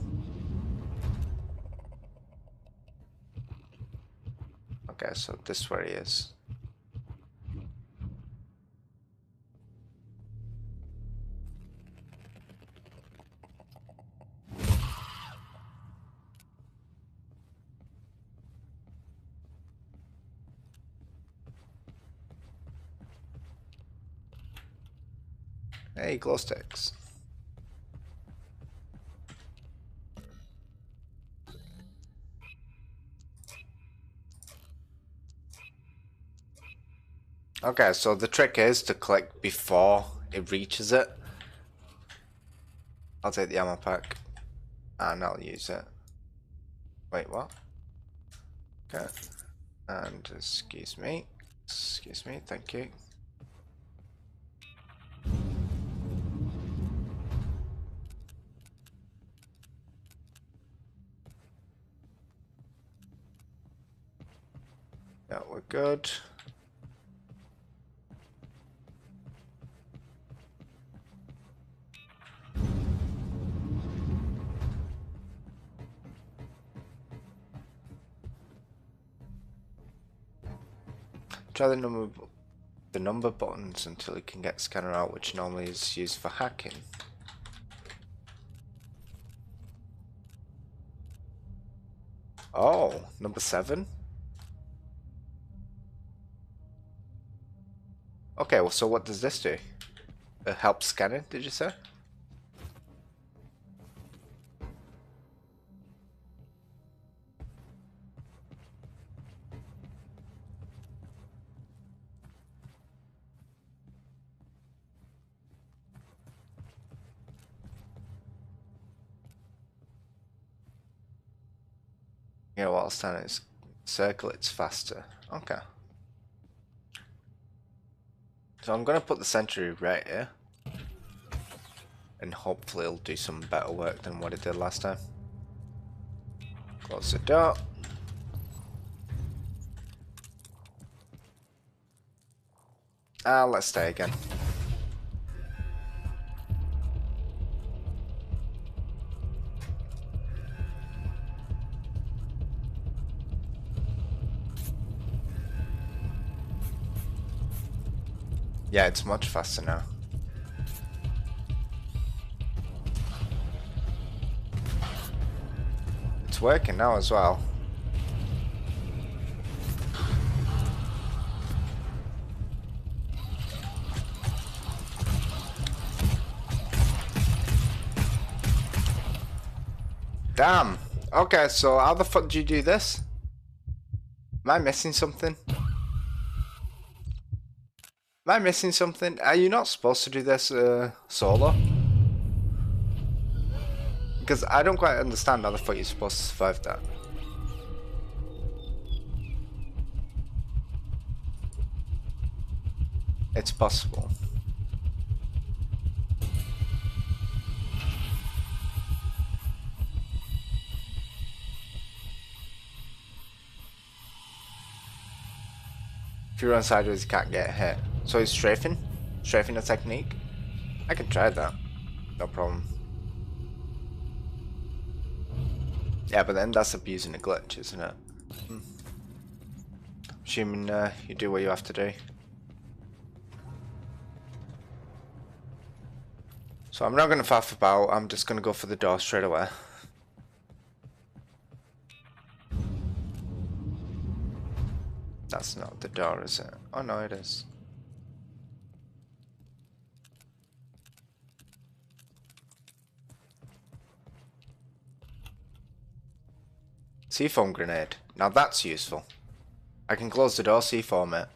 Okay, so this is where he is. Hey, glow sticks. Okay, so the trick is to click before it reaches it. I'll take the ammo pack and I'll use it. Wait, what? Okay. And excuse me, thank you. good. Try the number buttons until you can get scanner out, which normally is used for hacking. Oh, number 7. Okay, well, so what does this do? Help scanning, did you say? Yeah, while standing in circle, it's faster. Okay. So I'm gonna put the sentry right here. And hopefully it'll do some better work than what it did last time. Close the door. Let's stay again. Yeah, it's much faster now. It's working now as well. Damn. Okay, so how the fuck do you do this? Am I missing something? Am I missing something? Are you not supposed to do this solo? Because I don't quite understand how the fuck you're supposed to survive that. It's possible. If you run sideways, you can't get hit. So he's strafing? Strafing a technique? I can try that. No problem. Yeah, but then that's abusing a glitch, isn't it? Assuming you do what you have to do. So I'm not going to faff about, I'm just going to go for the door straight away. That's not the door, is it? Oh no, it is. C-foam grenade. Now that's useful. I can close the door, C-foam it.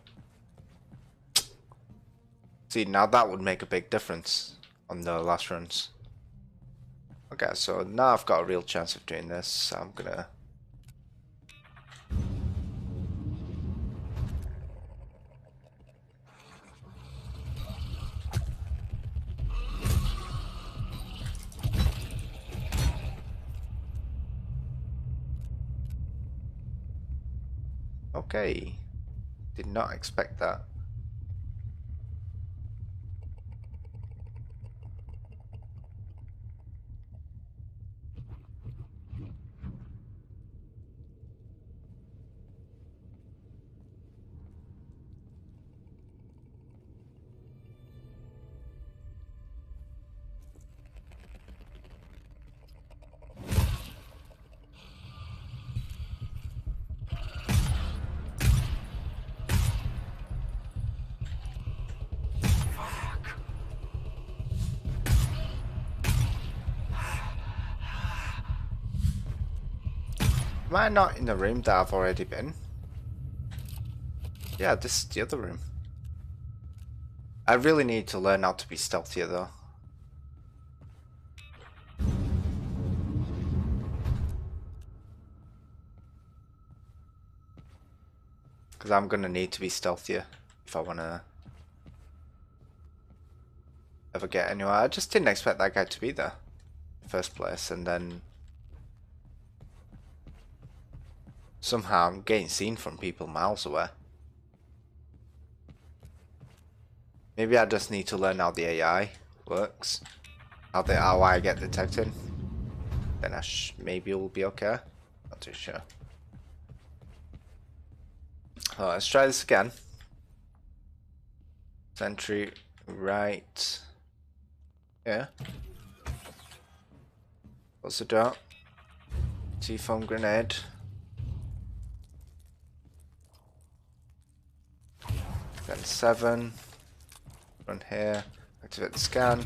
See, now that would make a big difference on the last runs. Okay, so now I've got a real chance of doing this. I'm gonna... Okay, did not expect that. Am I not in the room that I've already been? Yeah, this is the other room. I really need to learn how to be stealthier though. Because I'm gonna need to be stealthier if I wanna ever get anywhere. I just didn't expect that guy to be there in the first place, and then somehow I'm getting seen from people miles away. Maybe I just need to learn how the AI works. How I get detected. Then maybe it will be okay. Not too sure. Let's try this again. Sentry right. Yeah. What's the door? T-foam grenade. Then 7. Run here. Activate the scan.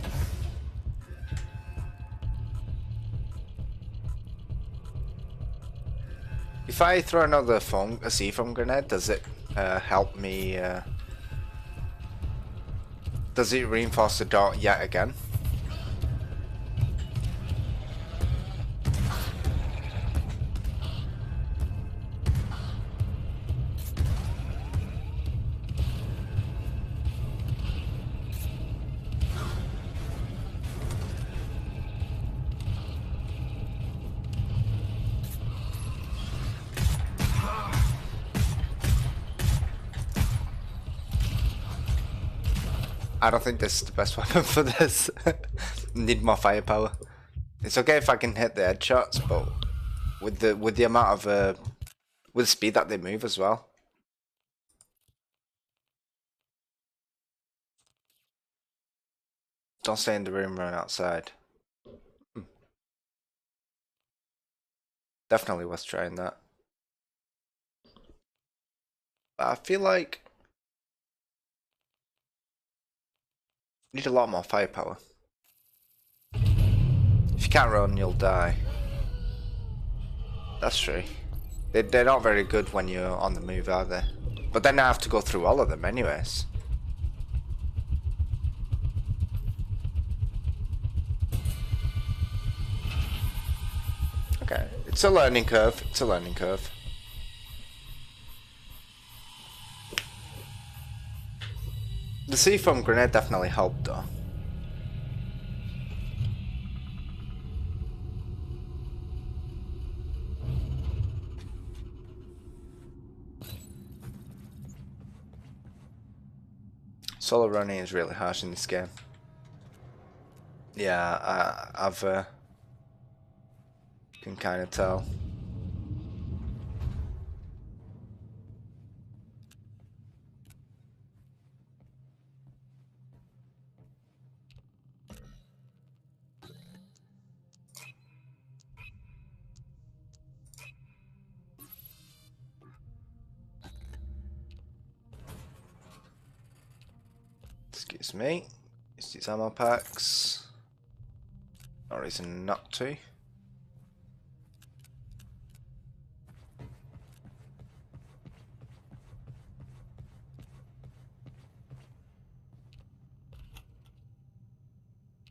If I throw another a C-foam grenade, does it help me? Does it reinforce the door yet again? I don't think this is the best weapon for this. Need more firepower. It's okay if I can hit the headshots, but with the amount of with the speed that they move as well. Don't stay in the room, run outside. Definitely worth trying that. But I feel like need a lot more firepower. If you can't run, you'll die. That's true. They're not very good when you're on the move, are they? But then I have to go through all of them anyways. Okay, it's a learning curve. It's a learning curve. The C-foam grenade definitely helped though. Solo running is really harsh in this game. Yeah, I've can kind of tell. Excuse me. Use these ammo packs. No reason not to.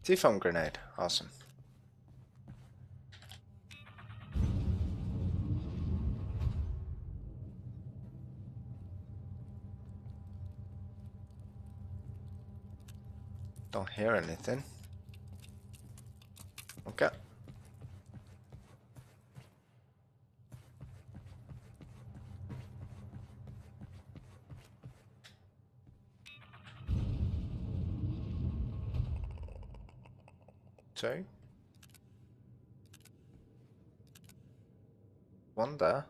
T-foam grenade. Awesome. Don't hear anything. Okay. Two. One there.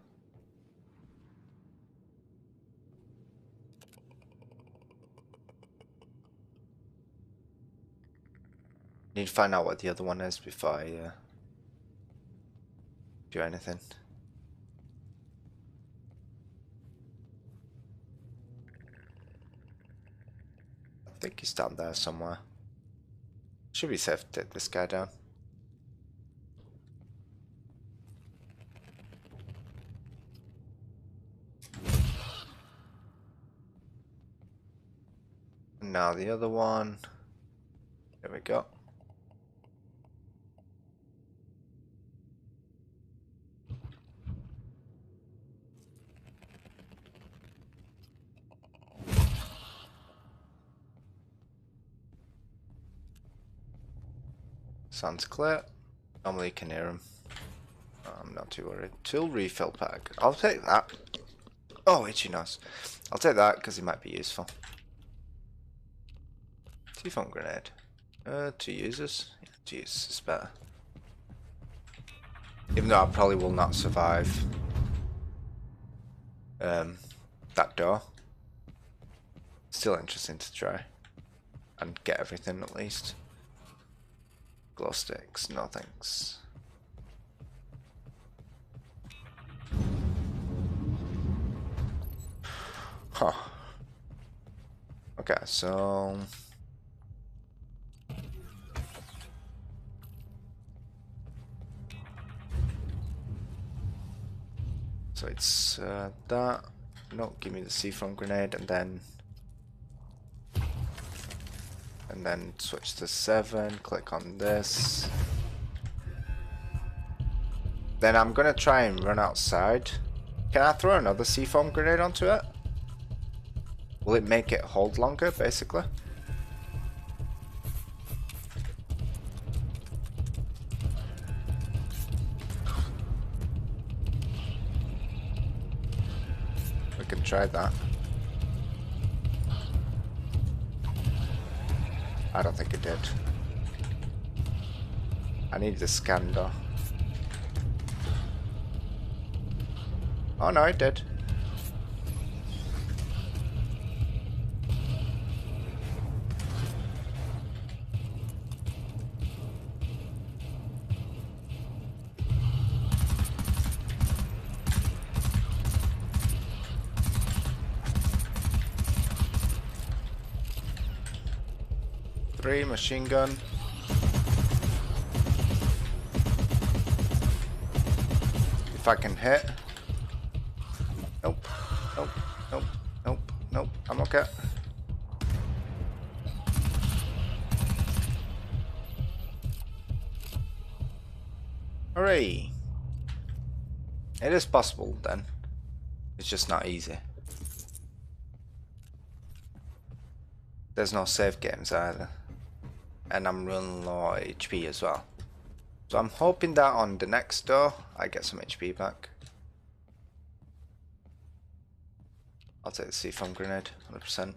Need to find out what the other one is before I do anything. I think he's down there somewhere. Should be safe to take this guy down. Now the other one. There we go. Sounds clear. Normally you can hear him. I'm not too worried. Tool refill pack. I'll take that. Oh, itchy nose. I'll take that because it might be useful. C4 grenade. 2 users. Yeah, 2 users is better. Even though I probably will not survive that door. Still interesting to try. And get everything at least. Glow sticks, no thanks. Huh. Okay, so... So it's that. No, give me the C4 grenade and then switch to 7, click on this. Then I'm gonna try and run outside. Can I throw another C4 grenade onto it? Will it make it hold longer, basically? We can try that. I don't think it did. I need the scan though. Oh no, it did. Three machine gun. If I can hit. Nope. Nope. Nope. Nope. Nope. I'm okay. Hooray! It is possible then. It's just not easy. There's no save games either. And I'm running low HP as well. So I'm hoping that on the next door I get some HP back. I'll take the C4 grenade, 100%. At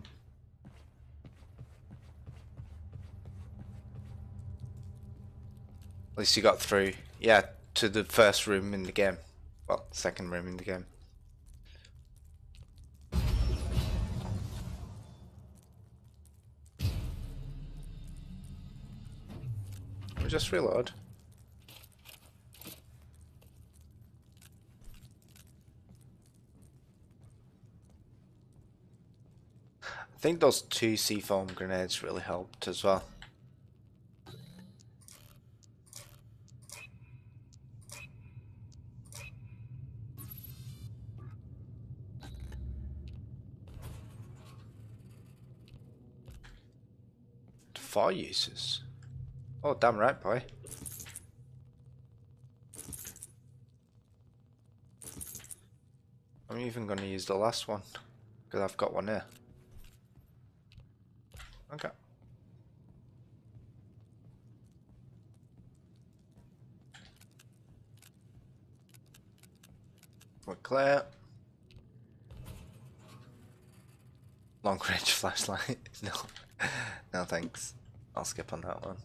least you got through, yeah, to the first room in the game. Well, second room in the game. We'll just reload. I think those 2 C4 grenades really helped as well. Four uses. Oh, damn right, boy. I'm even going to use the last one because I've got one here. Okay. We're clear. Long range flashlight. No. No thanks. I'll skip on that one.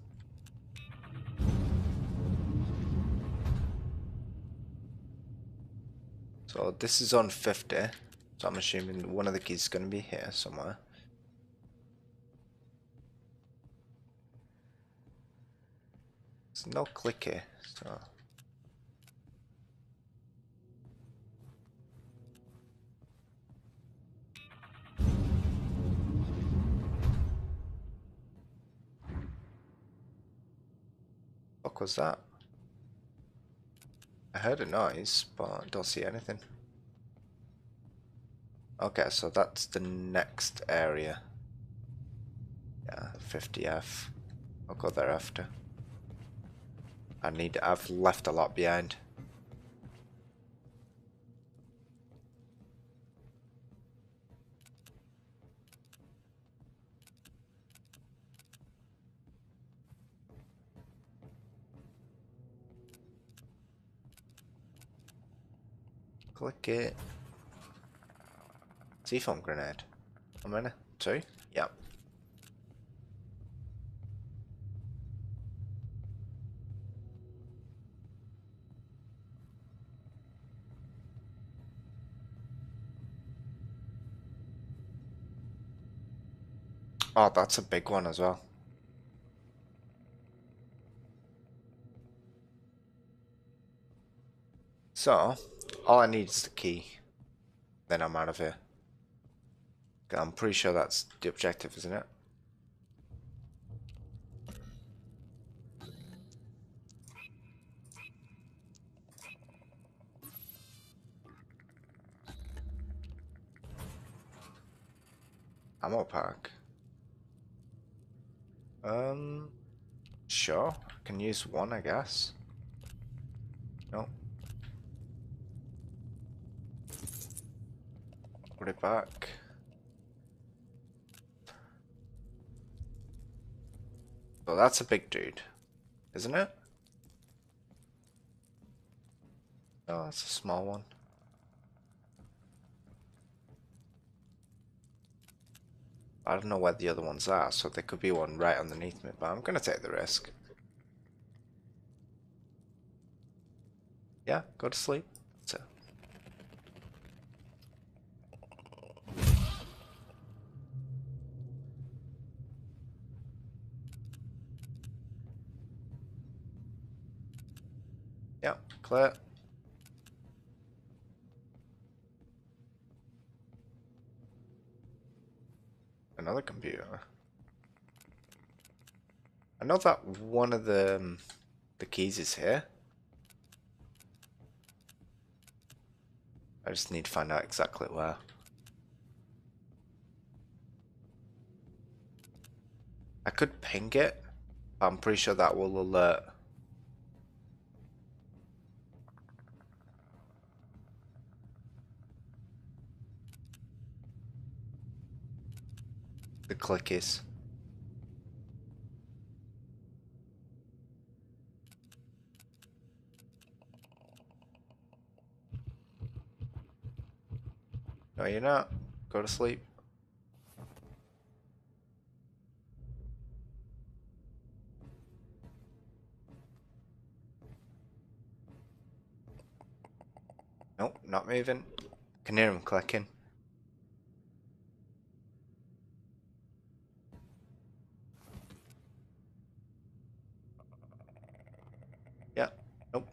So this is on 50. So I'm assuming one of the keys is going to be here somewhere. There's no clicker, so... What was that? I heard a noise, but I don't see anything. Okay, so that's the next area. Yeah, 50F. I'll go there after. I've left a lot behind. Click it. C4 grenade. How many? 2? Yep. Oh, that's a big one as well. So, all I need is the key. Then I'm out of here. I'm pretty sure that's the objective, isn't it? Ammo pack. Sure. I can use one, I guess. No. Put it back. Oh, that's a big dude, isn't it? Oh, it's a small one. I don't know where the other ones are, so there could be one right underneath me, but I'm gonna take the risk. Yeah, go to sleep. That's it. Yeah, clear. Another computer. I know that one of the keys is here. I just need to find out exactly where. I could ping it, but I'm pretty sure that will alert. The clickies. No, you're not. Go to sleep. Nope, not moving. Can hear him clicking. Yeah, nope.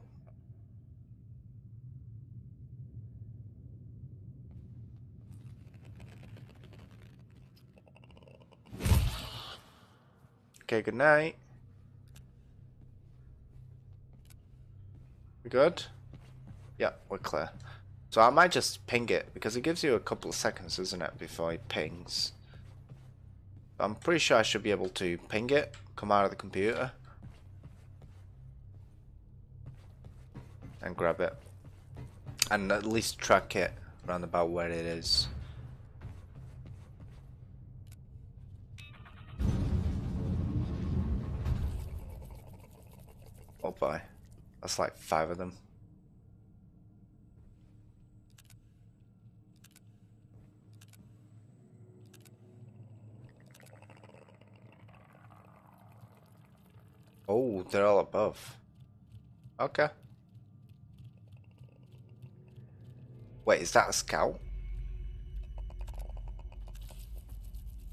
Okay, good night. We good? Yeah, we're clear. So I might just ping it, because it gives you a couple of seconds, isn't it, before it pings. I'm pretty sure I should be able to ping it, come out of the computer, and grab it. And at least track it around about where it is. Oh boy. That's like 5 of them. Oh, they're all above. Okay. Wait, is that a scout?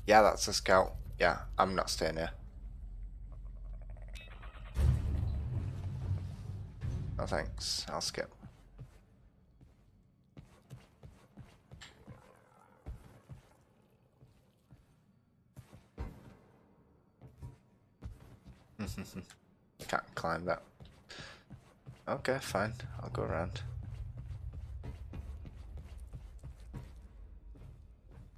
Yeah, that's a scout. Yeah, I'm not staying here. No thanks, I'll skip. I can't climb that. Okay, fine. I'll go around.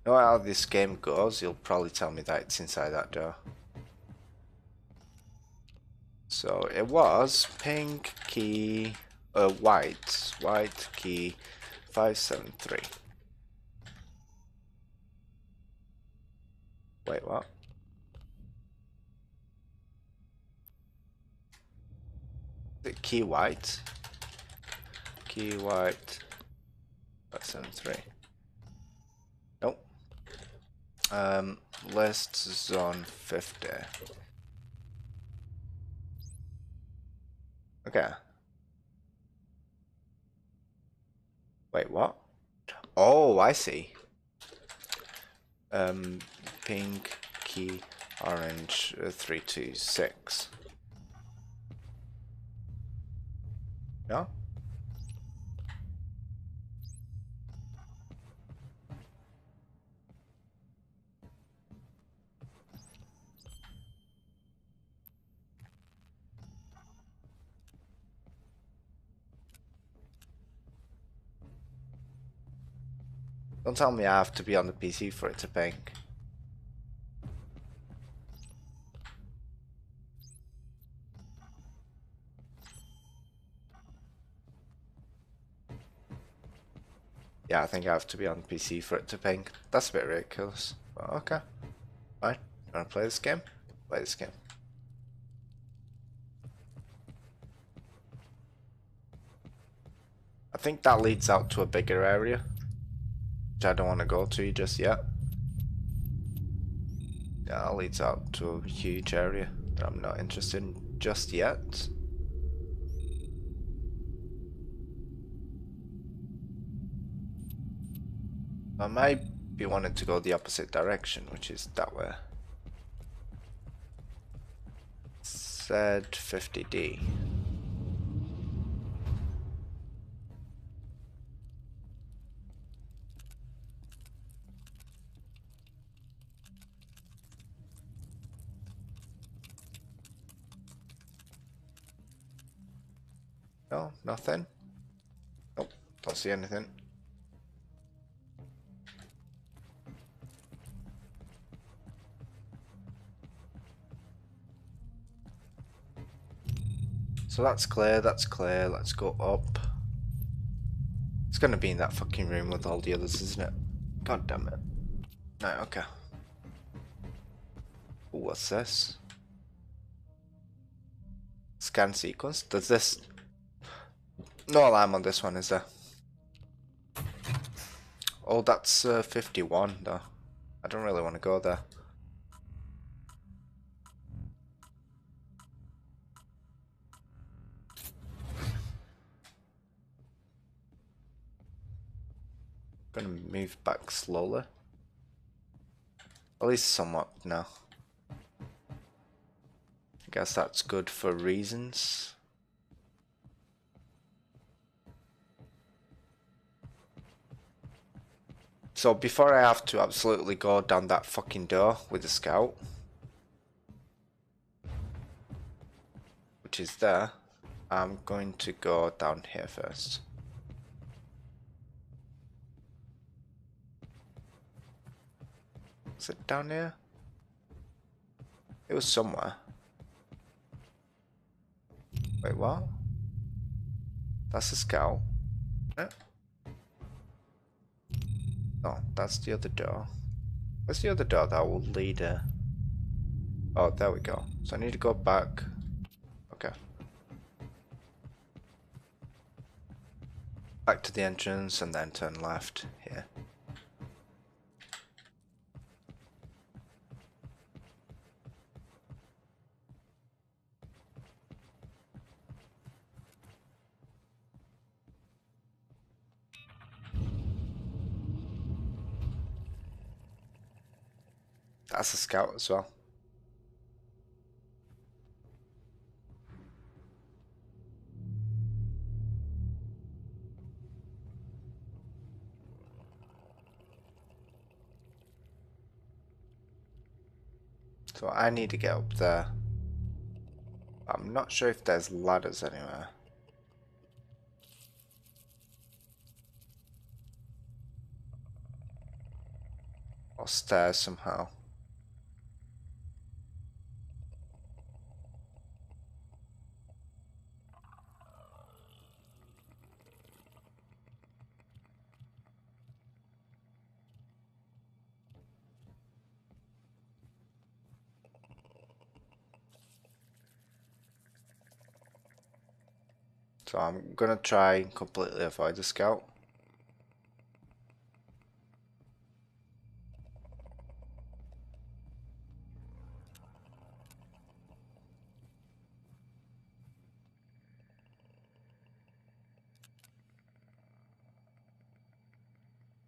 Know how this game goes? You'll probably tell me that it's inside that door. So it was pink key, white key 573. Wait, what? Is it key white? Key white 573. Nope. List zone 50. Okay. Wait, what? Oh, I see. Pink key, orange 326. No? Don't tell me I have to be on the PC for it to pink. Yeah, I think I have to be on the PC for it to pink. That's a bit ridiculous. But okay. Fine. You wanna play this game? Play this game. I think that leads out to a bigger area, which I don't want to go to just yet. Yeah, that leads out to a huge area that I'm not interested in just yet. I might be wanting to go the opposite direction, which is that way. Said 50D. No, nothing. Nope, don't see anything. So that's clear, let's go up. It's gonna be in that fucking room with all the others, isn't it? God damn it. Right, okay. Ooh, what's this? Scan sequence? Does this... No alarm on this one, is there? Oh, that's 51 though. I don't really want to go there. Gonna move back slowly. At least somewhat now. I guess that's good for reasons. So before I have to absolutely go down that fucking door with the scout, which is there, I'm going to go down here first. Is it down here? It was somewhere. Wait, what? That's the scout. Yeah. Oh, that's the other door. Where's the other door that will lead her? Oh, there we go. So I need to go back. Okay. Back to the entrance and then turn left here. That's a scout as well. So I need to get up there. I'm not sure if there's ladders anywhere. Or stairs somehow. So I'm gonna try and completely avoid the scout.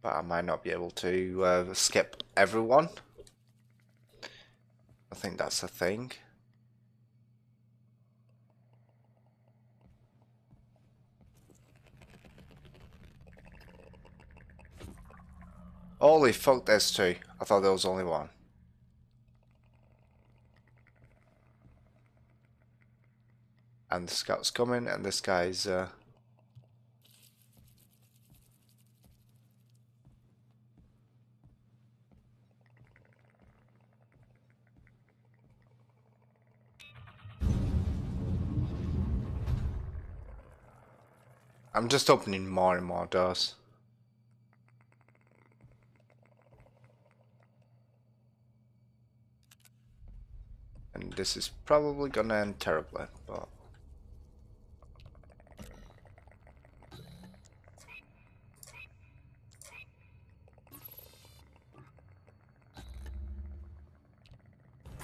But I might not be able to skip everyone. I think that's a thing. Holy fuck, there's two. I thought there was only one. And the scout's coming, and this guy's I'm just opening more and more doors. And this is probably gonna end terribly, but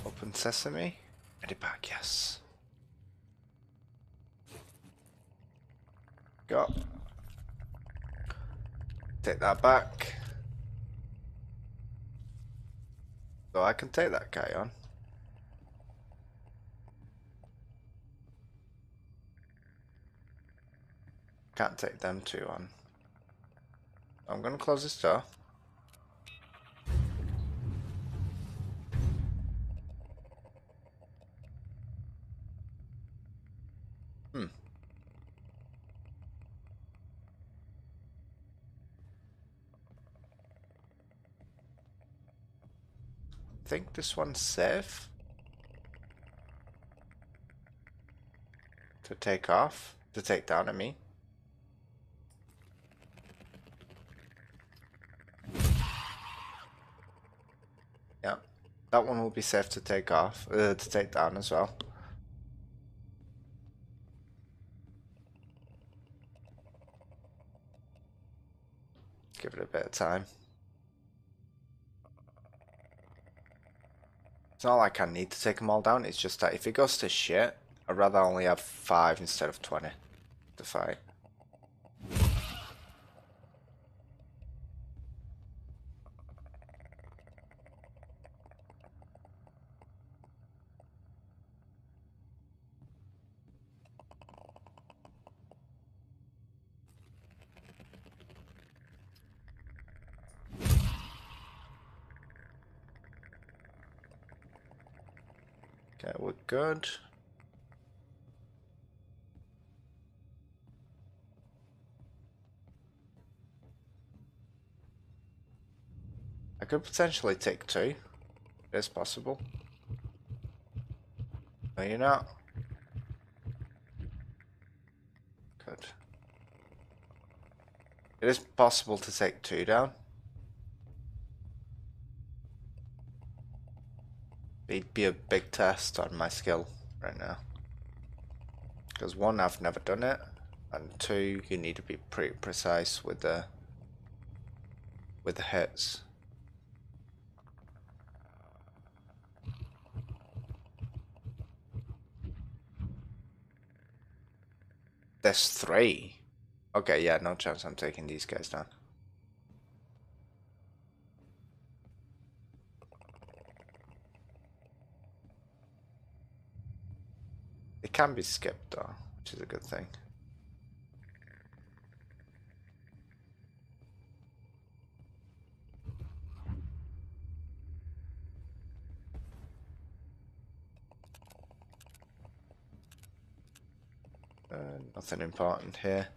open sesame. Ready back, yes. Go. Take that back. So I can take that guy on. Can't take them two on. I'm gonna close this door. I think this one's safe to take off, to take down, I mean. Yeah, that one will be safe to take off, to take down as well. Give it a bit of time. It's not like I need to take them all down, it's just that if it goes to shit, I'd rather only have 5 instead of 20 to fight. Okay, we're good. I could potentially take 2. It's possible. No, you're not. Good. It is possible to take 2 down. It'd be a big test on my skill right now. Because 1, I've never done it, and 2, you need to be pretty precise with the hits. There's 3. Okay, yeah, no chance I'm taking these guys down. It can be skipped though, which is a good thing. Nothing important here.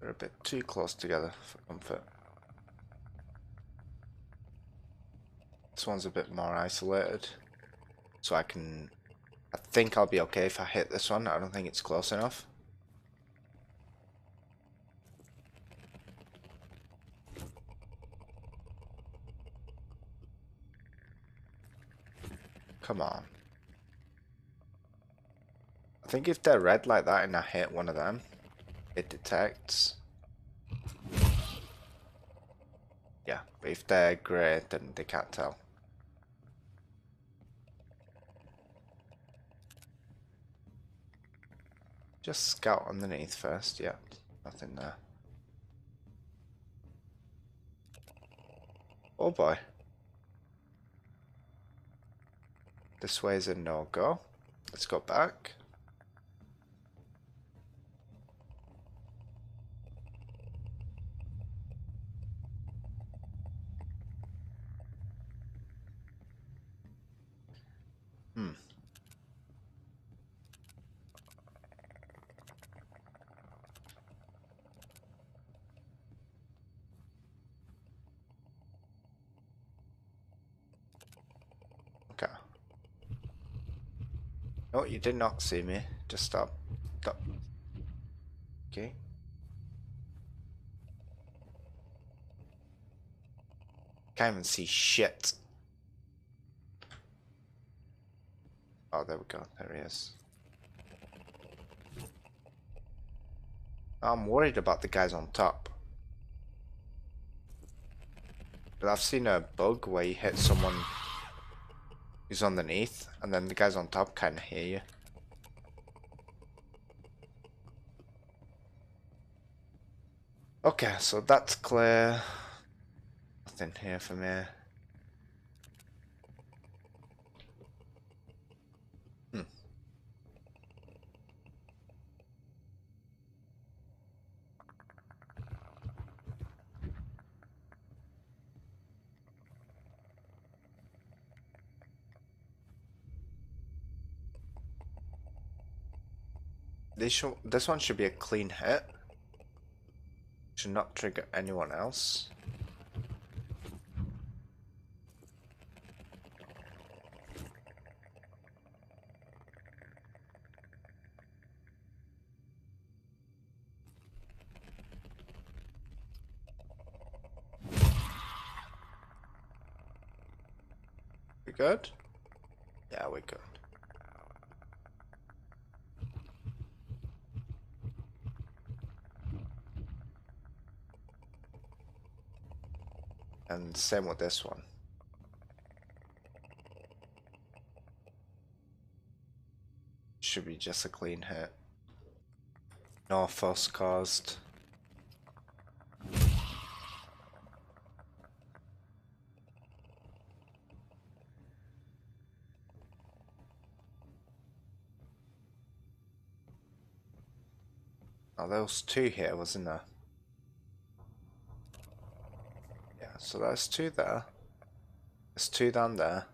They're a bit too close together for comfort. This one's a bit more isolated, so I think I'll be okay if I hit this one. I don't think it's close enough. Come on. I think if they're red like that and I hit one of them, it detects. Yeah, but if they're grey, then they can't tell. Just scout underneath first. Yeah, nothing there. Oh boy. This way is a no-go. Let's go back. Okay. No, you did not see me. Just stop. Stop. Okay. Can't even see shit. Oh, there we go. There he is. I'm worried about the guys on top. But I've seen a bug where you hit someone who's underneath, and then the guys on top can't hear you. Okay, so that's clear. Nothing here for me. This one should be a clean hit. Should not trigger anyone else. We good? Yeah, we're good. And same with this one. Should be just a clean hit. No fuss caused. Oh, there was two here, wasn't there? Yeah, so there's two there. There's two down there.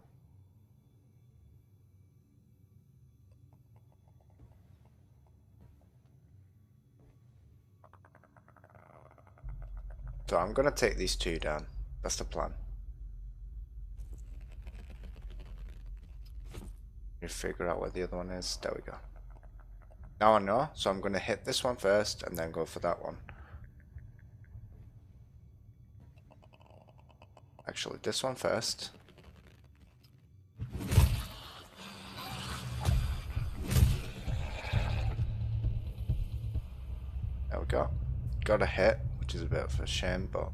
So I'm gonna take these two down. That's the plan. You figure out where the other one is. There we go. Now I know, so I'm gonna hit this one first and then go for that one. Actually, this one first. There we go. Got a hit, which is a bit of a shame, but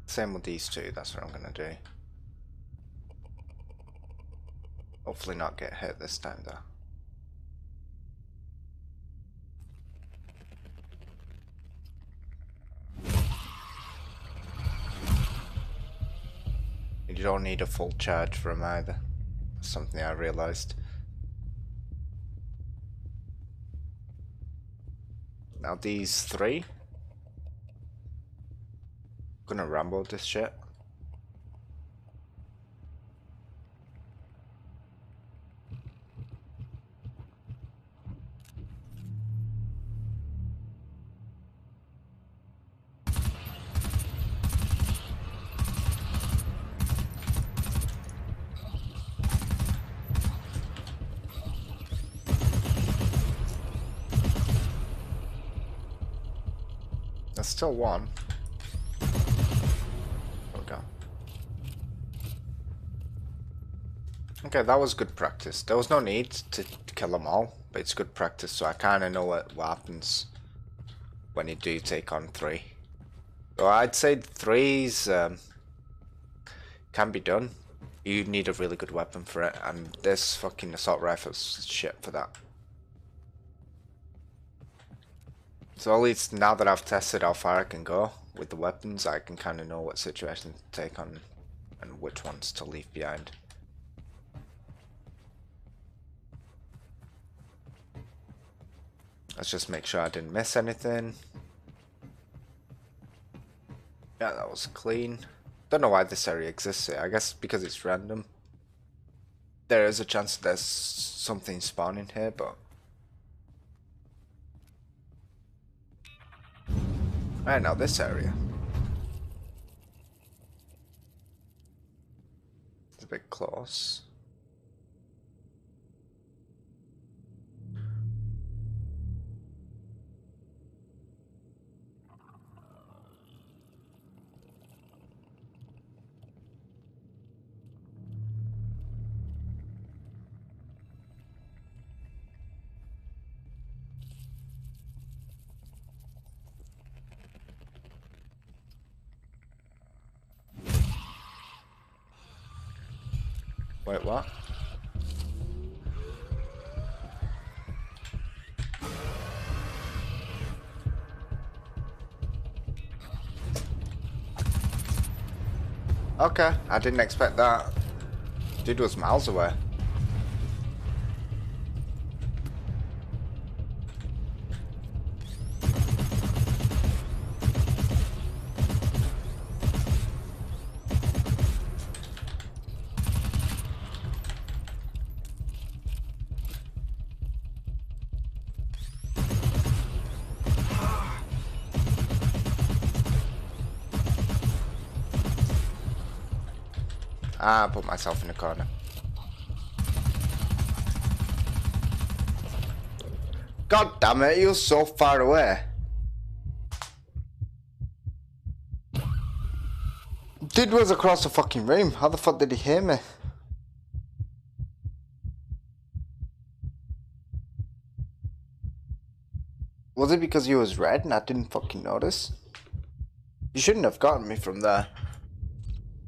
same with these two, that's what I'm gonna do. Hopefully not get hit this time though. You don't need a full charge for them either. That's something I realized. Now these three. I'm gonna ramble this shit. There's still one. Okay. Okay, that was good practice. There was no need to kill them all, but it's good practice, so I kind of know what happens when you do take on 3. So I'd say 3's can be done. You need a really good weapon for it, and this fucking assault rifle's shit for that. So at least now that I've tested how far I can go with the weapons, I can kind of know what situations to take on and which ones to leave behind. Let's just make sure I didn't miss anything. Yeah, that was clean. Don't know why this area exists here. I guess because it's random. There is a chance there's something spawning here, but... Right, now this area. It's a bit close. Wait, what? Okay, I didn't expect that. Dude was miles away. I put myself in the corner. God damn it, he was so far away. Dude was across the fucking room. How the fuck did he hear me? Was it because he was red and I didn't fucking notice? You shouldn't have gotten me from there.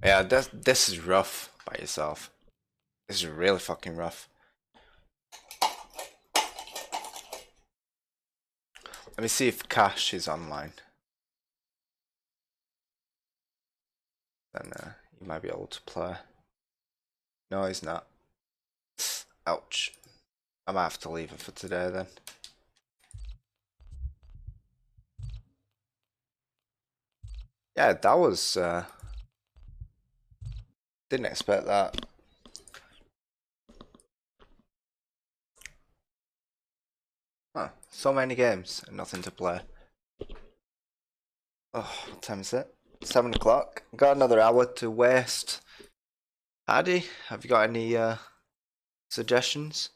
Yeah, this is rough by yourself. This is really fucking rough. Let me see if Cash is online. Then he might be able to play. No, he's not. Ouch. I might have to leave it for today then. Yeah, that was... didn't expect that. Huh, so many games and nothing to play. Oh, what time is it? 7 o'clock. Got another hour to waste. Addy, have you got any suggestions?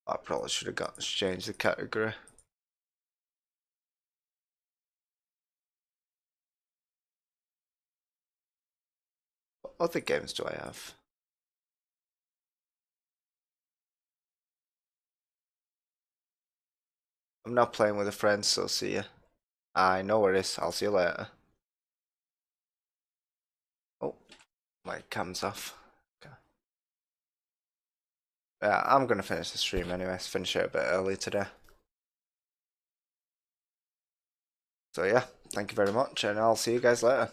I probably should have got changed the category. What other games do I have? I'm not playing with a friend, so see ya. I know where it is. I'll see you later. Oh, my cam's off. Okay. Yeah, I'm gonna finish the stream anyway. Finish it a bit early today. So yeah, thank you very much, and I'll see you guys later.